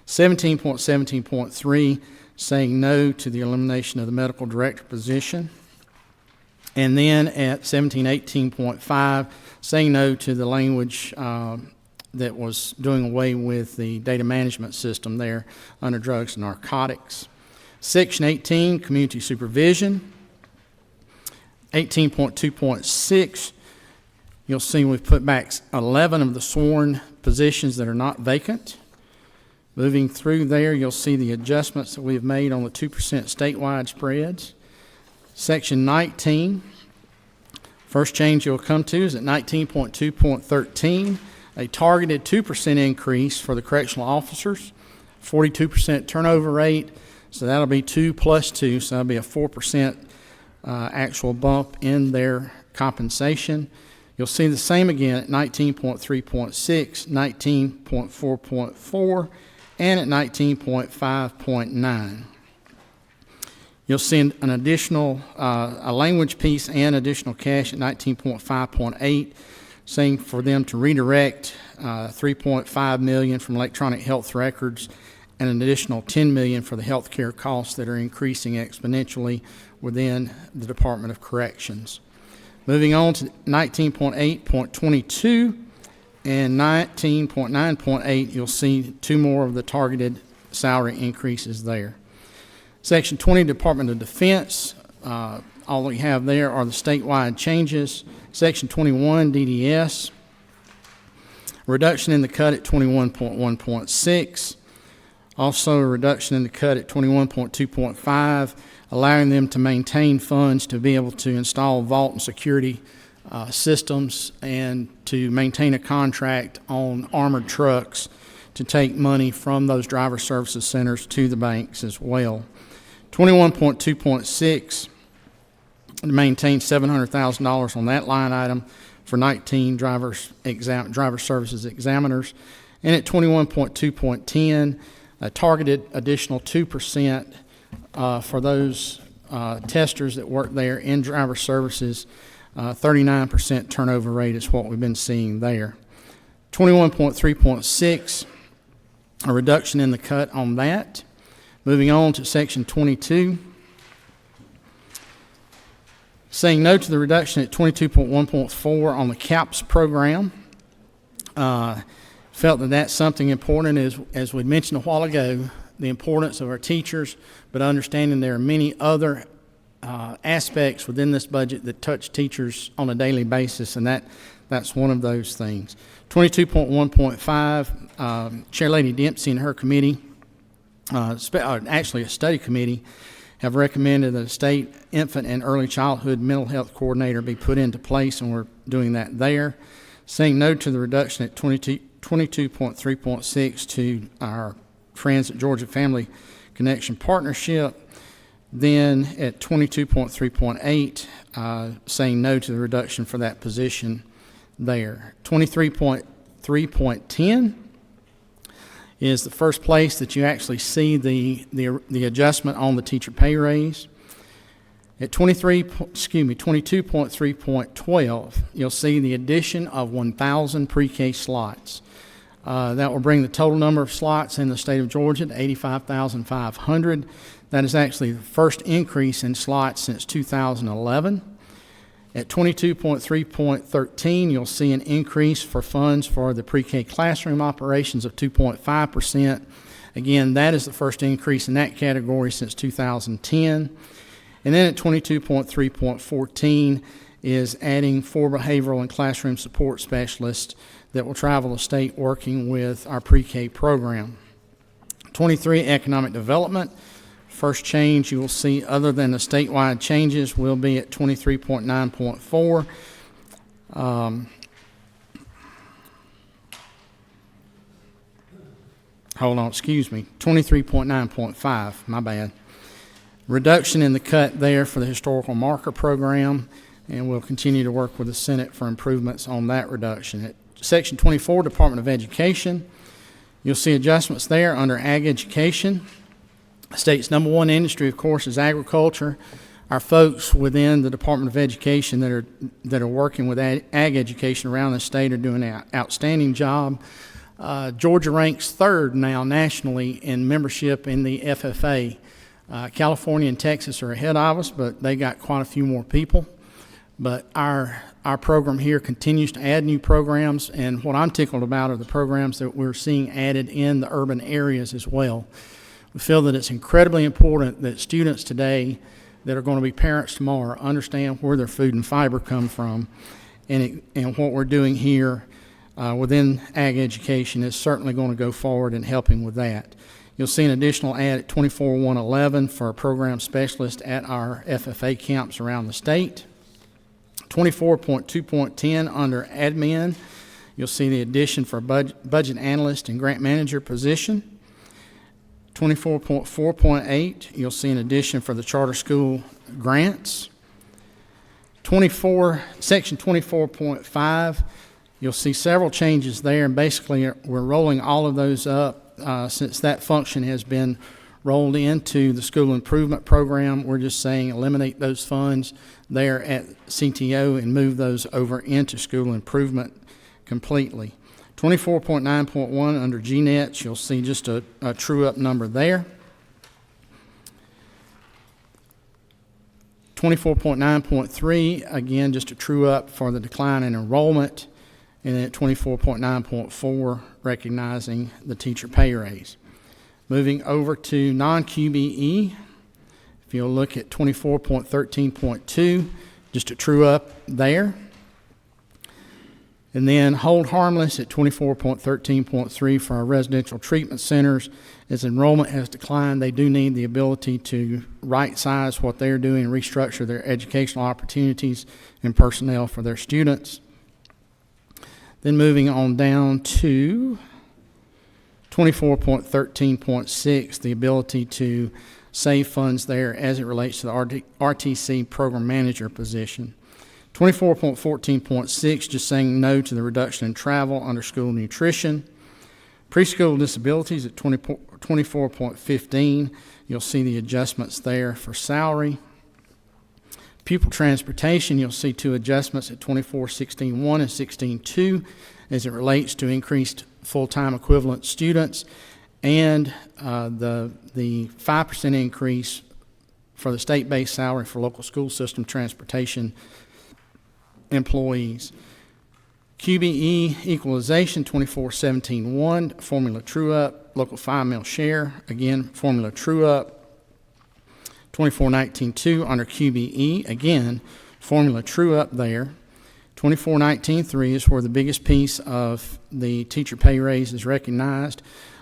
17.17.3, saying no to the elimination of the medical director position. And then at 17.18.5, saying no to the language that was doing away with the data management system there under drugs and narcotics. Section 18, community supervision. 18.2.6, You'll see we've put back 11 of the sworn positions that are not vacant. Moving through there, you'll see the adjustments that we've made on the 2% statewide spreads. Section 19, first change you'll come to is at 19.2.13, a targeted 2% increase for the correctional officers, 42% turnover rate, so that'll be 2 plus 2, so that'll be a 4% actual bump in their compensation. You'll see the same again at 19.3.6, 19.4.4, and at 19.5.9. You'll see an additional, a language piece and additional cash at 19.5.8, saying for them to redirect $3.5 million from electronic health records and an additional $10 million for the health care costs that are increasing exponentially within the Department of Corrections. Moving on to 19.8.22 and 19.9.8, you'll see 2 more of the targeted salary increases there. Section 20, Department of Defense, all we have there are the statewide changes. Section 21, DDS, reduction in the cut at 21.1.6. Also a reduction in the cut at 21.2.5, allowing them to maintain funds to be able to install vault and security systems and to maintain a contract on armored trucks to take money from those driver services centers to the banks as well. 21.2.6, to maintain $700,000 on that line item for 19 driver services examiners. And at 21.2.10, a targeted additional 2% for those testers that work there in driver services. 39% turnover rate is what we've been seeing there. 21.3.6, a reduction in the cut on that. Moving on to section 22. Saying no to the reduction at 22.1.4 on the CAPS program. Felt that that's something important, as we mentioned a while ago, the importance of our teachers, but understanding there are many other aspects within this budget that touch teachers on a daily basis, and that's one of those things. 22.1.5, Chair Lady Dempsey and her committee, actually a study committee, have recommended that a state infant and early childhood mental health coordinator be put into place, and we're doing that there. Saying no to the reduction at 22.3.6 to our friends at Georgia Family Connection Partnership. Then at 22.3.8, saying no to the reduction for that position there. 23.3.10 is the first place that you actually see the adjustment on the teacher pay raise. At 22.3.12, you'll see the addition of 1,000 pre-K slots. That will bring the total number of slots in the state of Georgia to 85,500. That is actually the first increase in slots since 2011. At 22.3.13, you'll see an increase for funds for the pre-K classroom operations of 2.5%. Again, that is the first increase in that category since 2010. And then at 22.3.14 is adding 4 behavioral and classroom support specialists that will travel the state working with our pre-K program. 23, economic development. First change you will see other than the statewide changes will be at 23.9.4. Hold on, excuse me, 23.9.5, my bad. Reduction in the cut there for the historical marker program, and we'll continue to work with the Senate for improvements on that reduction. At Section 24, Department of Education, you'll see adjustments there under ag education. The state's number one industry, of course, is agriculture. Our folks within the Department of Education that are working with ag education around the state are doing an outstanding job. Georgia ranks 3rd now nationally in membership in the FFA. California and Texas are ahead of us, but they got quite a few more people. But our program here continues to add new programs, and what I'm tickled about are the programs that we're seeing added in the urban areas as well. We feel that it's incredibly important that students today that are going to be parents tomorrow understand where their food and fiber come from. and what we're doing here within ag education is certainly going to go forward in helping with that. You'll see an additional ad at 24,111 for a program specialist at our FFA camps around the state. 24.2.10 under admin, you'll see the addition for a budget analyst and grant manager position. 24.4.8, you'll see an addition for the charter school grants. Section 24.5, you'll see several changes there, and basically we're rolling all of those up since that function has been rolled into the school improvement program. We're just saying eliminate those funds there at CTO and move those over into school improvement completely. 24.9.1 under GNETs, you'll see just a true up number there. 24.9.3, again, just a true up for the decline in enrollment. And then at 24.9.4, recognizing the teacher pay raise. Moving over to non-QBE, if you'll look at 24.13.2, just a true up there. And then hold harmless at 24.13.3 for our residential treatment centers. As enrollment has declined, they do need the ability to right-size what they're doing and restructure their educational opportunities and personnel for their students. Then moving on down to 24.13.6, the ability to save funds there as it relates to the RTC program manager position. 24.14.6, just saying no to the reduction in travel under school nutrition. Preschool disabilities at 24.15, you'll see the adjustments there for salary. Pupil transportation, you'll see two adjustments at 24.16.1 and 16.2 as it relates to increased full-time equivalent students and the 5% increase for the state-based salary for local school system transportation employees. QBE equalization 24.17.1, formula true-up, local 5-mil share, again, formula true-up. 24.19.2 under QBE, again, formula true up there. 24.19.3 is where the biggest piece of the teacher pay raise is recognized.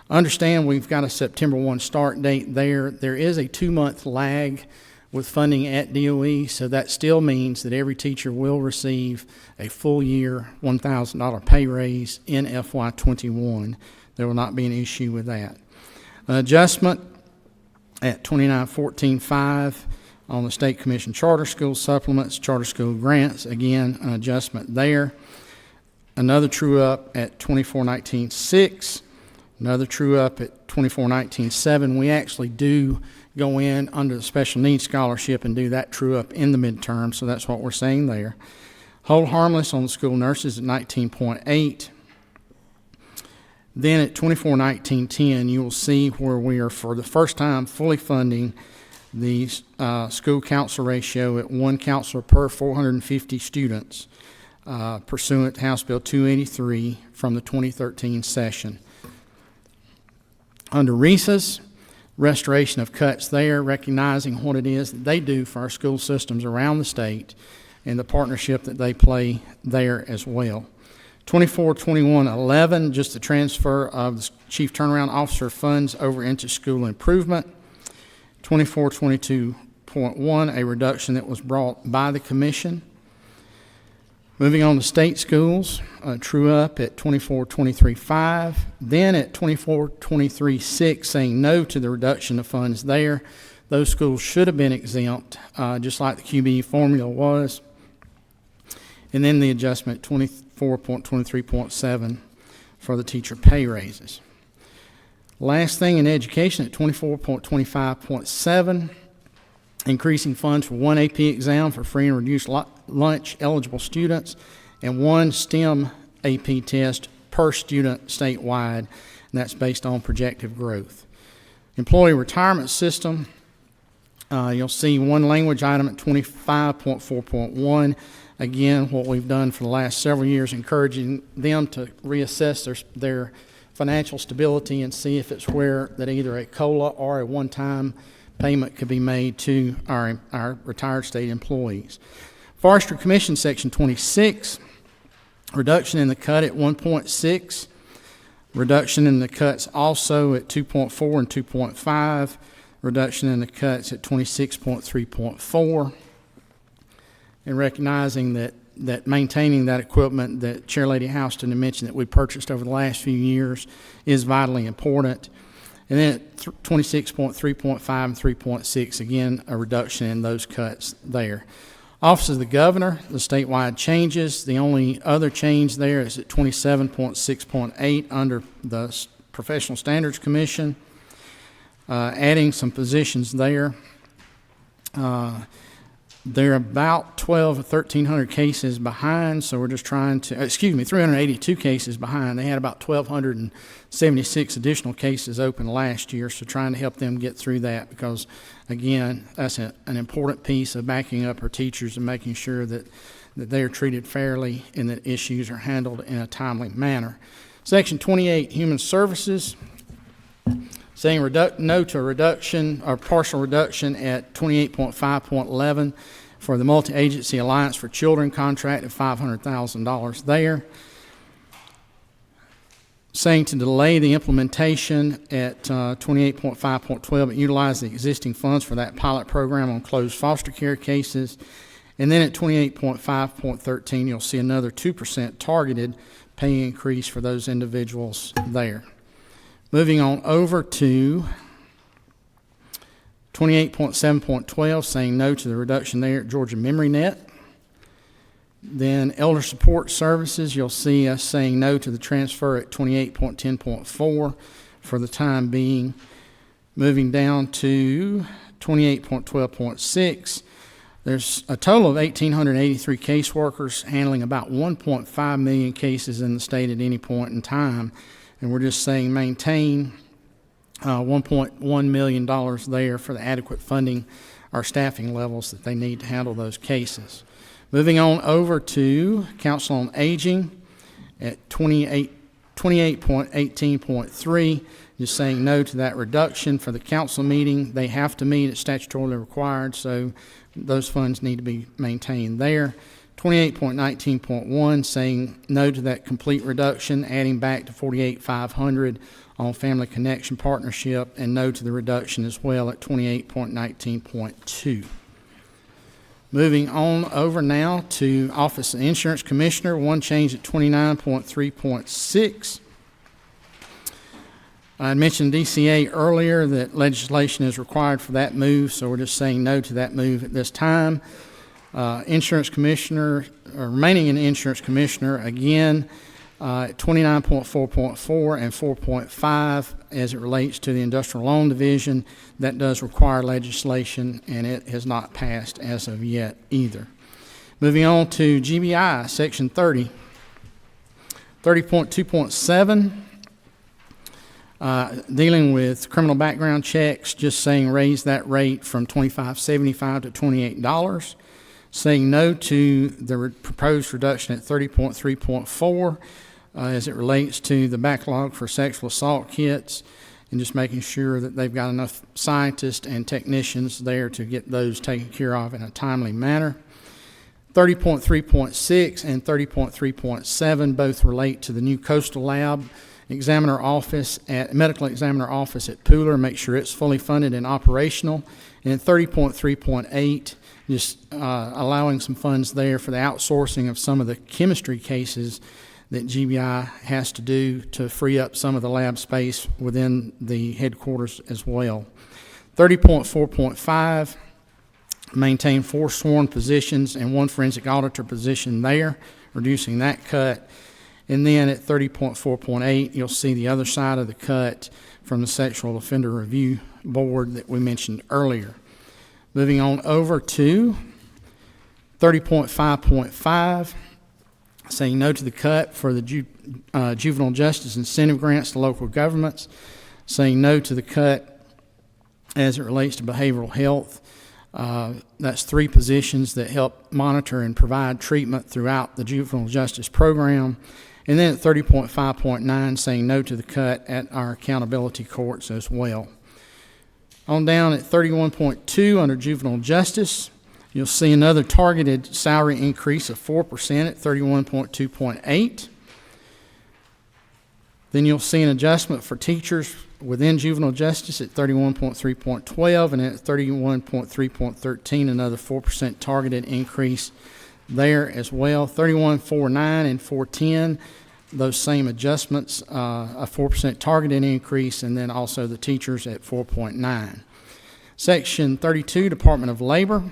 Understand we've got a September 1 start date there. There is a 2-month lag with funding at DOE, so that still means that every teacher will receive a full year $1,000 pay raise in FY21. There will not be an issue with that. An adjustment at 29.14.5 on the State Commission Charter School supplements, charter school grants, again, an adjustment there. Another true up at 24.19.6, another true up at 24.19.7. We actually do go in under the special needs scholarship and do that true up in the midterm, so that's what we're saying there. Hold harmless on the school nurses at 19.8. Then at 24.19.10, you will see where we are for the first time fully funding the school counselor ratio at 1 counselor per 450 students pursuant to House Bill 283 from the 2013 session. Under RESAs, restoration of cuts there, recognizing what it is that they do for our school systems around the state and the partnership that they play there as well. 24.21.11, just the transfer of the Chief Turnaround Officer funds over into school improvement. 24.22.1, a reduction that was brought by the Commission. Moving on to state schools, true up at 24.23.5, then at 24.23.6, saying no to the reduction of funds there. Those schools should have been exempt, just like the QBE formula was. And then the adjustment 24.23.7 for the teacher pay raises. Last thing in education at 24.25.7, increasing funds for 1 AP exam for free and reduced lunch eligible students and 1 STEM AP test per student statewide, and that's based on projected growth. Employee retirement system, you'll see 1 language item at 25.4.1. Again, what we've done for the last several years, encouraging them to reassess their financial stability and see if it's where that either a COLA or a one-time payment could be made to our retired state employees. Forestry Commission, Section 26, Reduction in the cut at 1.6. Reduction in the cuts also at 2.4 and 2.5. Reduction in the cuts at 26.3.4. And recognizing that maintaining that equipment that Chair Lady Houston had mentioned that we purchased over the last few years is vitally important. And then at 26.3.5 and 3.6, again, a reduction in those cuts there. Office of the Governor, the statewide changes. The only other change there is at 27.6.8 under the Professional Standards Commission, adding some positions there. They're about 1,200 or 1,300 cases behind, so we're just trying to, 382 cases behind. They had about 1,276 additional cases open last year, so trying to help them get through that because, again, that's an important piece of backing up our teachers and making sure that they are treated fairly and that issues are handled in a timely manner. Section 28, Human Services, saying no to a reduction or partial reduction at 28.5.11 for the Multi-Agency Alliance for Children contract at $500,000 there. Saying to delay the implementation at 28.5.12 and utilize the existing funds for that pilot program on closed foster care cases. And then at 28.5.13, you'll see another 2% targeted pay increase for those individuals there. Moving on over to 28.7.12, saying no to the reduction there at Georgia Memory Net. Then Elder Support Services, you'll see us saying no to the transfer at 28.10.4 for the time being. Moving down to 28.12.6, there's a total of 1,883 caseworkers handling about 1.5 million cases in the state at any point in time. And we're just saying maintain $1.1 million there for the adequate funding or staffing levels that they need to handle those cases. Moving on over to Council on Aging at 28.18.3, just saying no to that reduction for the council meeting. They have to meet, it's statutorily required, so those funds need to be maintained there. 28.19.1, saying no to that complete reduction, adding back to 48,500 on Family Connection Partnership, and no to the reduction as well at 28.19.2. Moving on over now to Office of the Insurance Commissioner, one change at 29.3.6. I mentioned DCA earlier that legislation is required for that move, so we're just saying no to that move at this time. Insurance Commissioner, remaining in Insurance Commissioner, again, 29.4.4 and 4.5 as it relates to the Industrial Loan Division. That does require legislation, and it has not passed as of yet either. Moving on to GBI, Section 30. 30.2.7, dealing with criminal background checks, just saying raise that rate from $25.75 to $28. Saying no to the proposed reduction at 30.3.4 as it relates to the backlog for sexual assault kits, and just making sure that they've got enough scientists and technicians there to get those taken care of in a timely manner. 30.3.6 and 30.3.7 both relate to the new coastal lab examiner office at medical examiner office at Pooler. Make sure it's fully funded and operational. And 30.3.8, just allowing some funds there for the outsourcing of some of the chemistry cases that GBI has to do to free up some of the lab space within the headquarters as well. 30.4.5, maintain 4 sworn positions and 1 forensic auditor position there, reducing that cut. And then at 30.4.8, you'll see the other side of the cut from the Sexual Offender Review Board that we mentioned earlier. Moving on over to 30.5.5, saying no to the cut for the juvenile justice incentive grants to local governments, saying no to the cut as it relates to behavioral health. That's 3 positions that help monitor and provide treatment throughout the juvenile justice program. And then at 30.5.9, saying no to the cut at our accountability courts as well. On down at 31.2 under juvenile justice, You'll see another targeted salary increase of 4% at 31.2.8. Then you'll see an adjustment for teachers within juvenile justice at 31.3.12 and at 31.3.13, another 4% targeted increase there as well. 31.49 and 410, those same adjustments, a 4% targeted increase, and then also the teachers at 4.9. Section 32, Department of Labor,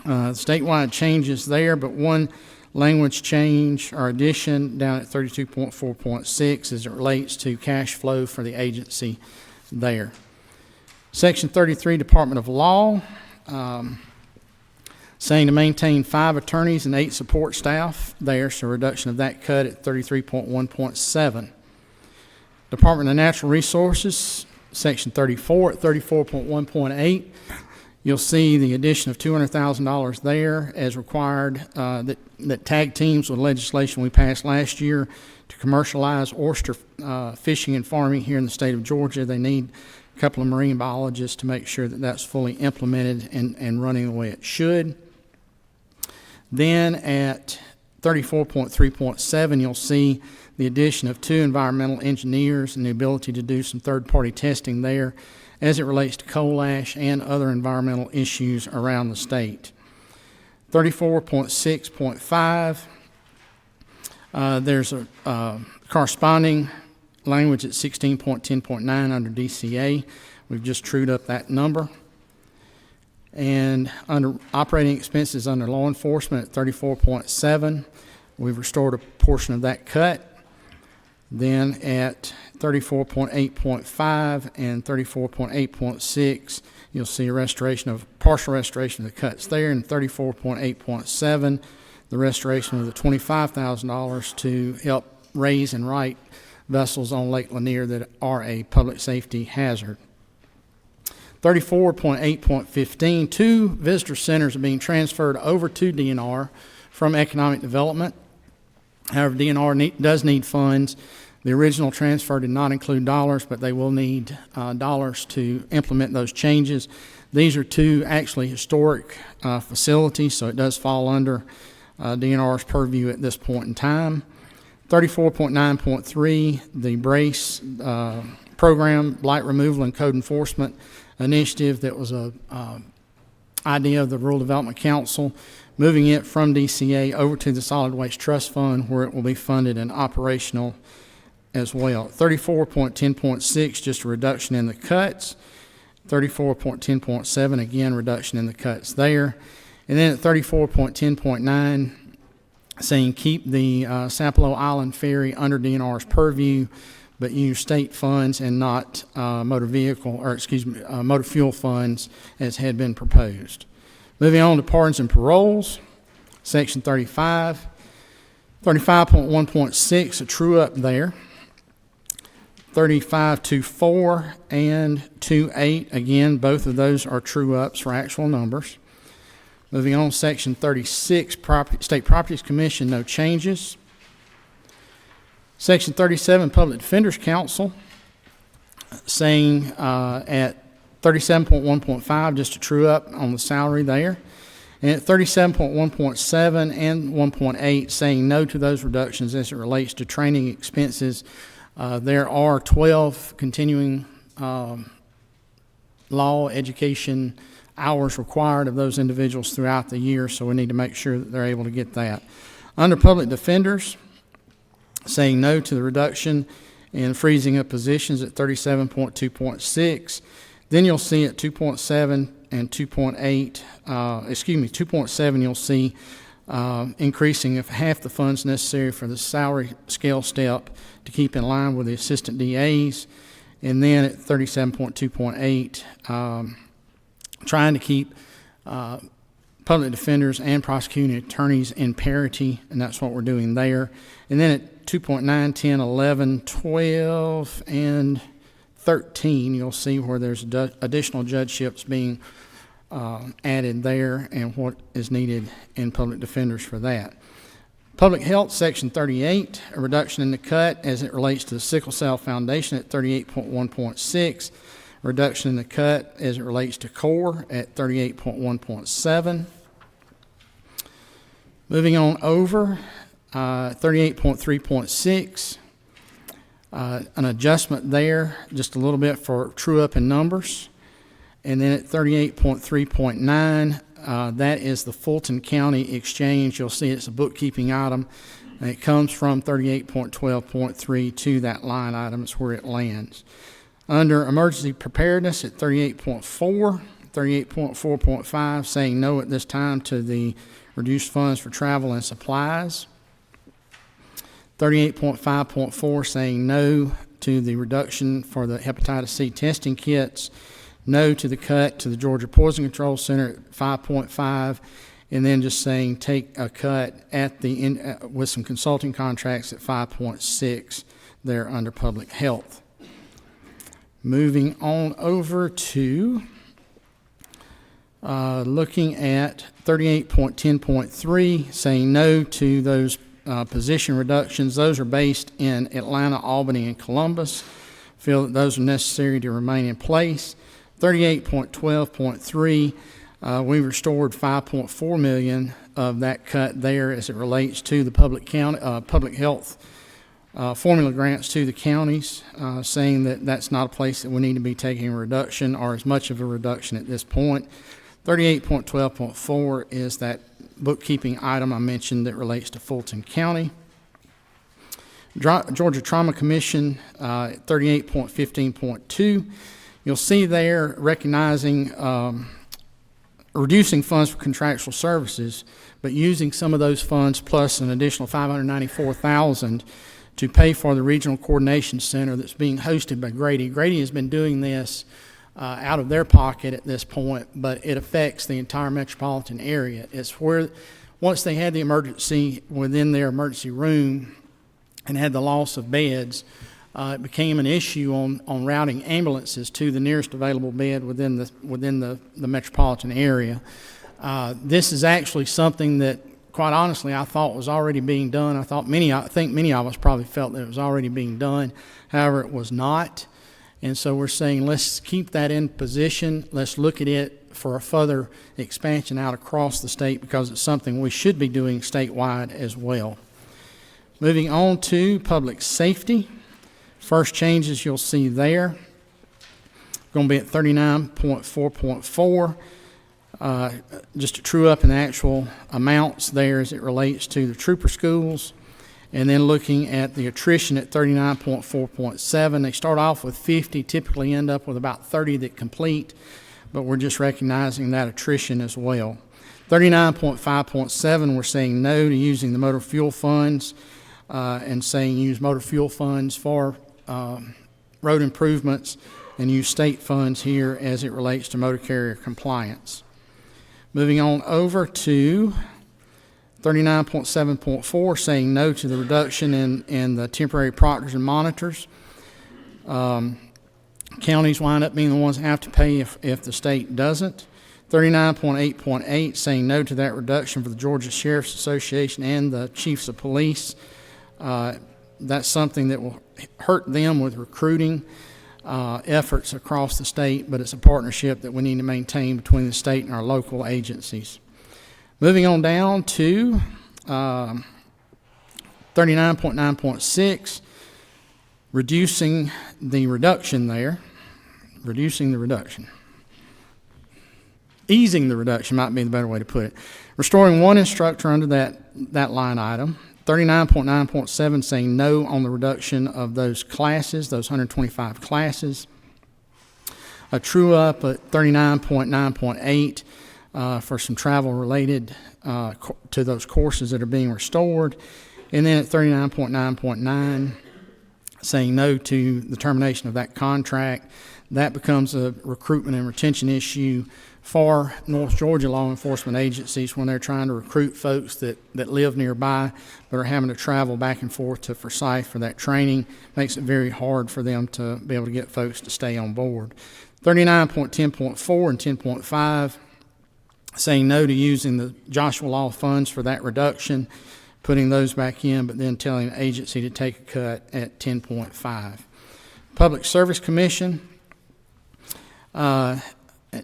statewide changes there, but one language change or addition down at 32.4.6 as it relates to cash flow for the agency there. Section 33, Department of Law, saying to maintain 5 attorneys and 8 support staff there, so a reduction of that cut at 33.1.7. Department of Natural Resources, Section 34 at 34.1.8. You'll see the addition of $200,000 there as required, that tag teams with legislation we passed last year to commercialize oyster fishing and farming here in the state of Georgia. They need a couple of marine biologists to make sure that that's fully implemented and running the way it should. Then at 34.3.7, you'll see the addition of 2 environmental engineers and the ability to do some third-party testing there as it relates to coal ash and other environmental issues around the state. 34.6.5, there's a corresponding language at 16.10.9 under DCA. We've just trued up that number. And under operating expenses under law enforcement at 34.7, we've restored a portion of that cut. Then at 34.8.5 and 34.8.6, you'll see a partial restoration of the cuts there. And 34.8.7, the restoration of the $25,000 to help raise and right vessels on Lake Lanier that are a public safety hazard. 34.8.15, 2 visitor centers are being transferred over to DNR from Economic Development. However, DNR does need funds. The original transfer did not include dollars, but they will need dollars to implement those changes. These are 2 actually historic facilities, so it does fall under DNR's purview at this point in time. 34.9.3, the BRACE program, Blight Removal and Code Enforcement Initiative, that was a idea of the Rural Development Council, moving it from DCA over to the Solid Waste Trust Fund, where it will be funded and operational as well. 34.10.6, just a reduction in the cuts. 34.10.7, again, reduction in the cuts there. And then at 34.10.9, saying keep the Sapelo Island Ferry under DNR's purview, but use state funds and not motor fuel funds as had been proposed. Moving on to pardons and paroles, Section 35. 35.1.6, a true up there. 35.24 and 2.8, again, both of those are true ups for actual numbers. Moving on, Section 36, State Properties Commission, no changes. Section 37, Public Defenders Council, saying at 37.1.5, just a true up on the salary there. And at 37.1.7 and 1.8, saying no to those reductions as it relates to training expenses. There are 12 continuing law education hours required of those individuals throughout the year, so we need to make sure that they're able to get that. Under public defenders, saying no to the reduction in freezing of positions at 37.2.6. Then you'll see at 2.7 and 2.8, 2.7, you'll see increasing of half the funds necessary for the salary scale step to keep in line with the assistant DAs. And then at 37.2.8, trying to keep public defenders and prosecuting attorneys in parity, and that's what we're doing there. And then at 2.9, 10, 11, 12, and 13, you'll see where there's additional judgeships being added there and what is needed in public defenders for that. Public Health, Section 38, a reduction in the cut as it relates to the Sickle Cell Foundation at 38.1.6, reduction in the cut as it relates to CORE at 38.1.7. Moving on over, 38.3.6, an adjustment there, just a little bit for true up in numbers. And then at 38.3.9, that is the Fulton County Exchange. You'll see it's a bookkeeping item, and it comes from 38.12.3 to that line item. It's where it lands. Under emergency preparedness at 38.4, 38.4.5, saying no at this time to the reduced funds for travel and supplies. 38.5.4, saying no to the reduction for the hepatitis C testing kits. No to the cut to the Georgia Poison Control Center at 5.5, and then just saying take a cut at the with some consulting contracts at 5.6 there under public health. Moving on over to looking at 38.10.3, saying no to those position reductions. Those are based in Atlanta, Albany, and Columbus. Feel that those are necessary to remain in place. 38.12.3, we restored $5.4 million of that cut there as it relates to the public health formula grants to the counties, saying that that's not a place that we need to be taking a reduction or as much of a reduction at this point. 38.12.4 is that bookkeeping item I mentioned that relates to Fulton County. Georgia Trauma Commission, 38.15.2. You'll see there recognizing reducing funds for contractual services, but using some of those funds plus an additional $594,000 to pay for the Regional Coordination Center that's being hosted by Grady. Grady has been doing this out of their pocket at this point, but it affects the entire metropolitan area. It's where, once they had the emergency within their emergency room and had the loss of beds, it became an issue on routing ambulances to the nearest available bed within the metropolitan area. This is actually something that, quite honestly, I thought was already being done. I think many of us probably felt that it was already being done. However, it was not. And so we're saying let's keep that in position. Let's look at it for a further expansion out across the state because it's something we should be doing statewide as well. Moving on to public safety. First changes you'll see there. Going to be at 39.4.4. Just to true up in the actual amounts there as it relates to the trooper schools. And then looking at the attrition at 39.4.7. They start off with 50, typically end up with about 30 that complete, but we're just recognizing that attrition as well. 39.5.7, we're saying no to using the motor fuel funds and saying use motor fuel funds for road improvements and use state funds here as it relates to motor carrier compliance. Moving on over to 39.7.4, saying no to the reduction in the temporary proctors and monitors. Counties wind up being the ones that have to pay if the state doesn't. 39.8.8, saying no to that reduction for the Georgia Sheriff's Association and the Chiefs of Police. That's something that will hurt them with recruiting efforts across the state, but it's a partnership that we need to maintain between the state and our local agencies. Moving on down to 39.9.6, reducing the reduction there. Reducing the reduction. Easing the reduction might be the better way to put it. Restoring one instructor under that line item. 39.9.7 saying no on the reduction of those classes, those 125 classes. A true up at 39.9.8 for some travel related to those courses that are being restored. And then at 39.9.9 saying no to the termination of that contract. That becomes a recruitment and retention issue for North Georgia law enforcement agencies when they're trying to recruit folks that live nearby but are having to travel back and forth to Forsyth for that training. Makes it very hard for them to be able to get folks to stay on board. 39.10.4 and 10.5 saying no to using the Joshua Law funds for that reduction, putting those back in, but then telling the agency to take a cut at 10.5. Public Service Commission, an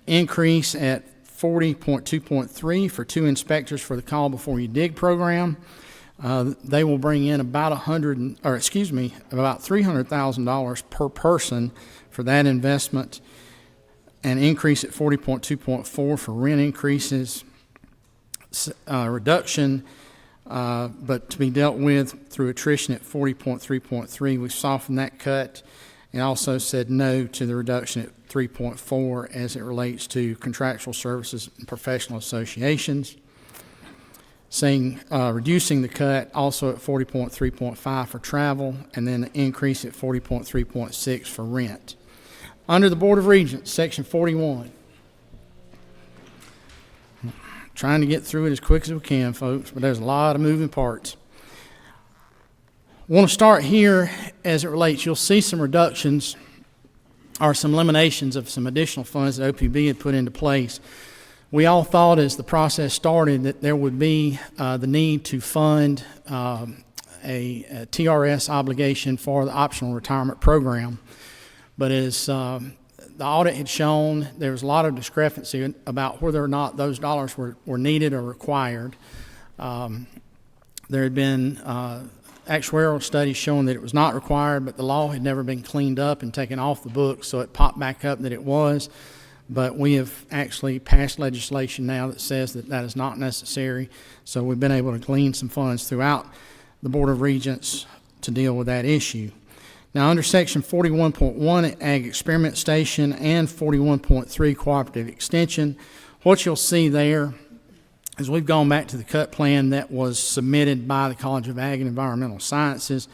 increase at 40.2.3 for 2 inspectors for the Call Before You Dig program. They will bring in about about $300,000 per person for that investment. An increase at 40.2.4 for rent increases, reduction, but to be dealt with through attrition at 40.3.3. We've softened that cut and also said no to the reduction at 3.4 as it relates to contractual services and professional associations. Reducing the cut also at 40.3.5 for travel, and then an increase at 40.3.6 for rent. Under the Board of Regents, Section 41. Trying to get through it as quick as we can, folks, but there's a lot of moving parts. I want to start here as it relates. You'll see some reductions or some eliminations of some additional funds that OPB had put into place. We all thought as the process started that there would be the need to fund a TRS obligation for the optional retirement program. But as the audit had shown, there was a lot of discrepancy about whether or not those dollars were needed or required. There had been actuarial studies showing that it was not required, but the law had never been cleaned up and taken off the books, so it popped back up that it was. But we have actually passed legislation now that says that that is not necessary, so we've been able to glean some funds throughout the Board of Regents to deal with that issue. Now, under Section 41.1 at Ag Experiment Station and 41.3 Cooperative Extension, what you'll see there is we've gone back to the cut plan that was submitted by the College of Ag and Environmental Sciences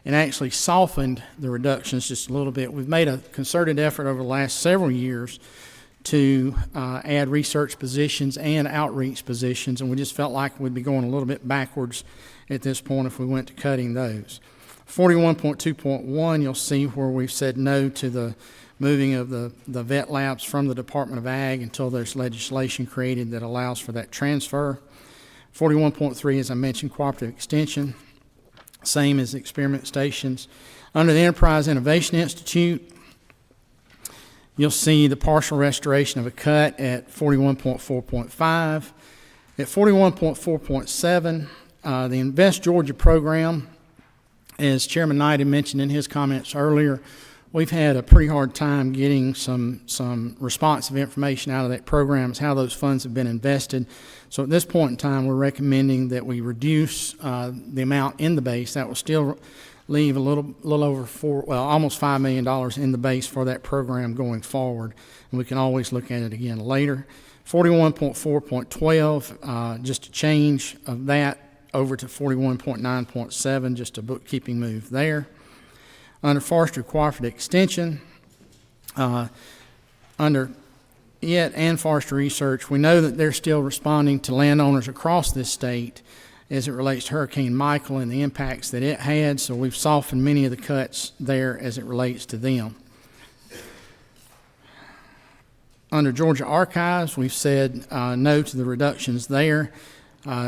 and actually softened the reductions just a little bit. We've made a concerted effort over the last several years to add research positions and outreach positions, and we just felt like we'd be going a little bit backwards at this point if we went to cutting those. 41.2.1, you'll see where we've said no to the moving of the vet labs from the Department of Ag until there's legislation created that allows for that transfer. 41.3, as I mentioned, Cooperative Extension, same as experiment stations. Under the Enterprise Innovation Institute, you'll see the partial restoration of a cut at 41.4.5. At 41.4.7, the Invest Georgia program, as Chairman Knight had mentioned in his comments earlier, we've had a pretty hard time getting some responsive information out of that program as how those funds have been invested. So at this point in time, we're recommending that we reduce the amount in the base. That will still leave a little over almost $5 million in the base for that program going forward. And we can always look at it again later. 41.4.12, just a change of that over to 41.9.7, just a bookkeeping move there. Under Forestry Cooperative Extension, under it and Forestry Research, we know that they're still responding to landowners across this state as it relates to Hurricane Michael and the impacts that it had, so we've softened many of the cuts there as it relates to them. Under Georgia Archives, we've said no to the reductions there.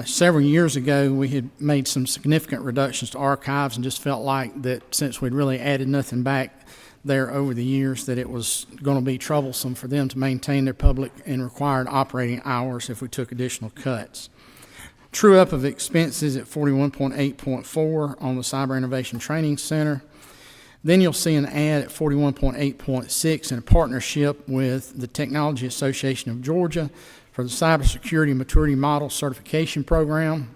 Several years ago, we had made some significant reductions to archives and just felt like that since we'd really added nothing back there over the years, that it was going to be troublesome for them to maintain their public and required operating hours if we took additional cuts. True up of expenses at 41.8.4 on the Cyber Innovation Training Center. Then you'll see an add at 41.8.6 in a partnership with the Technology Association of Georgia for the Cybersecurity Maturity Model Certification Program.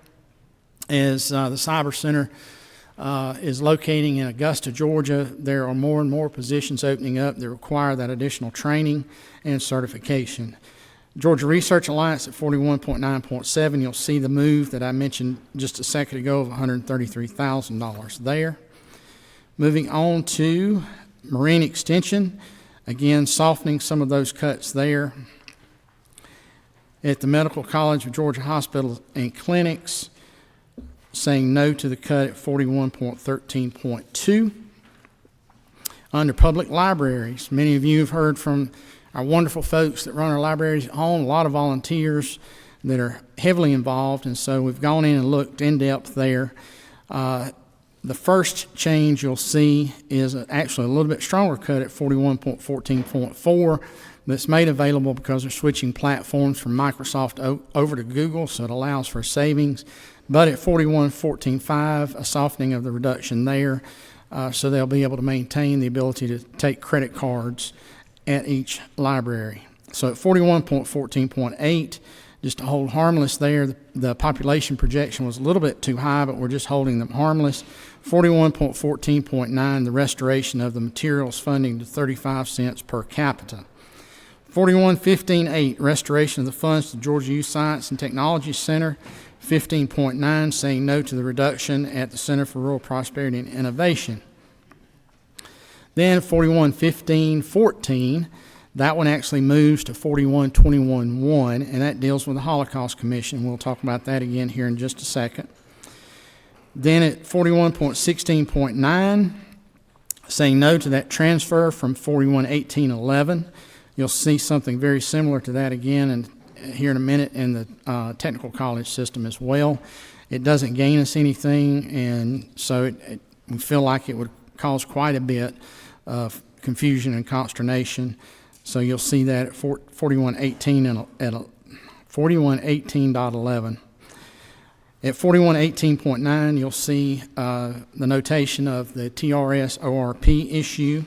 As the Cyber Center is locating in Augusta, Georgia, there are more and more positions opening up that require that additional training and certification. Georgia Research Alliance at 41.9.7, you'll see the move that I mentioned just a second ago of $133,000 there. Moving on to Marine Extension, again softening some of those cuts there. At the Medical College of Georgia Hospitals and Clinics, saying no to the cut at 41.13.2. Under Public Libraries, many of you have heard from our wonderful folks that run our libraries at home, a lot of volunteers that are heavily involved, and so we've gone in and looked in depth there. The first change you'll see is actually a little bit stronger cut at 41.14.4. that's made available because they're switching platforms from Microsoft over to Google, so it allows for savings. But at 41.14.5, a softening of the reduction there, so they'll be able to maintain the ability to take credit cards at each library. So at 41.14.8, just to hold harmless there, the population projection was a little bit too high, but we're just holding them harmless. 41.14.9, the restoration of the materials funding to 35 cents per capita. 41.15.8, restoration of the funds to Georgia Youth Science and Technology Center. 15.9, saying no to the reduction at the Center for Rural Prosperity and Innovation. Then 41.15.14, that one actually moves to 41.21.1, and that deals with the Holocaust Commission. We'll talk about that again here in just a second. Then at 41.16.9, saying no to that transfer from 41.18.11. You'll see something very similar to that again and here in a minute in the technical college system as well. It doesn't gain us anything, and so we feel like it would cause quite a bit of confusion and consternation. So you'll see that at 41.18 and at 41.18.11. At 41.18.9, you'll see the notation of the TRS ORP issue.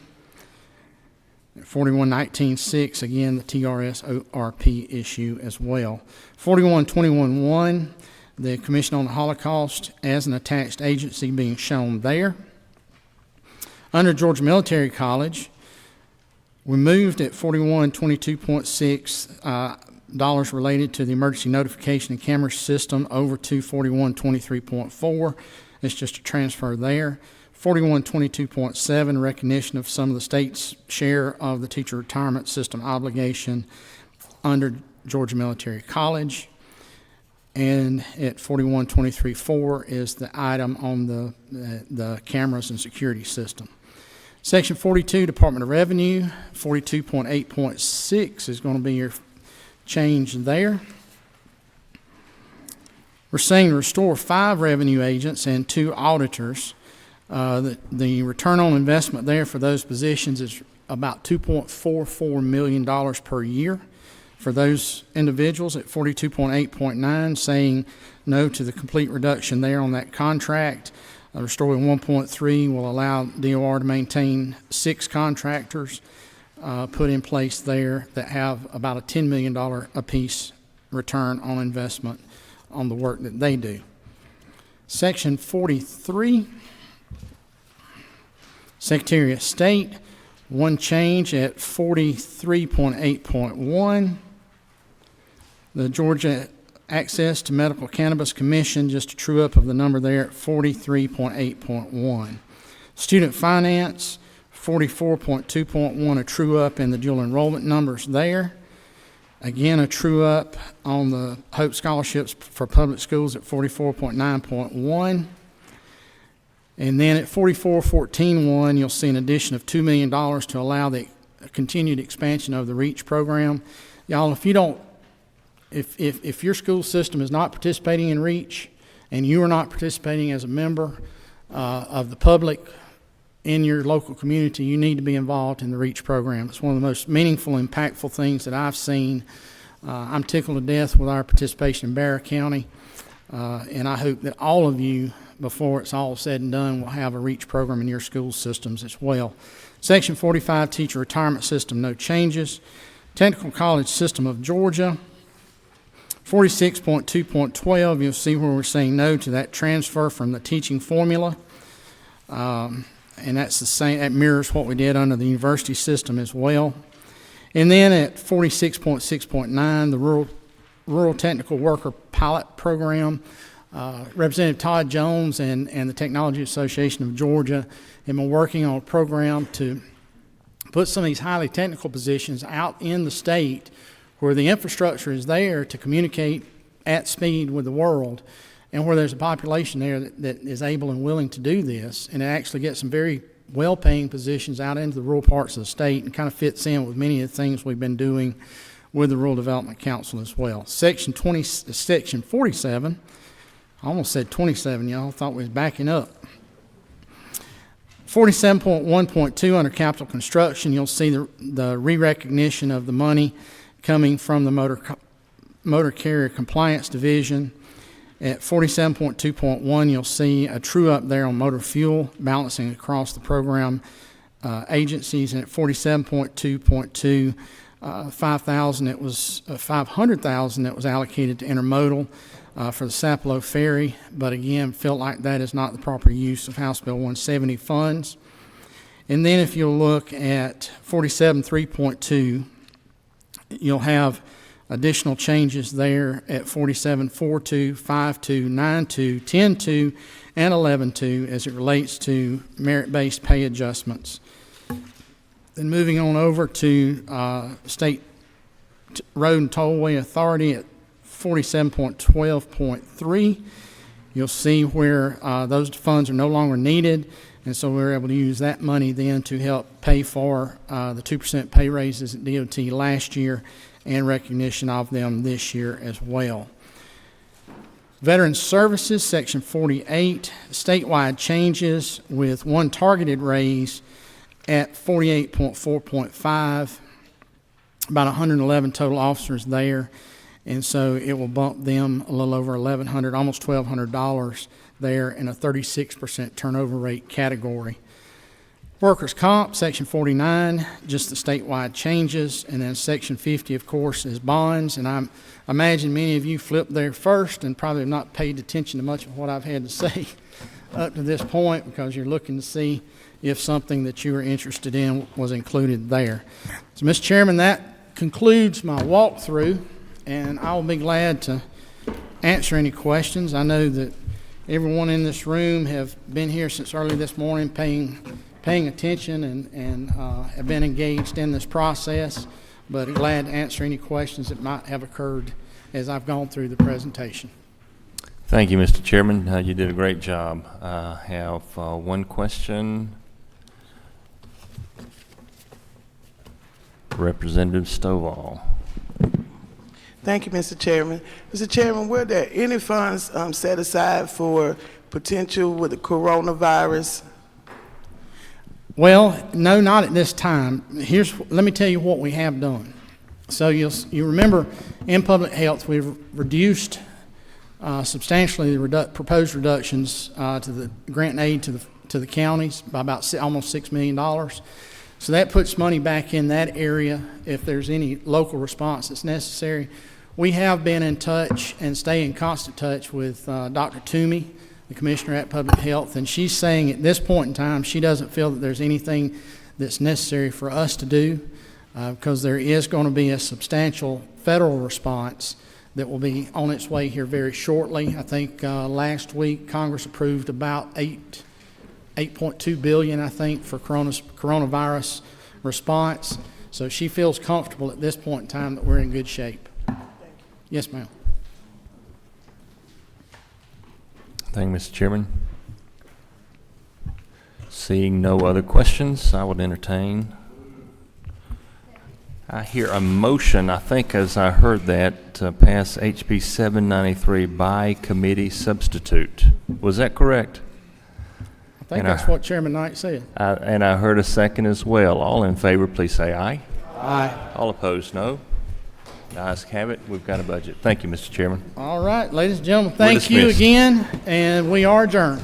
At 41.19.6, again, the TRS ORP issue as well. 41.21.1, the Commission on the Holocaust as an attached agency being shown there. Under Georgia Military College, we moved at 41.22.6 dollars related to the emergency notification and camera system over to 41.23.4. It's just a transfer there. 41.22.7, recognition of some of the state's share of the teacher retirement system obligation under Georgia Military College. And at 41.23.4 is the item on the cameras and security system. Section 42, Department of Revenue, 42.8.6 is going to be your change there. We're saying to restore 5 revenue agents and 2 auditors. The return on investment there for those positions is about $2.44 million per year for those individuals. At 42.8.9, saying no to the complete reduction there on that contract. Restoring 1.3 will allow DOR to maintain 6 contractors put in place there that have about a $10 million apiece return on investment on the work that they do. Section 43, Secretary of State, one change at 43.8.1. The Georgia Access to Medical Cannabis Commission, just a true up of the number there at 43.8.1. Student Finance, 44.2.1, a true up in the dual enrollment numbers there. Again, a true up on the Hope Scholarships for public schools at 44.9.1. And then at 44.14.1, you'll see an addition of $2 million to allow the continued expansion of the REACH program. Y'all, if you don't, if your school system is not participating in REACH and you are not participating as a member of the public in your local community, you need to be involved in the REACH program. It's one of the most meaningful, impactful things that I've seen. I'm tickled to death with our participation in Barrow County, and I hope that all of you, before it's all said and done, will have a REACH program in your school systems as well. Section 45, Teacher Retirement System, no changes. Technical College System of Georgia, 46.2.12, you'll see where we're saying no to that transfer from the teaching formula. And that's the same, that mirrors what we did under the university system as well. And then at 46.6.9, the Rural Technical Worker Pilot Program, Representative Todd Jones and the Technology Association of Georgia have been working on a program to put some of these highly technical positions out in the state where the infrastructure is there to communicate at speed with the world, and where there's a population there that is able and willing to do this, and it actually gets some very well-paying positions out into the rural parts of the state and kind of fits in with many of the things we've been doing with the Rural Development Council as well. Section 47, I almost said 27, y'all, thought we was backing up. 47.1.2 under capital construction, you'll see the re-recognition of the money coming from the motor carrier compliance division. At 47.2.1, you'll see a true up there on motor fuel balancing across the program agencies. And at 47.2.2, 5,000, it was 500,000 that was allocated to intermodal for the Sapelo Ferry, but again, felt like that is not the proper use of House Bill 170 funds. And then if you'll look at 47.3.2, you'll have additional changes there at 47.4.2, 5.2, 9.2, 10.2, and 11.2 as it relates to merit-based pay adjustments. Then moving on over to State Road and Tollway Authority at 47.12.3, you'll see where those funds are no longer needed, and so we're able to use that money then to help pay for the 2% pay raises at DOT last year and recognition of them this year as well. Veteran Services, Section 48, statewide changes with one targeted raise at 48.4.5, about 111 total officers there, and so it will bump them a little over $1,100, almost $1,200 there in a 36% turnover rate category. Workers' Comp, Section 49, just the statewide changes, and then Section 50, of course, is bonds, and I imagine many of you flipped there first and probably have not paid attention to much of what I've had to say up to this point because you're looking to see if something that you were interested in was included there. So, Mr. Chairman, that concludes my walkthrough, and I'll be glad to answer any questions. I know that everyone in this room have been here since early this morning paying attention and have been engaged in this process, but glad to answer any questions that might have occurred as I've gone through the presentation. Thank you, Mr. Chairman. You did a great job. I have one question. Representative Stovall. Thank you, Mr. Chairman. Mr. Chairman, were there any funds set aside for potential with the coronavirus? Well, no, not at this time. Let me tell you what we have done. So you remember in public health we've reduced substantially the proposed reductions to the grant aid to the counties by about almost $6 million. So that puts money back in that area if there's any local response that's necessary. We have been in touch and stay in constant touch with Dr. Toomey, the Commissioner at Public Health, and she's saying at this point in time she doesn't feel that there's anything that's necessary for us to do because there is going to be a substantial federal response that will be on its way here very shortly. I think last week Congress approved about $8.2 billion, I think, for coronavirus response. So she feels comfortable at this point in time that we're in good shape. Thank you. Yes, ma'am. Thank you, Mr. Chairman. Seeing no other questions, I would entertain. I hear a motion, I think as I heard that, to pass HB 793 by committee substitute. Was that correct? I think that's what Chairman Knight said. And I heard a second as well. All in favor, please say aye. Aye. All opposed, no. The ayes have it. We've got a budget. Thank you, Mr. Chairman. All right, ladies and gentlemen, thank you again, and we are adjourned.